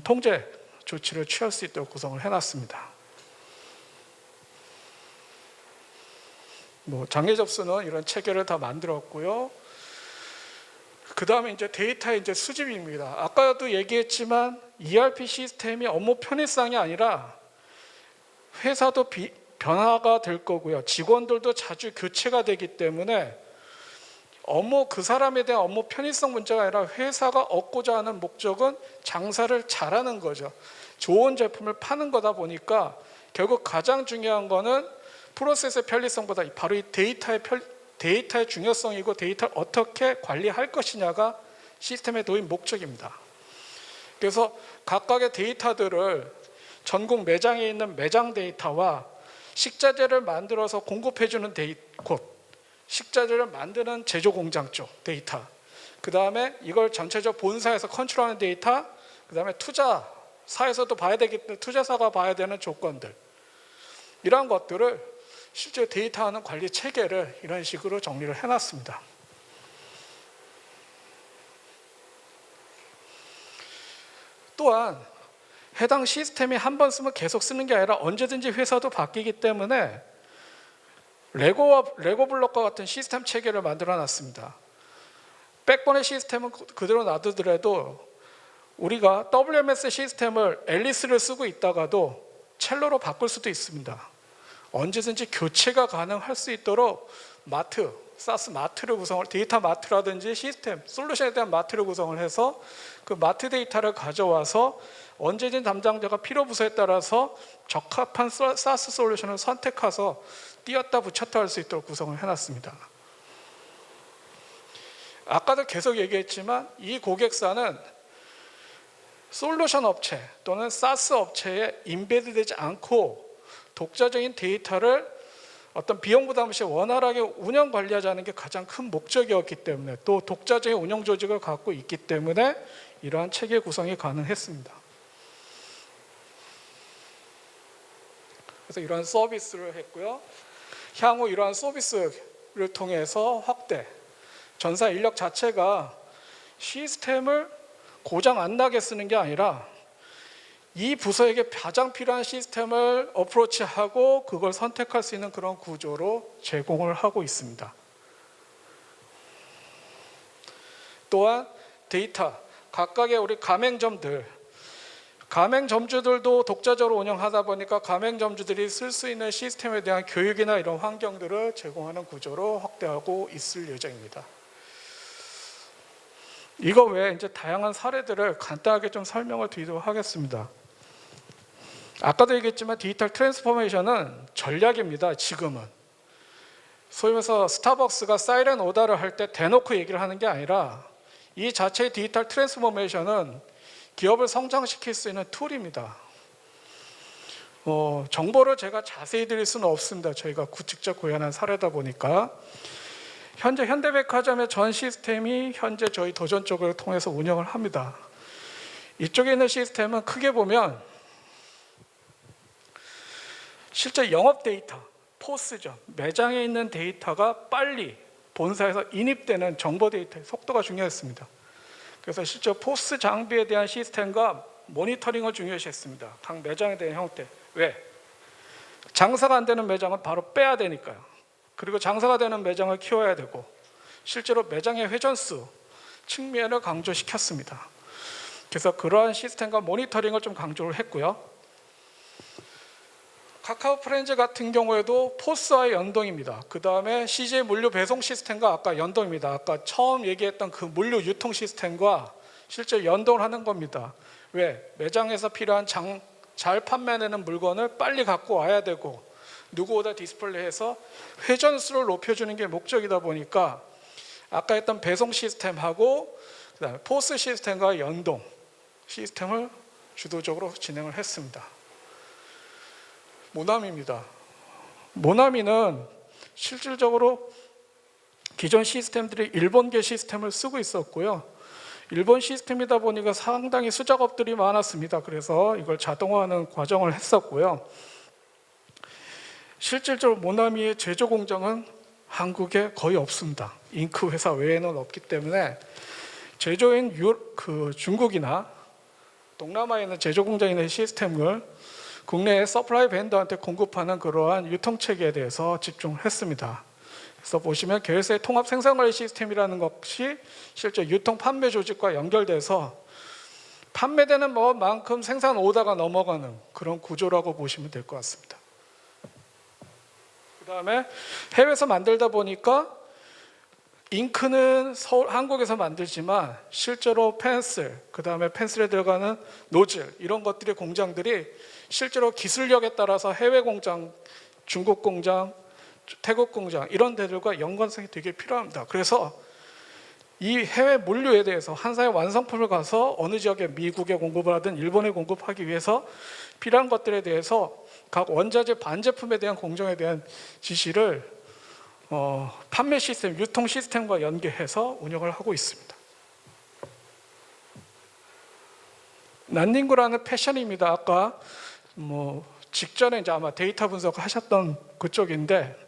통제 조치를 취할 수 있도록 구성을 해놨습니다. 장애 접수는 이런 체계를 다 만들었고요. 그 다음에 이제 데이터의 이제 수집입니다. 아까도 얘기했지만 ERP 시스템이 업무 편의성이 아니라 회사도 변화가 될 거고요, 직원들도 자주 교체가 되기 때문에 그 사람에 대한 업무 편의성 문제가 아니라 회사가 얻고자 하는 목적은 장사를 잘하는 거죠. 좋은 제품을 파는 거다 보니까 결국 가장 중요한 거는 프로세스의 편리성보다 바로 이 데이터의 중요성이고, 데이터를 어떻게 관리할 것이냐가 시스템의 도입 목적입니다. 그래서 각각의 데이터들을 전국 매장에 있는 매장 데이터와 식자재를 만들어서 공급해주는 곳, 식자재를 만드는 제조 공장 쪽 데이터, 그 다음에 이걸 전체적 본사에서 컨트롤하는 데이터, 그 다음에 투자사에서도 봐야 되기 때문에 투자사가 봐야 되는 조건들, 이러한 것들을 실제 데이터하는 관리 체계를 이런 식으로 정리를 해놨습니다. 또한 해당 시스템이 한 번 쓰면 계속 쓰는 게 아니라 언제든지 회사도 바뀌기 때문에 레고 블록과 같은 시스템 체계를 만들어 놨습니다. 백본의 시스템은 그대로 놔두더라도 우리가 WMS 시스템을 앨리스를 쓰고 있다가도 첼로로 바꿀 수도 있습니다. 언제든지 교체가 가능할 수 있도록 사스 마트를 데이터 마트라든지 시스템, 솔루션에 대한 마트를 구성을 해서 그 마트 데이터를 가져와서 언제든지 담당자가 필요 부서에 따라서 적합한 사스 솔루션을 선택해서 띄었다 붙였다 할 수 있도록 구성을 해놨습니다. 아까도 계속 얘기했지만 이 고객사는 솔루션 업체 또는 사스 업체에 인베드되지 않고 독자적인 데이터를 어떤 비용 부담 없이 원활하게 운영 관리하자는 게 가장 큰 목적이었기 때문에, 또 독자적인 운영 조직을 갖고 있기 때문에 이러한 체계 구성이 가능했습니다. 그래서 이러한 서비스를 했고요. 향후 이러한 서비스를 통해서 확대, 전사 인력 자체가 시스템을 고장 안 나게 쓰는 게 아니라 이 부서에게 가장 필요한 시스템을 어프로치하고 그걸 선택할 수 있는 그런 구조로 제공을 하고 있습니다. 또한 데이터, 각각의 우리 가맹점주들도 독자적으로 운영하다 보니까 가맹점주들이 쓸 수 있는 시스템에 대한 교육이나 이런 환경들을 제공하는 구조로 확대하고 있을 예정입니다. 이거 외에 이제 다양한 사례들을 간단하게 좀 설명을 드리도록 하겠습니다. 아까도 얘기했지만 디지털 트랜스포메이션은 전략입니다. 지금은 소위 말해서 스타벅스가 사이렌 오더를 할 때 대놓고 얘기를 하는 게 아니라 이 자체의 디지털 트랜스포메이션은 기업을 성장시킬 수 있는 툴입니다. 정보를 제가 자세히 드릴 수는 없습니다. 저희가 직접 구현한 사례다 보니까. 현재 현대백화점의 전 시스템이 현재 저희 도전 쪽을 통해서 운영을 합니다. 이쪽에 있는 시스템은 크게 보면 실제 영업 데이터, 포스죠. 매장에 있는 데이터가 빨리 본사에서 인입되는 정보 데이터의 속도가 중요했습니다. 그래서 실제 포스 장비에 대한 시스템과 모니터링을 중요시했습니다. 각 매장에 대한 형태. 왜? 장사가 안 되는 매장은 바로 빼야 되니까요. 그리고 장사가 되는 매장을 키워야 되고, 실제로 매장의 회전수 측면을 강조시켰습니다. 그래서 그러한 시스템과 모니터링을 좀 강조를 했고요. 카카오 프렌즈 같은 경우에도 포스와의 연동입니다. 그 다음에 CJ 물류 배송 시스템과 아까 연동입니다. 아까 처음 얘기했던 그 물류 유통 시스템과 실제 연동을 하는 겁니다. 왜? 매장에서 필요한 잘 판매되는 물건을 빨리 갖고 와야 되고 누구보다 디스플레이해서 회전수를 높여주는 게 목적이다 보니까 아까 했던 배송 시스템하고 그다음에 포스 시스템과 연동 시스템을 주도적으로 진행을 했습니다. 모나미입니다. 모나미는 실질적으로 기존 시스템들이 일본계 시스템을 쓰고 있었고요. 일본 시스템이다 보니까 상당히 수작업들이 많았습니다. 그래서 이걸 자동화하는 과정을 했었고요. 실질적으로 모나미의 제조 공장은 한국에 거의 없습니다. 잉크 회사 외에는 없기 때문에 제조인 중국이나 동남아에 있는 제조 공장에 있는 시스템을 국내의 서플라이 벤더한테 공급하는 그러한 유통체계에 대해서 집중을 했습니다. 그래서 보시면 계열사의 통합 생산관리 시스템이라는 것이 실제 유통 판매 조직과 연결돼서 판매되는 것만큼 생산 오더가 넘어가는 그런 구조라고 보시면 될 것 같습니다. 그 다음에 해외에서 만들다 보니까 잉크는 한국에서 만들지만 실제로 펜슬, 그 다음에 펜슬에 들어가는 노즐 이런 것들의 공장들이 실제로 기술력에 따라서 해외 공장, 중국 공장, 태국 공장 이런 데들과 연관성이 되게 필요합니다. 그래서 이 해외 물류에 대해서 한사의 완성품을 가서 어느 지역에 미국에 공급을 하든 일본에 공급하기 위해서 필요한 것들에 대해서 각 원자재 반제품에 대한 공정에 대한 지시를 판매 시스템, 유통 시스템과 연계해서 운영을 하고 있습니다. 난닝구라는 패션입니다. 아까 직전에 이제 아마 데이터 분석하셨던 그쪽인데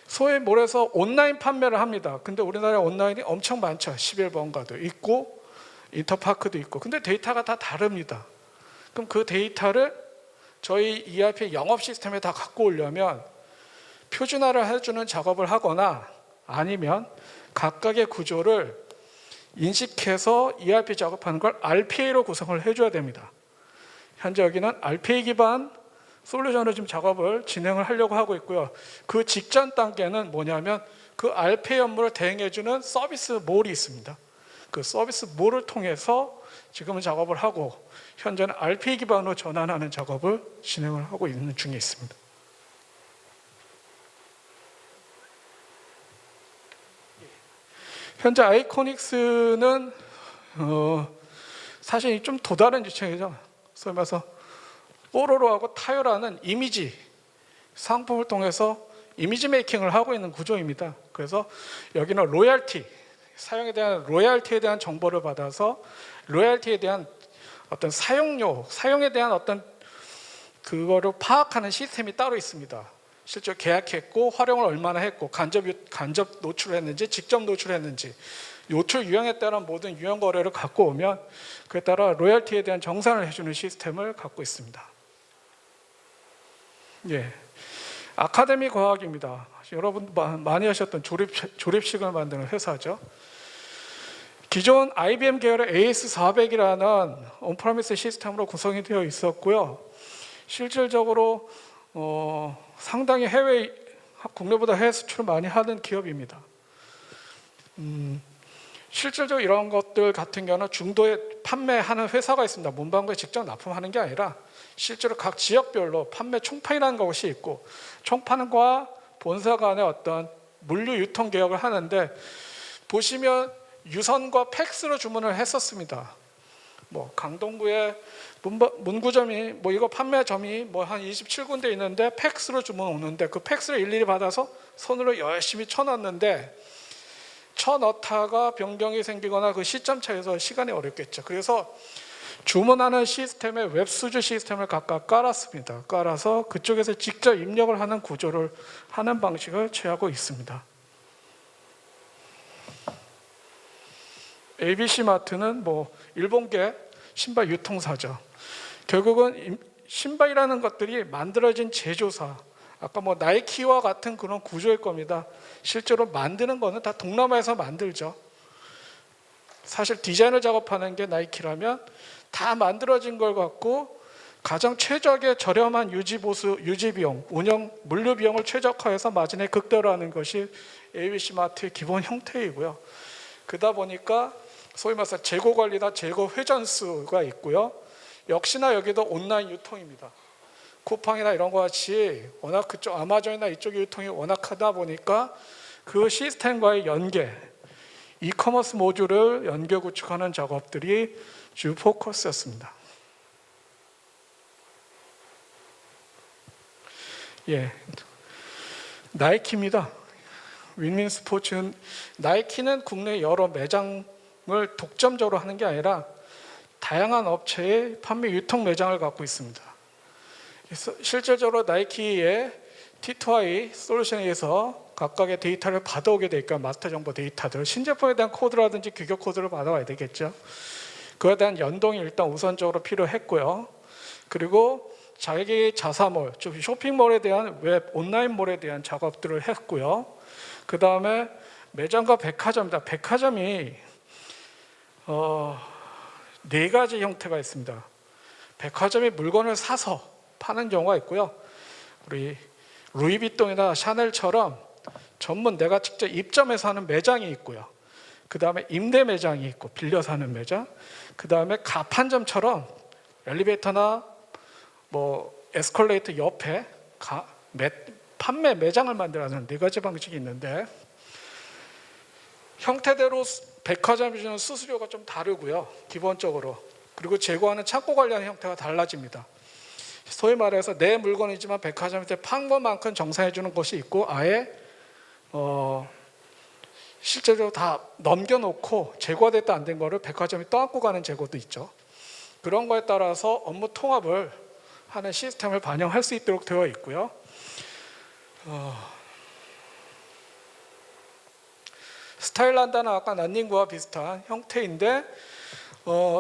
소위 말해서 온라인 판매를 합니다. 근데 우리나라 온라인이 엄청 많죠. 11번가도 있고 인터파크도 있고. 근데 데이터가 다 다릅니다. 그럼 그 데이터를 저희 ERP 영업 시스템에 다 갖고 오려면 표준화를 해주는 작업을 하거나 아니면 각각의 구조를 인식해서 ERP 작업하는 걸 RPA로 구성을 해줘야 됩니다. 현재 여기는 RPA 기반 솔루션으로 지금 작업을 진행을 하려고 하고 있고요. 그 직전 단계는 뭐냐면 그 RPA 업무를 대행해주는 서비스 몰이 있습니다. 그 서비스 몰을 통해서 지금은 작업을 하고 현재는 RPA 기반으로 전환하는 작업을 진행을 하고 있는 중에 있습니다. 현재 아이코닉스는 사실 좀 또 다른 지층이죠. 소위 말해서 뽀로로하고 타요라는 이미지 상품을 통해서 이미지 메이킹을 하고 있는 구조입니다. 그래서 여기는 로열티, 사용에 대한 로열티에 대한 정보를 받아서 로열티에 대한 어떤 사용료, 사용에 대한 어떤 그거를 파악하는 시스템이 따로 있습니다. 실제로 계약했고 활용을 얼마나 했고 간접 노출했는지 직접 노출했는지 노출 유형에 따른 모든 유형 거래를 갖고 오면 그에 따라 로열티에 대한 정산을 해주는 시스템을 갖고 있습니다. 예, 아카데미 과학입니다. 여러분 많이 하셨던 조립식을 만드는 회사죠. 기존 IBM 계열의 AS400이라는 온프라미스 시스템으로 구성이 되어 있었고요. 실질적으로 상당히 국내보다 해외 수출을 많이 하는 기업입니다. 실질적으로 이런 것들 같은 경우는 중도에 판매하는 회사가 있습니다. 문방구에 직접 납품하는 게 아니라 실제로 각 지역별로 판매 총판이라는 것이 있고 총판과 본사 간의 어떤 물류 유통 계약을 하는데 보시면 유선과 팩스로 주문을 했었습니다. 뭐 강동구에 문구점이 뭐 이거 판매점이 뭐 한 27군데 있는데 팩스로 주문 오는데 그 팩스를 일일이 받아서 손으로 열심히 쳐넣는데 쳐넣다가 변경이 생기거나 그 시점 차에서 시간이 어렵겠죠. 그래서 주문하는 시스템에 웹수주 시스템을 각각 깔았습니다. 깔아서 그쪽에서 직접 입력을 하는 구조를 하는 방식을 취하고 있습니다. ABC 마트는 뭐 일본계 신발 유통사죠. 결국은 신발이라는 것들이 만들어진 제조사, 아까 뭐 나이키와 같은 그런 구조일 겁니다. 실제로 만드는 거는 다 동남아에서 만들죠. 사실 디자인을 작업하는 게 나이키라면 다 만들어진 걸 갖고 가장 최적의 저렴한 유지 비용, 운영 물류 비용을 최적화해서 마진을 극대화하는 것이 ABC 마트의 기본 형태이고요. 그러다 보니까 소위 말해서 재고 관리나 재고 회전수가 있고요. 역시나 여기도 온라인 유통입니다. 쿠팡이나 이런 것 같이 워낙 그쪽 아마존이나 이쪽 유통이 워낙 하다 보니까 그 시스템과의 연계, 이커머스 모듈을 연계 구축하는 작업들이 주 포커스였습니다. 예, 나이키입니다. 윈윈 스포츠는 나이키는 국내 여러 매장을 독점적으로 하는 게 아니라 다양한 업체의 판매 유통 매장을 갖고 있습니다. 그래서 실질적으로 나이키의 T2I 솔루션에서 각각의 데이터를 받아오게 되니까 마스터 정보 데이터들, 신제품에 대한 코드라든지 규격 코드를 받아와야 되겠죠. 그에 대한 연동이 일단 우선적으로 필요했고요. 그리고 자기 자사몰, 즉 쇼핑몰에 대한 웹 온라인몰에 대한 작업들을 했고요. 그 다음에 매장과 백화점입니다. 백화점이 4가지 형태가 있습니다. 백화점이 물건을 사서 파는 경우가 있고요. 우리 루이비통이나 샤넬처럼 전문 내가 직접 입점해서 하는 매장이 있고요. 그 다음에 임대 매장이 있고 빌려서 하는 매장. 그 다음에 가판점처럼 엘리베이터나 뭐 에스컬레이터 옆에 판매 매장을 만들어서 4가지 방식이 있는데 형태대로 백화점이 주는 수수료가 좀 다르고요. 기본적으로. 그리고 제공하는 창고 관련 형태가 달라집니다. 소위 말해서 내 물건이지만 백화점한테 판 것만큼 정산해 주는 것이 있고 아예 실제로 다 넘겨놓고 제거됐다 안 된 거를 백화점이 떠안고 가는 제고도 있죠. 그런 거에 따라서 업무 통합을 하는 시스템을 반영할 수 있도록 되어 있고요. 스타일란다는 아까 난닝구와 비슷한 형태인데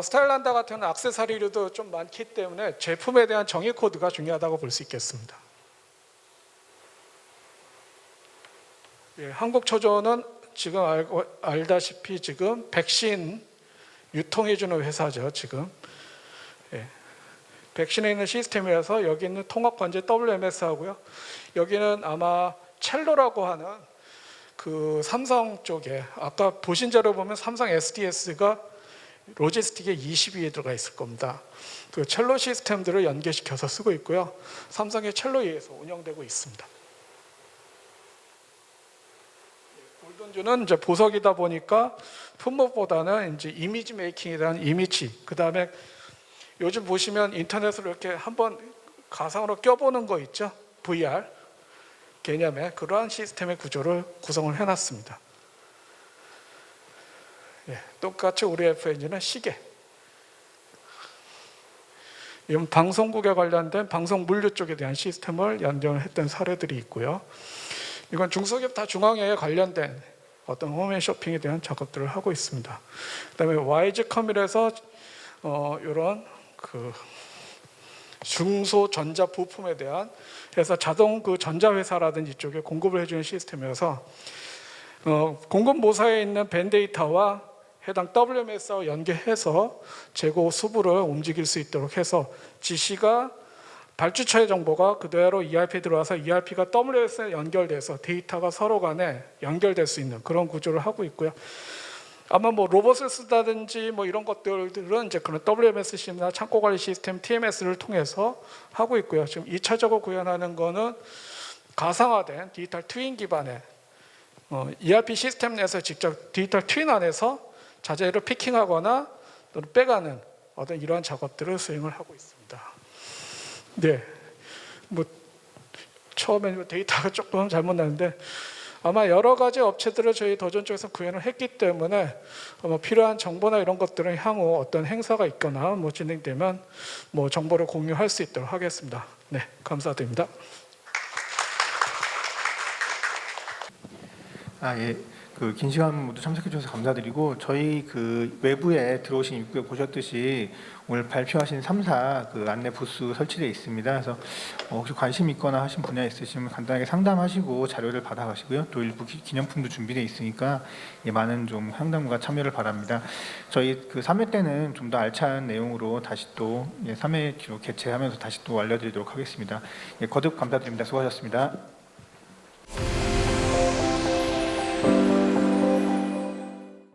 스타일란다 같은 액세서리류도 좀 많기 때문에 제품에 대한 정의 코드가 중요하다고 볼 수 있겠습니다. 예, 한국초조는 지금 알다시피 지금 백신 유통해주는 회사죠. 지금 예, 백신에 있는 시스템이라서 여기 있는 통합관제 WMS 하고요. 여기는 아마 첼로라고 하는 그 삼성 쪽에 아까 보신 자료 보면 삼성 SDS가 로지스틱에 20위에 들어가 있을 겁니다. 그 첼로 시스템들을 연계시켜서 쓰고 있고요. 삼성의 첼로에 의해서 운영되고 있습니다. 골든주는 이제 보석이다 보니까 품목보다는 이제 이미지 메이킹에 대한 이미지, 그다음에 요즘 보시면 인터넷으로 이렇게 한번 가상으로 껴보는 거 있죠? VR 개념의 그러한 시스템의 구조를 구성을 해놨습니다. 예, 똑같이 우리 FNG는 시계, 이건 방송국에 관련된 방송 물류 쪽에 대한 시스템을 연결을 했던 사례들이 있고요. 이건 중소기업 다 중앙회에 관련된 어떤 홈앤쇼핑에 대한 작업들을 하고 있습니다. 그다음에 YG컴일에서 이런 그 중소전자 부품에 대한 해서 자동 그 전자회사라든지 이쪽에 공급을 해주는 시스템이어서 공급 모사에 있는 밴 데이터와 해당 WMS와 연계해서 재고 수부를 움직일 수 있도록 해서 지시가 발주처의 정보가 그대로 ERP에 들어와서 ERP가 WMS에 연결돼서 데이터가 서로 간에 연결될 수 있는 그런 구조를 하고 있고요. 아마 뭐 로봇을 쓰다든지 뭐 이런 것들은 이제 그런 WMS 시스템이나 창고 관리 시스템 TMS를 통해서 하고 있고요. 지금 2차적으로 구현하는 거는 가상화된 디지털 트윈 기반의 ERP 시스템 내에서 직접 디지털 트윈 안에서 자재를 피킹하거나 또는 빼가는 어떤 이러한 작업들을 수행을 하고 있습니다. 네, 뭐 처음에 데이터가 조금 잘못 나는데 아마 여러 가지 업체들을 저희 도전 쪽에서 구현을 했기 때문에 아마 필요한 정보나 이런 것들은 향후 어떤 행사가 있거나 뭐 진행되면 뭐 정보를 공유할 수 있도록 하겠습니다. 네, 감사드립니다. 예. 그 긴 시간 모두 참석해 주셔서 감사드리고 저희 그 외부에 들어오신 입구에 보셨듯이 오늘 발표하신 3사 그 안내 부스 설치되어 있습니다. 그래서 혹시 관심 있거나 하신 분야 있으시면 간단하게 상담하시고 자료를 받아가시고요. 또 일부 기념품도 준비되어 있으니까 많은 좀 상담과 참여를 바랍니다. 저희 그 3회 때는 좀 더 알찬 내용으로 다시 또 3회 기로 개최하면서 다시 또 알려드리도록 하겠습니다. 거듭 감사드립니다. 수고하셨습니다.